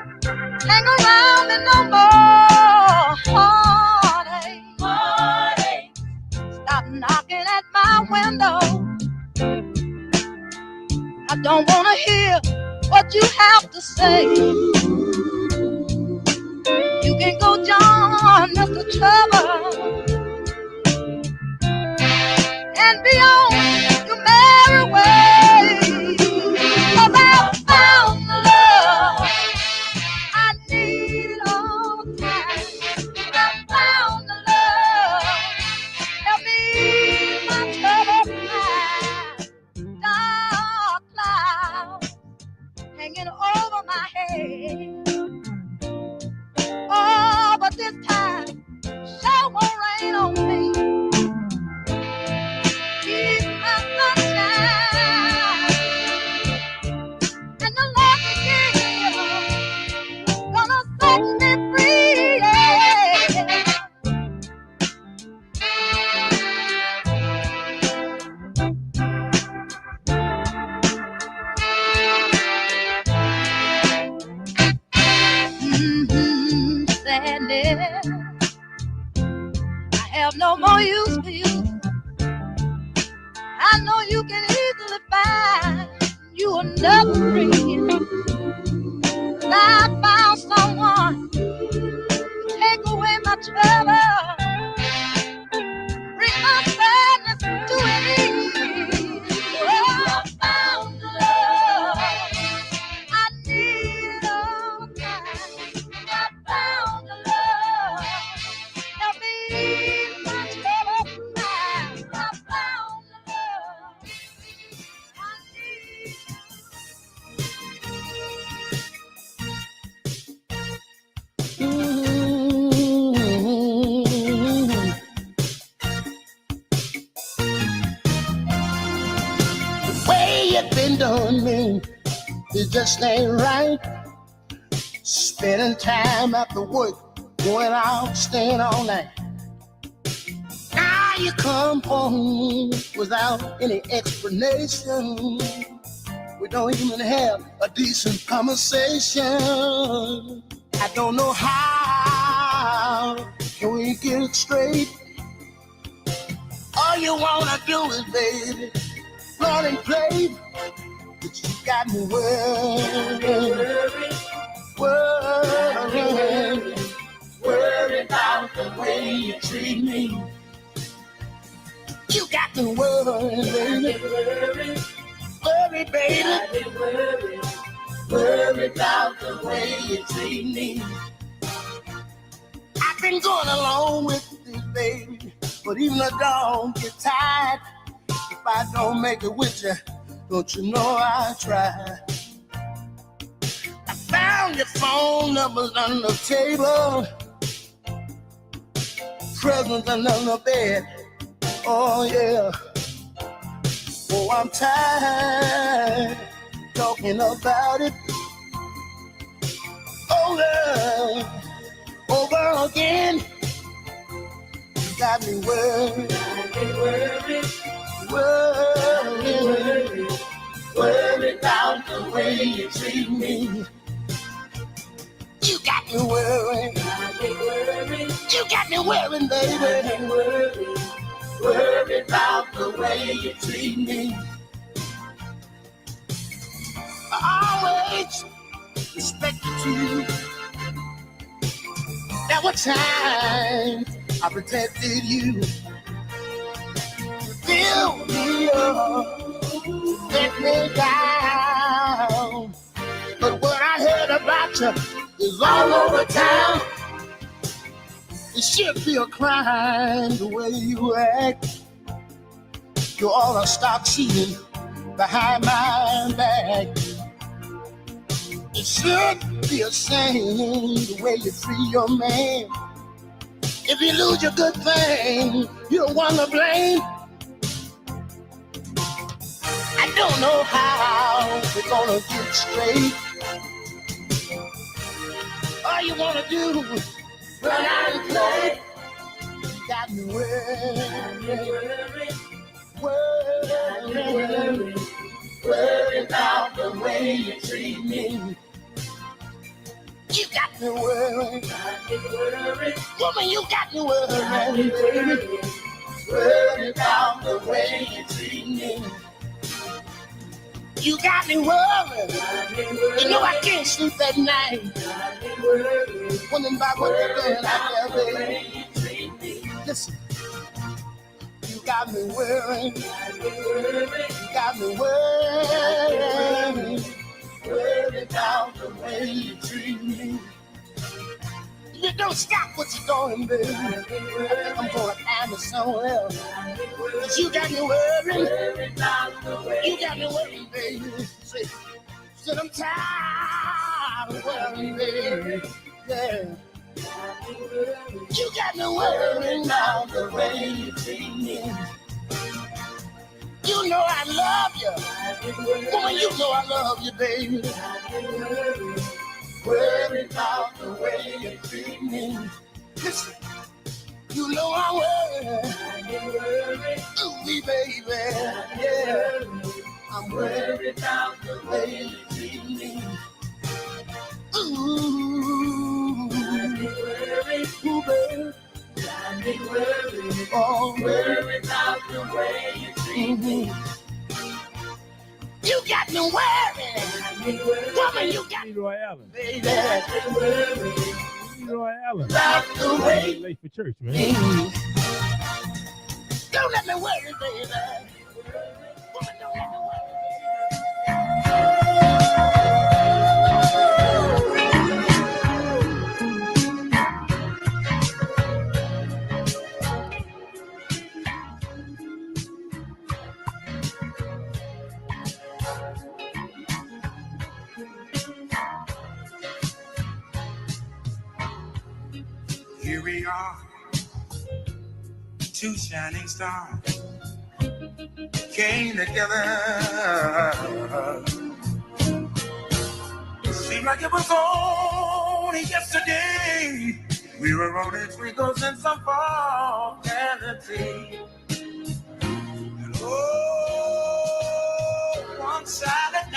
hang around me no more. Heartache. Stop what you have to say. You can go join Mr. Trouble and be on your merry way. 'Cause I found the love I needed all the time. I found the love help me my troubled mind. Dark clouds hanging over my head. Oh, but this time, shower won't rain on me. Keep my sunshine, and the Lord is gonna set me free. Yeah. Sadness, I have no more use for you. I know you can easily find you another friend. 'Cause I found someone to take away my trouble, bring my sadness to an end. Oh, I found the love I need all the time. I found the love help me my troubled mind. I found the love I need. The way you've been doing me, it just ain't right. Spending time after work, going out, staying all night. Now you come home without any explanation. We don't even have a decent conversation. I don't know how can we get it straight. All you wanna do is, baby, run and play. But you got me worried about the way you treat me. You got me worried, baby. Worried, baby. Worried about the way you treat me. I've been going along with this, baby, but even a dog get tired if I don't make it with you. Don't you know I tried? I found your phone numbers on the table, presents under the bed. Oh yeah. Oh, I'm tired talking about it over again. You got me worried, worried about the way you treat me. You got me worried, you got me worried, baby. Worried about the way you treat me. I always respected you. There were times I protected you. Fill me up, let me down. But what I heard about you is all over town. It should be a crime the way you act. You ought to stop cheating behind my back. It should be a shame the way you treat your man. If you lose your good thing, you're one to blame. I don't know how we're gonna get straight. All you wanna do is run out and play. Got me worried about the way you treat me. You got me worried. Woman, you got me worried, baby. Worried about the way you treat me. You got me worried. You know I can't sleep at night. Wondering about what you're doing out there, baby. Listen, you got me worried. You got me worried. Worried about the way you treat me. You don't stop what you're doing, baby. I think I'm gonna find it somewhere else. 'Cause you got me worried. You got me worried, baby. Said I'm tired of worrying, baby. Yeah. You got me worried about the way you treat me. You know I love you. Woman, you know I love you, baby. Worried about the way you treat me. Listen, you know I worry. Ooh, baby, yeah. I'm worried about the way you treat me. Ooh, ooh, baby. Oh, worried about the way you treat me. You got me worried. Woman, you got me Leroy Allen. baby. Leroy Allen. About the way. Late for church, man. Don't let me worry, baby. Woman, don't let me worry. Here we are, two shining stars came together. Seemed like it was only yesterday. We were only twinkles in some fall fantasy. And oh, one Saturday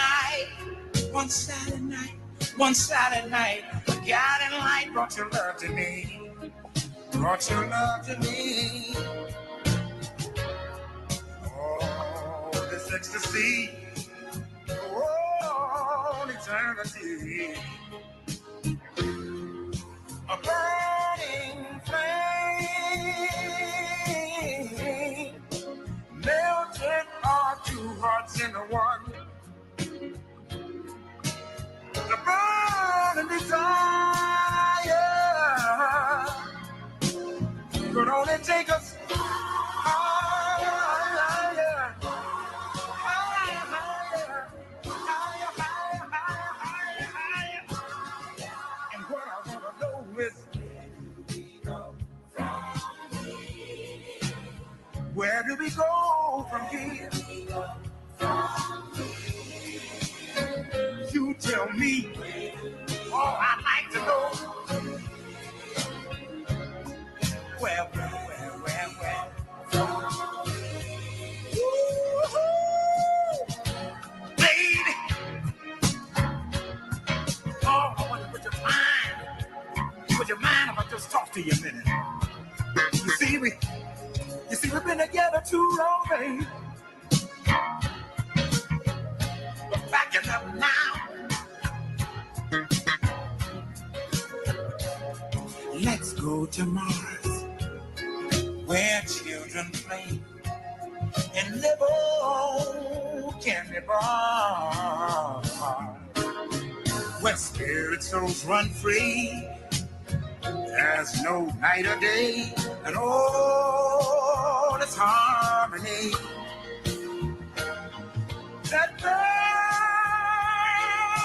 night, the guiding light brought your love to me. Brought your love to me. Oh, this ecstasy. Oh, eternity. A burning flame melted our two hearts into one. The burning desire could only take us higher, higher, higher, higher, higher, higher. And what I want to know is where do we go from here? You tell me. Oh, I'd like to know. Well. Woo-hoo. Lady. Oh, I want to put your mind. Put your mind if I just talk to you a minute. You see, we've been together too long, babe. We're backing up now. Let's go to Mars, where children play and live on candy bars, where spirit souls run free. There's no night or day, and all is harmony. That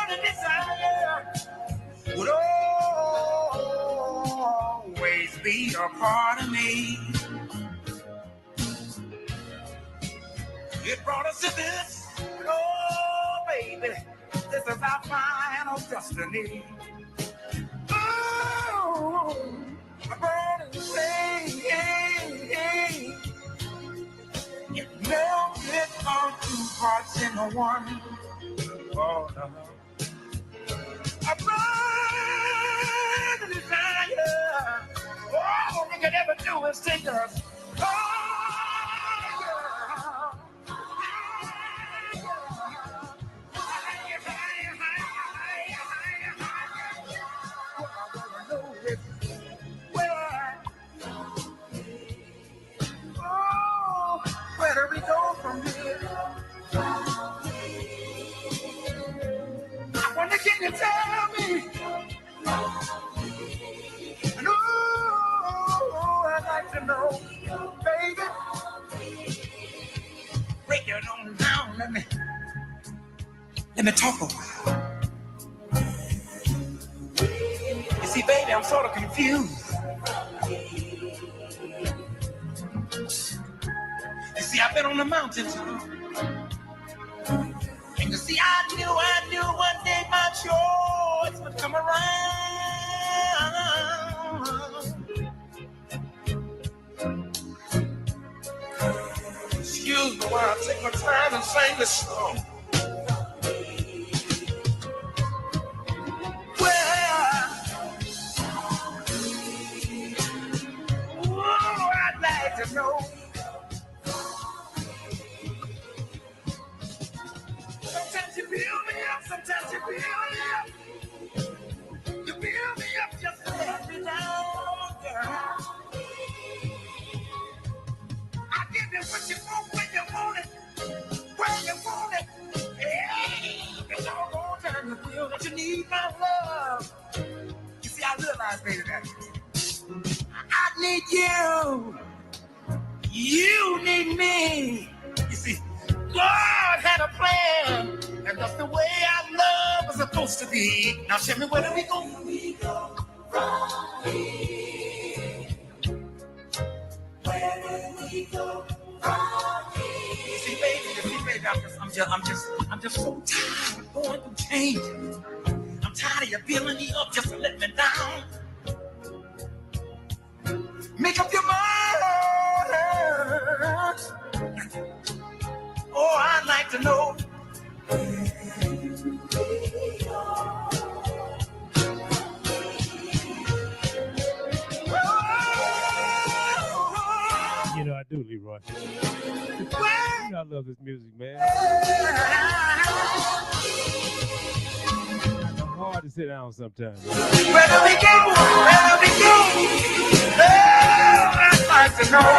burning desire would always be a part of me. It brought us to this, oh baby, this is our final destiny. Oh, a burning flame, it melted our two hearts into one. Oh, no. A burning desire. All we could ever do is take us higher, higher, tell me? And oh, I'd like to know, baby. Break it on down, let me talk a while. You see, baby, I'm sort of confused. You see, I've been on the mountain too. And you see, I knew one day my choice would come around. Excuse me while I take my time and sing this song. I'd like to know. Sometimes you build me up, sometimes you build me up. You build me up just to let me down, girl. I give you what you want when you want it, when you want it. Yeah, it's all gonna turn the wheel that you need my love. You see, I realize, baby, that I need you. You need me. You see, God had a plan, and that's the way our love is supposed to be. Now tell me, where do we go? From here? Where do we go from here? You see, baby, I'm just so tired of going through changes. I'm tired of you building me up just to let me down. Make up your mind. Oh, I'd like to know. You know I do, Leroy. You know I love this music, man. It's hard to sit down sometimes. Where do we go? Where do we go? Oh, I'd like to know.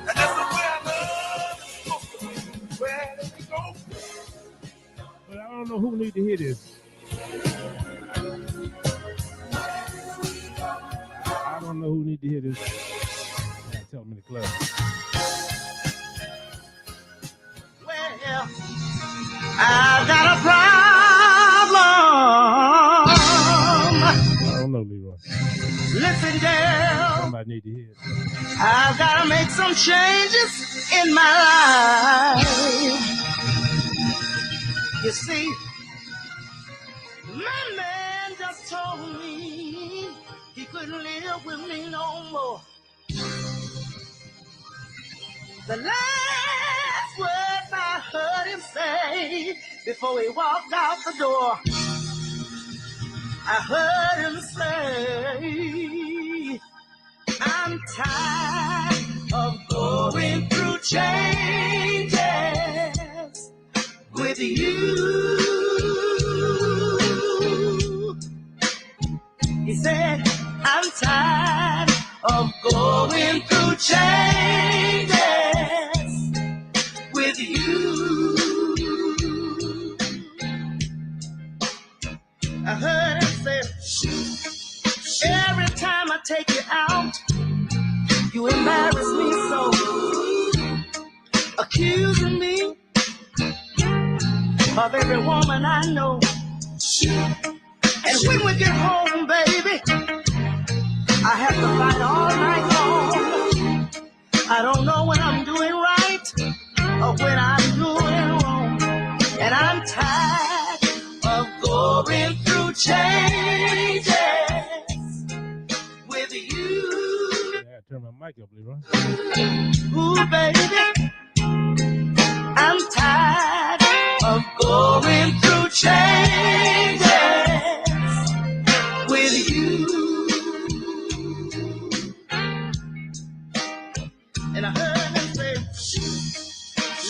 And that's the way I love. Where do we go? But I don't know who need to hear this. I don't know who need to hear this. I tell them in the club. Well, I've got a problem. I don't know, Leroy. Listen, girl. Somebody need to hear it. I've got to make some changes in my life. You see, my man just told me he couldn't live with me no more. The last words I heard him say before he walked out the door, I heard him say, I'm tired of going through changes with you. He said, I'm tired of going through changes with you. I heard him say, every time I take you out, you embarrass me so, accusing me of every woman I know. And when we get home, baby, I have to fight all night long. I don't know when I'm doing right or when I'm doing wrong. And I'm tired of going through changes with you. I gotta turn my mic up, Leroy. Ooh, baby, I'm tired of going through changes with you. And I heard him say,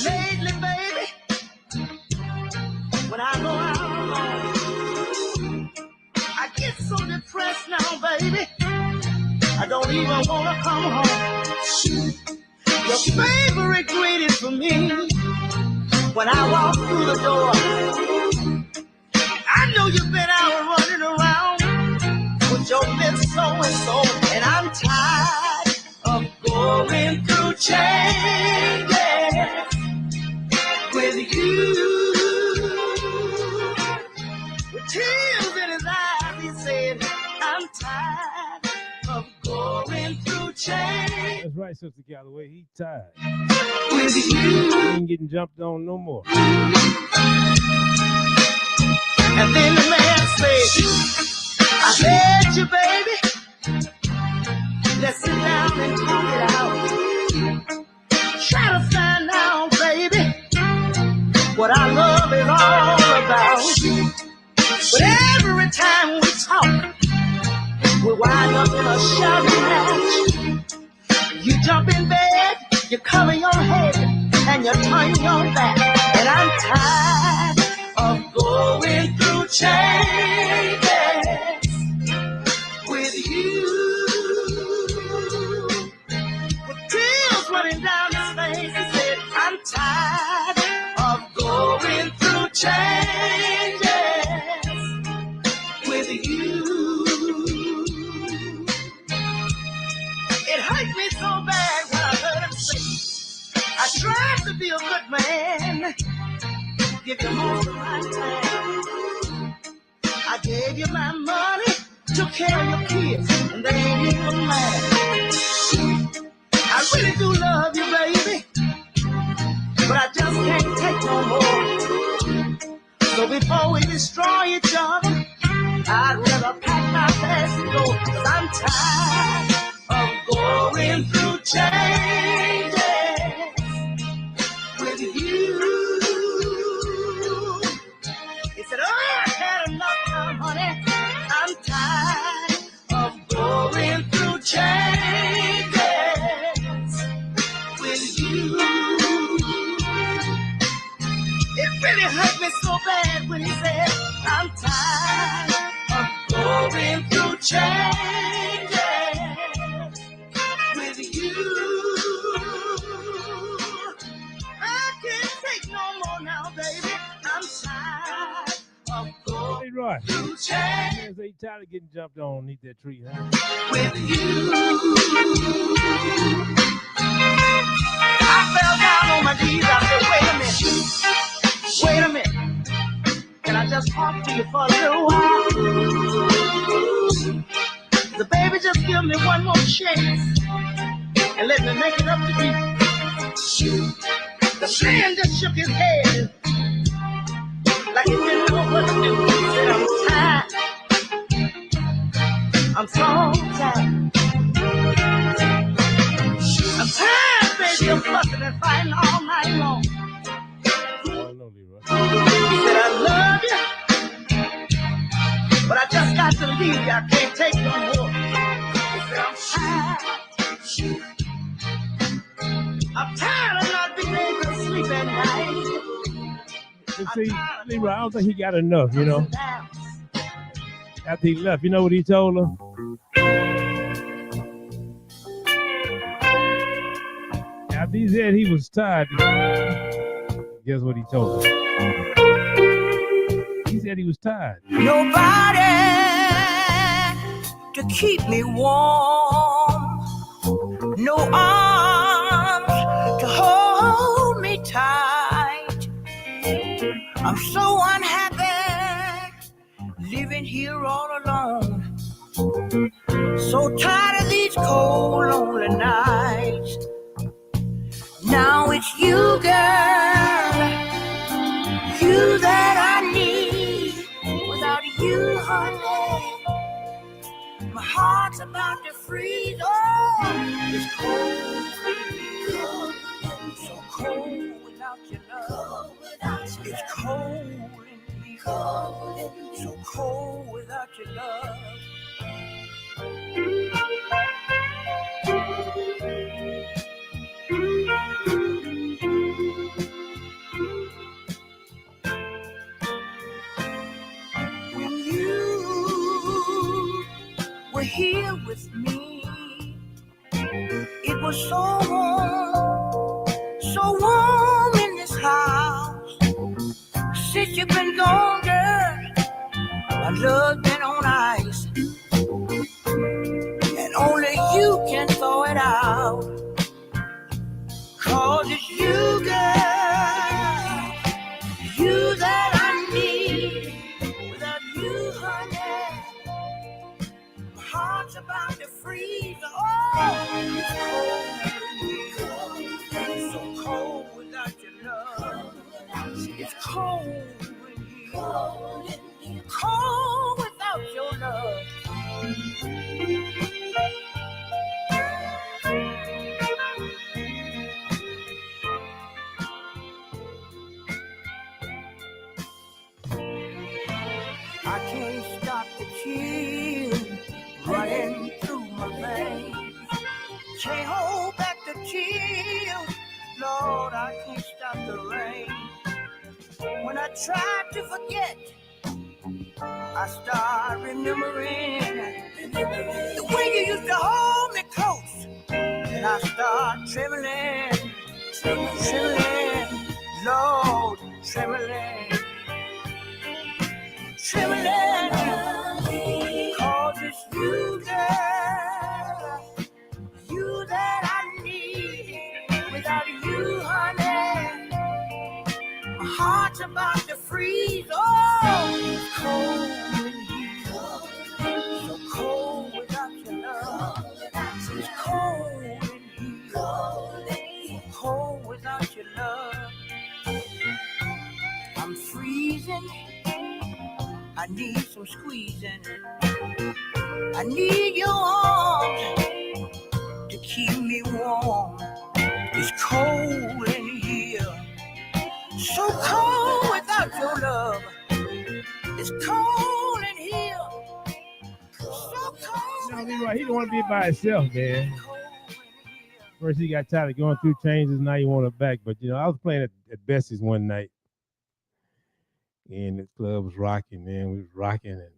lately, baby, when I go out alone, I get so depressed now, baby, I don't even want to come home. Your favorite greeting for me when I walk through the door, I know you've been out running around with your Miss So-and-so, and I'm tired of going through changes with you. With tears in his eyes, he said, I'm tired of going through change. That's right, Sister Calloway. He tired. With you. He ain't getting jumped on no more. And then the man said, I bet you, baby, let's sit down and talk it out. Try to find out, baby, what our love is all about. But every time we talk, we wind up in a shouting match. You jump in bed, you cover your head, and you turn your back. And I'm tired of going through changes with you. With tears running down his face, he said, I'm tired of going through changes with you. It hurt me so bad when I heard him say, I tried to be a good man, give you most of my time. I gave you my money, took care of your kids, and they ain't even mad. I really do love you, baby, but I just can't take no more. So before we destroy each other, I'd rather pack my bags and go, 'cause I'm tired of going through changes with you. He said, oh, I had enough time, honey. I'm tired of going through changes with you. It really hurt me so bad when he said, I'm tired of going through changes with you. I can't take no more now, baby. I'm tired of going Hey, Roy. through changes Man, say he tired of getting jumped on underneath that tree, huh? with you. I fell down on my knees. I said, wait a minute. Can I just talk to you for a little while? The baby, just give me one more chance and let me make it up to you. The man just shook his head like he didn't know what to do. He said, I'm tired. I'm so tired. I'm tired, baby, of fussing and fighting all night long. I don't know, Leroy. He said, I love you, but I just got to leave you. I can't take no more. He said, I'm tired of not being able to sleep at night. But see, Leroy, I don't think he got enough, you know. After he left, you know what he told her? After he said he was tired, guess what he told her? He said he was tired. Nobody to keep me warm, no arms to hold me tight. I'm so unhappy living here all alone, so tired of these cold, lonely nights. Now it's you, girl, you that I need. Without you, honey, my heart's about to freeze. Oh, it's cold, so cold without your love. It's cold in me, so cold without your love. When you were here with me, it was so warm in this house. Since you've been gone, girl, My love's been on ice, and only you can thaw it out. 'Cause it's you, girl, you that I need. Without you, honey, my heart's about to freeze. Oh, it's so cold without your love. It's cold in here, cold without your love. I can't stop the chill running through my veins. Can't hold back the tears, Lord, I can't stop the rain. When I try to forget, I start remembering the way you used to hold me close, and I start trembling, Lord, trembling. 'Cause it's you, girl, you that I need. Without you, honey, my heart's about to freeze. Oh, it's cold in here, so cold without your love. It's cold in here, cold without your love. I'm freezing. I need some squeezing. I need your arms to keep me warm. It's cold in here, so cold without your love. It's cold in here, so cold. No, Leroy, he don't want to be by himself, man. First he got tired of going through changes, now he want it back. But I was playing at Bessie's one night. And the club was rocking, man. We was rocking, and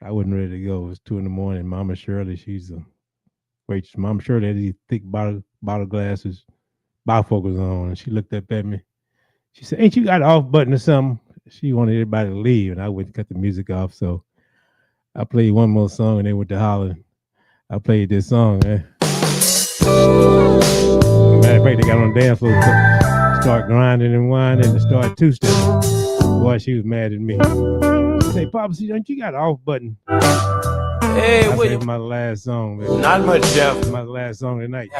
I wasn't ready to go. It was 2 a.m. Mama Shirley, she's a waitress. Mama Shirley had these thick bottle glasses, bifocals on, and she looked up at me. She said, "Ain't you got an off button or something?" She wanted everybody to leave, and I wouldn't cut the music off. So I played one more song, and they went to hollering. I played this song, man. Matter of fact, they got on the dance floor. Start grinding and whining and start two-stepping. Boy, she was mad at me. She say, "Poppa, see, don't you got an off button?" Hey, I wait. said, my last song, man. Not much, Jeff. My last song tonight. I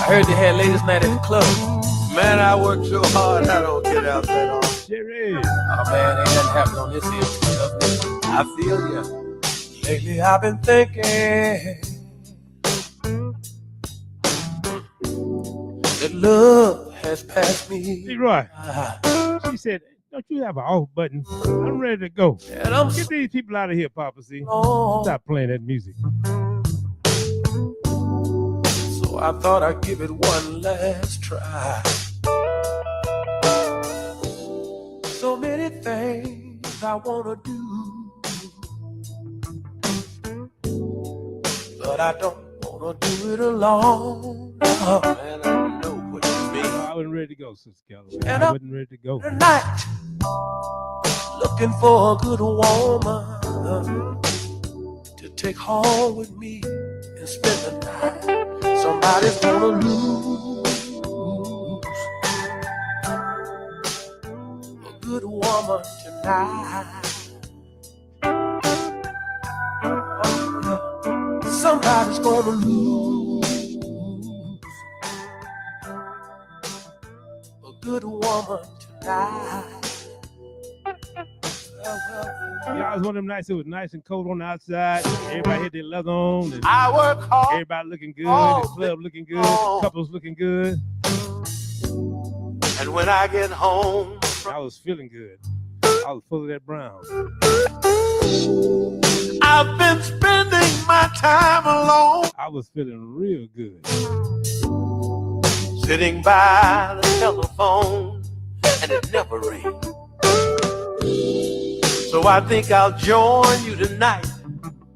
heard they had ladies' night at the club. Man, I work so hard, I don't get out that often. Sherry. Oh, man, ain't nothing happening on this end. I feel ya. Lately, I've been thinking that love has passed me. Leroy, she said, "Don't you have an off button? I'm ready to go. And I'm Get these people out of here, Poppa. See, so stop playing that music." So I thought I'd give it one last try. So many things I wanna do, but I don't wanna do it alone. Oh, man, I know what you mean. I wasn't ready to go, Sister Calloway. And I wasn't ready to go. Tonight, looking for a good woman to take home with me and spend the night. Somebody's gonna lose a good woman tonight. Somebody's gonna lose a good woman tonight. Yeah, it was one of them nights. It was nice and cold on the outside. Everybody had their leather on. And I work hard. everybody looking good. The club looking good. Couples looking good. And when I get home, I was feeling good. I was full of that brown. I've been spending my time alone. I was feeling real good. Sitting by the telephone, and it never rings. So I think I'll join you tonight.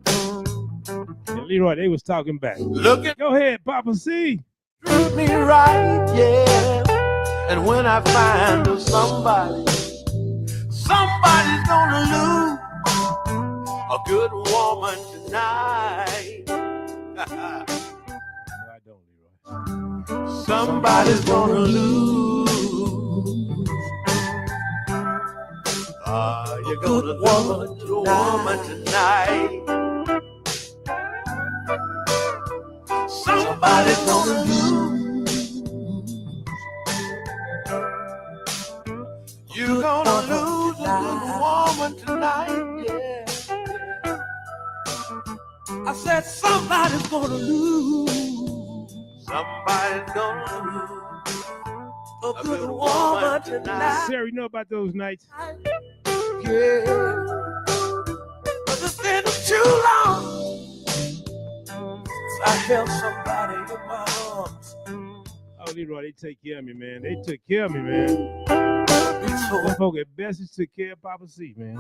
And Leroy, they was talking back. Look at Go ahead, Poppa C. treat me right, yeah. And when I find somebody a good woman tonight. No, I don't, Leroy. Somebody's gonna lose. You're gonna woman tonight. Somebody's gonna lose. You're gonna lose a good woman tonight, yeah. I said somebody's gonna lose. Somebody's gonna lose a good woman tonight. Sarah, you know about those nights? Yeah, but it's been too long since I held somebody in my arms. Oh, Leroy, they take care of me, man. They took care of me, man. Them folk at Best took care of Papa C, man.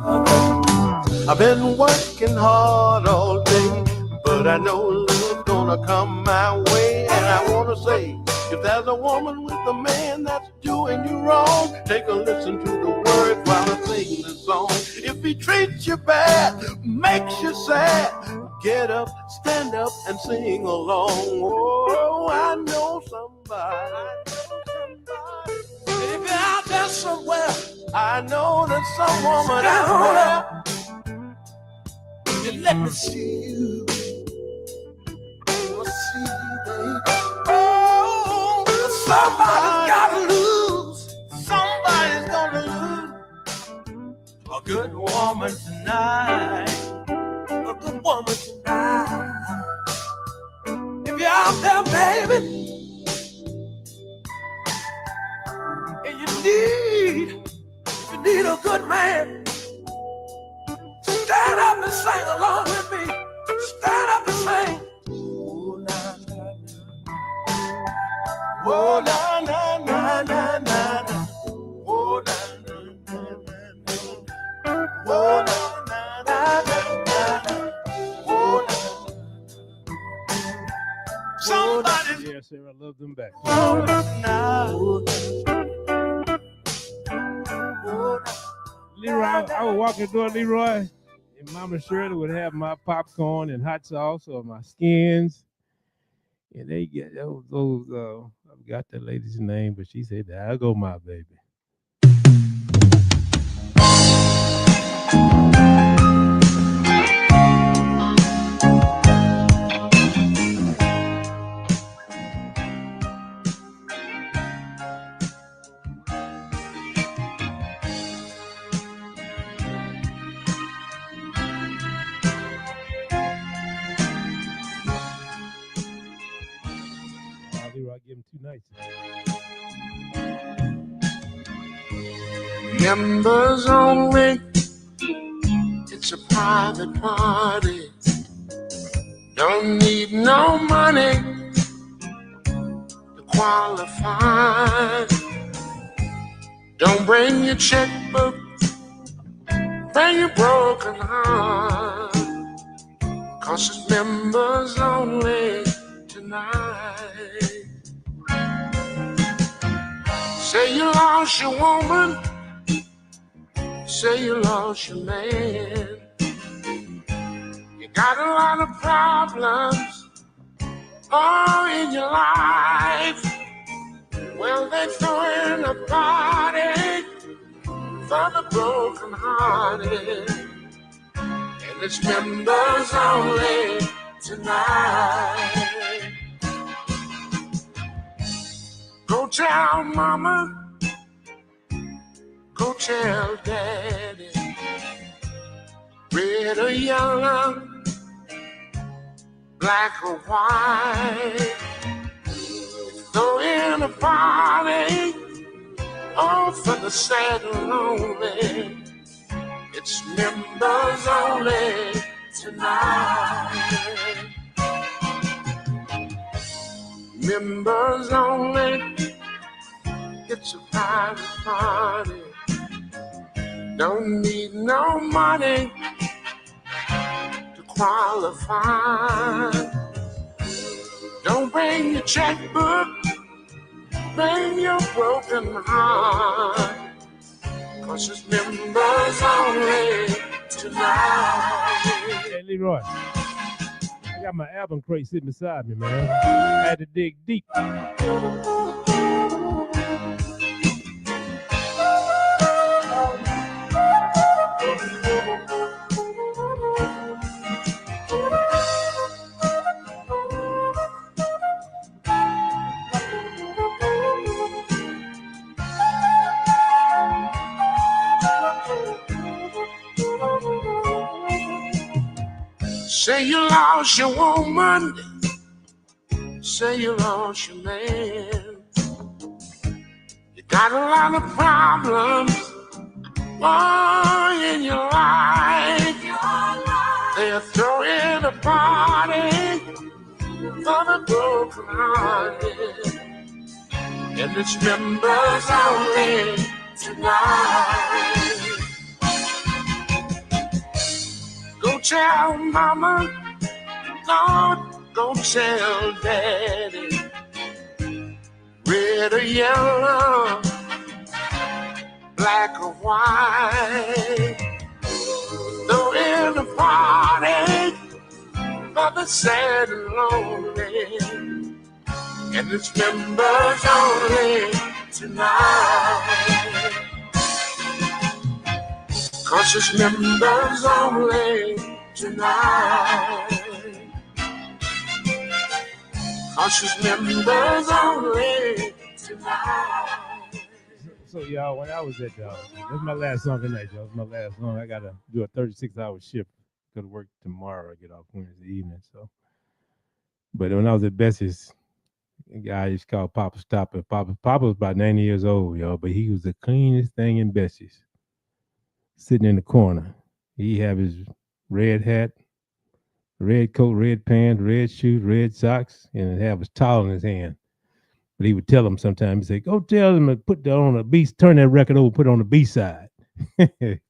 I've been working hard all day, but I know love's gonna come my way. And I wanna say, if there's a woman with a man that's doing you wrong, take a listen to the words while I sing the song. If he treats you bad, makes you sad, get up, stand up, and sing along. Oh, I know somebody. If you're out there somewhere, I know that some woman out there. You let me see you. Let's see you, baby. Oh, somebody's gotta lose. Somebody's gonna lose. A good woman tonight. A good woman tonight. If you're out there, baby, and if you need a good man, stand up and sing along with me. Stand up and sing. Oh, na, na, na, na, na, na. Oh, na, na, na, na, na. Oh, na, na, na, na, na. Oh, na. Somebody. Yeah, Sarah, I love them back. Oh, na, Leroy, I would walk the door, Leroy, and Mama Shirley would have my popcorn and hot sauce or my skins. And they get those I forgot that lady's name, but she said, "I'll go, my baby." I give him 2 nights. Members only. It's a private party. Don't need no money to qualify. Don't bring your checkbook. Bring your broken heart. 'Cause it's members only tonight. Say you lost your woman, say you lost your man. You got a lot of problems in your life. Well, they throw in a party for the broken hearted, and it's members only tonight. Go tell mama, go tell daddy, red or yellow, black or white. Throw in a party, all for the sad and lonely. It's members only tonight. Members only. It's a private party. Don't need no money to qualify. Don't bring your checkbook, bring your broken heart. 'Cause it's members only tonight. Leroy. I got my album crate sitting beside me, man. I had to dig deep. Say you lost your woman, say you lost your man. You got a lot of problems in your life. They're throwing a party for the broken-hearted, and it's members only tonight. Go tell mama, go tell daddy, red or yellow, black or white. Throw in a party for the sad and lonely, and it's members only tonight. 'Cause it's members only tonight. 'Cause it's members only tonight. So y'all, when I was at that's my last song tonight, y'all. It's my last song. I gotta do a 36-hour shift. Go to work tomorrow. I get off Wednesday evening. So, but when I was at Bessie's, a guy used to call Poppa Stopper. Poppa was about 90 years old, y'all, but he was the cleanest thing in Bessie's. Sitting in the corner, he have his red hat, red coat, red pants, red shoes, red socks, and have his towel in his hand. But he would tell him sometimes, he'd say, go tell him to put that on the B, turn that record over, put it on the B side. And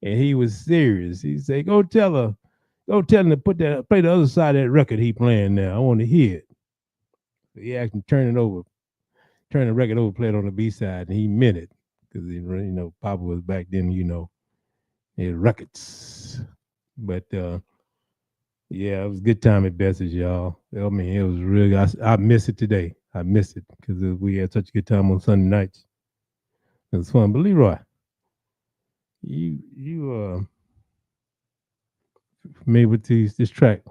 he was serious. He'd say, go tell him to play the other side of that record he playing now. I want to hear it. So he asked him, turn the record over, play it on the B side, and he meant it. Because, Poppa was back then, he had records. But, yeah, it was a good time at Bessie's, y'all. I mean, it was really, I miss it today. I miss it because we had such a good time on Sunday nights. It was fun. But Leroy, you familiar with this track?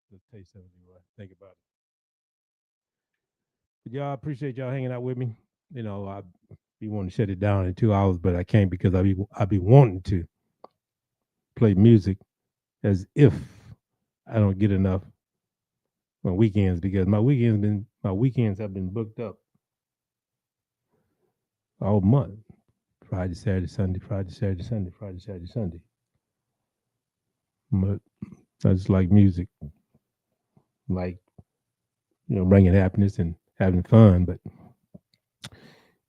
Just taste of it, Leroy. Think about it. But y'all, I appreciate y'all hanging out with me. I be wanting to shut it down in 2 hours, but I can't because I be wanting to play music as if I don't get enough on weekends, because my weekends have been booked up all month. Friday, Saturday, Sunday, Friday, Saturday, Sunday, Friday, Saturday, Sunday. But I just like music, like bringing happiness and having fun. But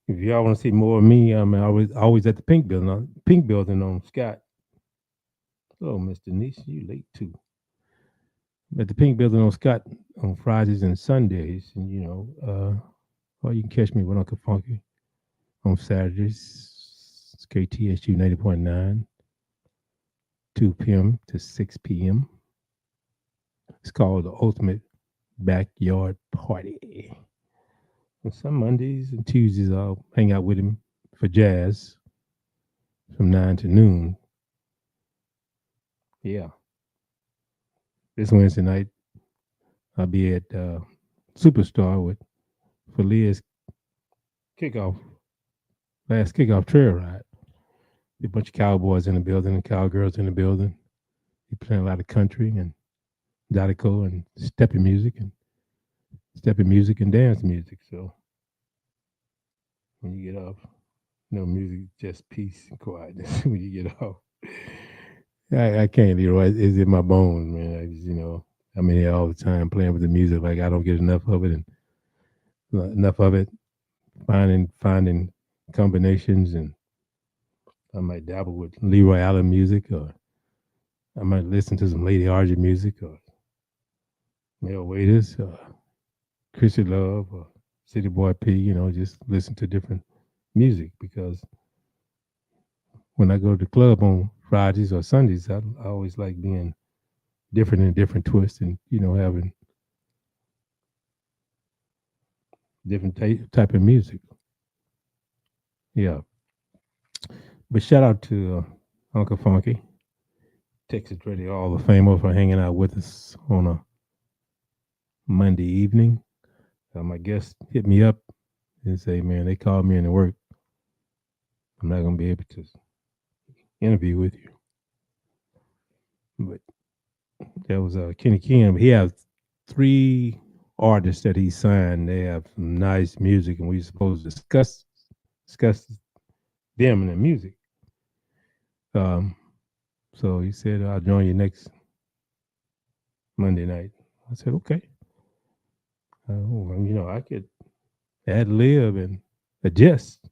if y'all want to see more of me, I'm always at the Pink Building on Scott. Oh, Miss Denise, you late too. At the Pink Building on Scott on Fridays and Sundays, and or you can catch me with Uncle Funky on Saturdays. It's KTSU 90.9, 2 p.m. to 6 p.m. It's called the Ultimate Backyard Party. And some Mondays and Tuesdays I'll hang out with him for jazz from 9 to noon. Yeah. This Wednesday night I'll be at Superstar for Leah's last kickoff trail ride. A bunch of cowboys in the building and cowgirls in the building. He playing a lot of country and Zydeco and stepping music and dance music. So when you get off, music is just peace and quietness. When you get off, I can't, it's in my bones, man. I just, I'm in here all the time playing with the music. Like I don't get enough of it, finding combinations, and I might dabble with Leroy Allen music, or I might listen to some Lady Argent music, or Mel Waiters, Chrissy Love, City Boy P, just listen to different music because when I go to the club on Fridays or Sundays, I always like being different and different twists and, having different type of music. Yeah. But shout out to Uncle Funky, Texas Radio Hall of Famer, for hanging out with us on a Monday evening. My guest hit me up and say, man, they called me into work. I'm not going to be able to interview with you. But that was Kenny Ken. He has 3 artists that he signed. They have some nice music, and we're supposed to discuss them and the music. So he said, I'll join you next Monday night. I said, okay. I could ad-lib and adjust.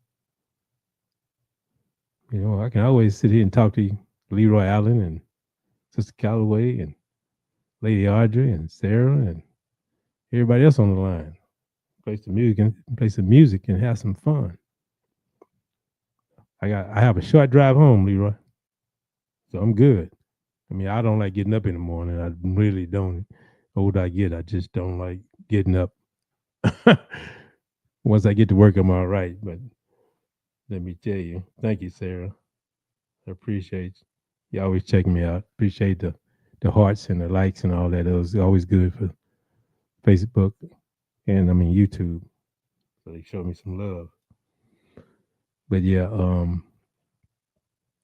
I can always sit here and talk to Leroy Allen and Sister Calloway and Lady Audrey and Sarah and everybody else on the line. Play some music and have some fun. I have a short drive home, Leroy. So I'm good. I mean, I don't like getting up in the morning. I really don't. The older I get, I just don't like getting up. Once I get to work, I'm all right. But let me tell you, thank you, Sarah. I appreciate you always checking me out. Appreciate the hearts and the likes and all that. It was always good for Facebook and YouTube. So they showed me some love. But yeah,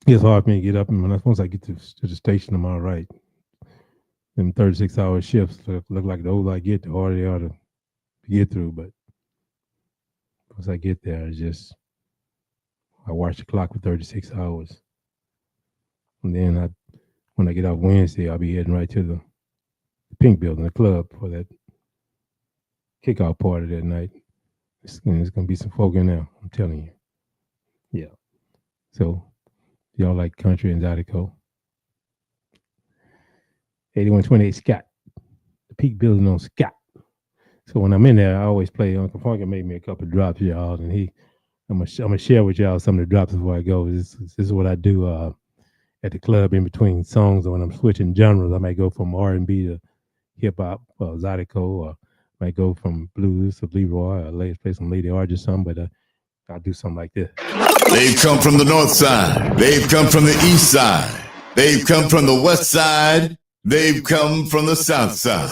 it's hard for me to get up, and once I get to the station, I'm all right. Them 36-hour shifts look like the older I get, the harder they are to get through. But once I get there, I watch the clock for 36 hours. And then when I get off Wednesday, I'll be heading right to the Pink Building, the club, for that kickoff party that night. There's going to be some folk in there, I'm telling you. Yeah. So, y'all like country and Zydeco. 8128 Scott. The Peak Building on Scott. So when I'm in there, I always play. Uncle Funky made me a couple of drops, y'all, and I'm gonna share with y'all some of the drops before I go. This is what I do at the club in between songs, or when I'm switching genres. I might go from R&B to hip hop, Zydeco, or I might go from blues to Leroy, or play some Lady Arj or something. But I'll do something like this. They've come from the north side. They've come from the east side. They've come from the west side. They've come from the south side.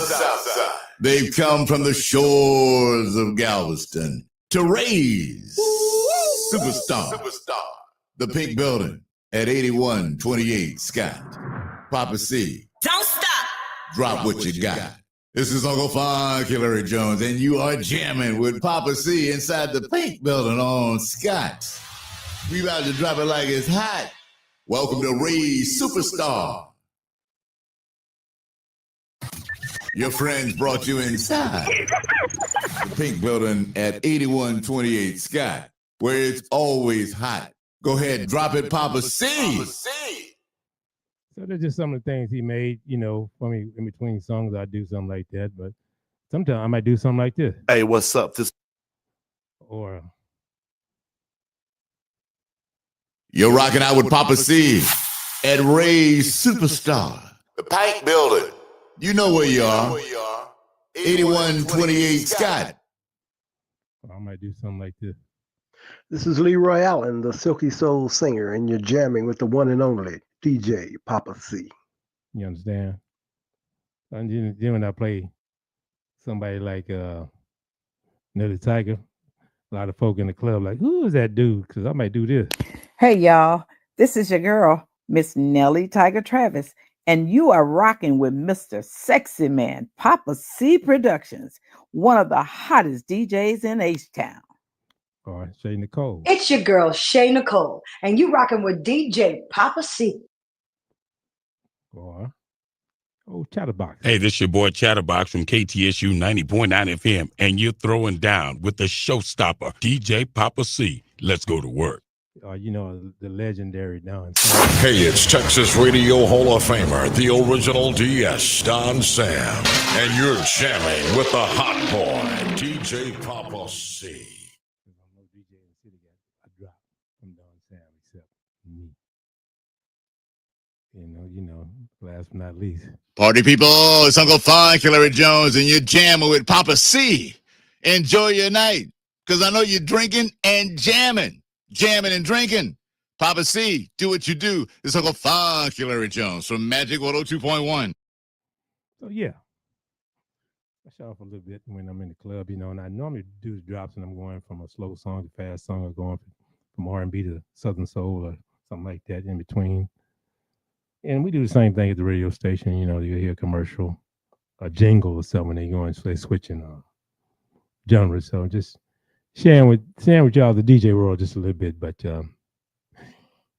They've come from the shores of Galveston to raise superstar. The Pink Building at 8128 Scott. Poppa C. Don't stop. Drop what you got. This is Uncle Funky Larry Jones, and you are jamming with Poppa C inside the Pink Building on Scott. We about to drop it like it's hot. Welcome to Raise Superstar. Your friends brought you inside the Pink Building at 8128 Scott, where it's always hot. Go ahead, drop it, Poppa C. So that's just some of the things he made, for me in between songs. I do something like that, but sometimes I might do something like this. Hey, what's up? Or you're rocking out with Poppa C at Raise Superstar, the Pink Building. You know where you are. 8128 Scott. I might do something like this. This is Leroy Allen, the Silky Soul singer, and you're jamming with the one and only DJ Poppa C. You understand? And then when I play somebody like Nelly Tiger, a lot of folk in the club like, who is that dude? Because I might do this. Hey, y'all. This is your girl, Miss Nelly Tiger Travis, and you are rocking with Mr. Sexy Man, Poppa C Productions, one of the hottest DJs in H-Town. All right, Shay Nicole. It's your girl, Shay Nicole, and you rocking with DJ Poppa C. Or, Chatterbox. Hey, this your boy Chatterbox from KTSU 90.9 FM, and you're throwing down with the showstopper, DJ Poppa C. Let's go to work. you know, the legendary Don. Hey, it's Texas Radio Hall of Famer, the original DS, Don Sam. And you're jamming with the hot boy, DJ Poppa C. No DJ in the city got a drop from Don Sam except me. You know, last but not least. Party people, it's Uncle Funk, Larry Jones, and you're jamming with Poppa C. Enjoy your night, because I know you're drinking and jamming and drinking. Poppa C, do what you do. It's Uncle Funk, Larry Jones from Magic 102.1. So, yeah. I shut off a little bit when I'm in the club, you know, and I normally do the drops and I'm going from a slow song to fast song or going from R&B to Southern Soul or something like that in between. And we do the same thing at the radio station. You know, you hear a commercial, a jingle or something, they go and they switching genres. So just sharing with y'all the DJ world just a little bit. But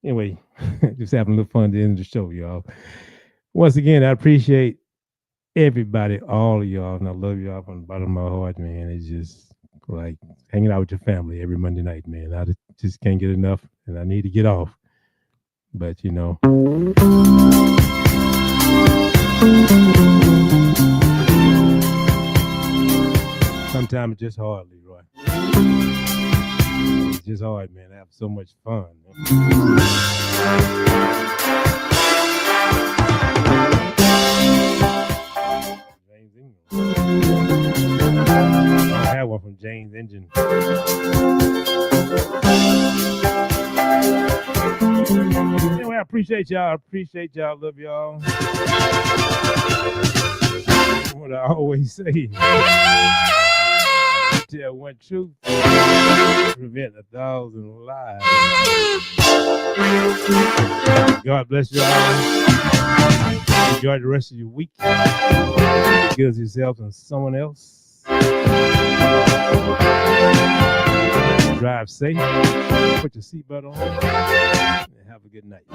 anyway, just having a little fun at the end of the show, y'all. Once again, I appreciate everybody, all of y'all, and I love y'all from the bottom of my heart, man. It's just like hanging out with your family every Monday night, man. I just can't get enough, and I need to get off. But, you know. Sometimes it's just hard, Leroy. It's just hard, man. I have so much fun. I have one from James Engine. Anyway, I appreciate y'all. Love y'all. What I always say. Tell one truth. Prevent 1,000 lies. God bless y'all. Enjoy the rest of your week. Give yourself and someone else. Drive safe. Put your seatbelt on. And have a good night.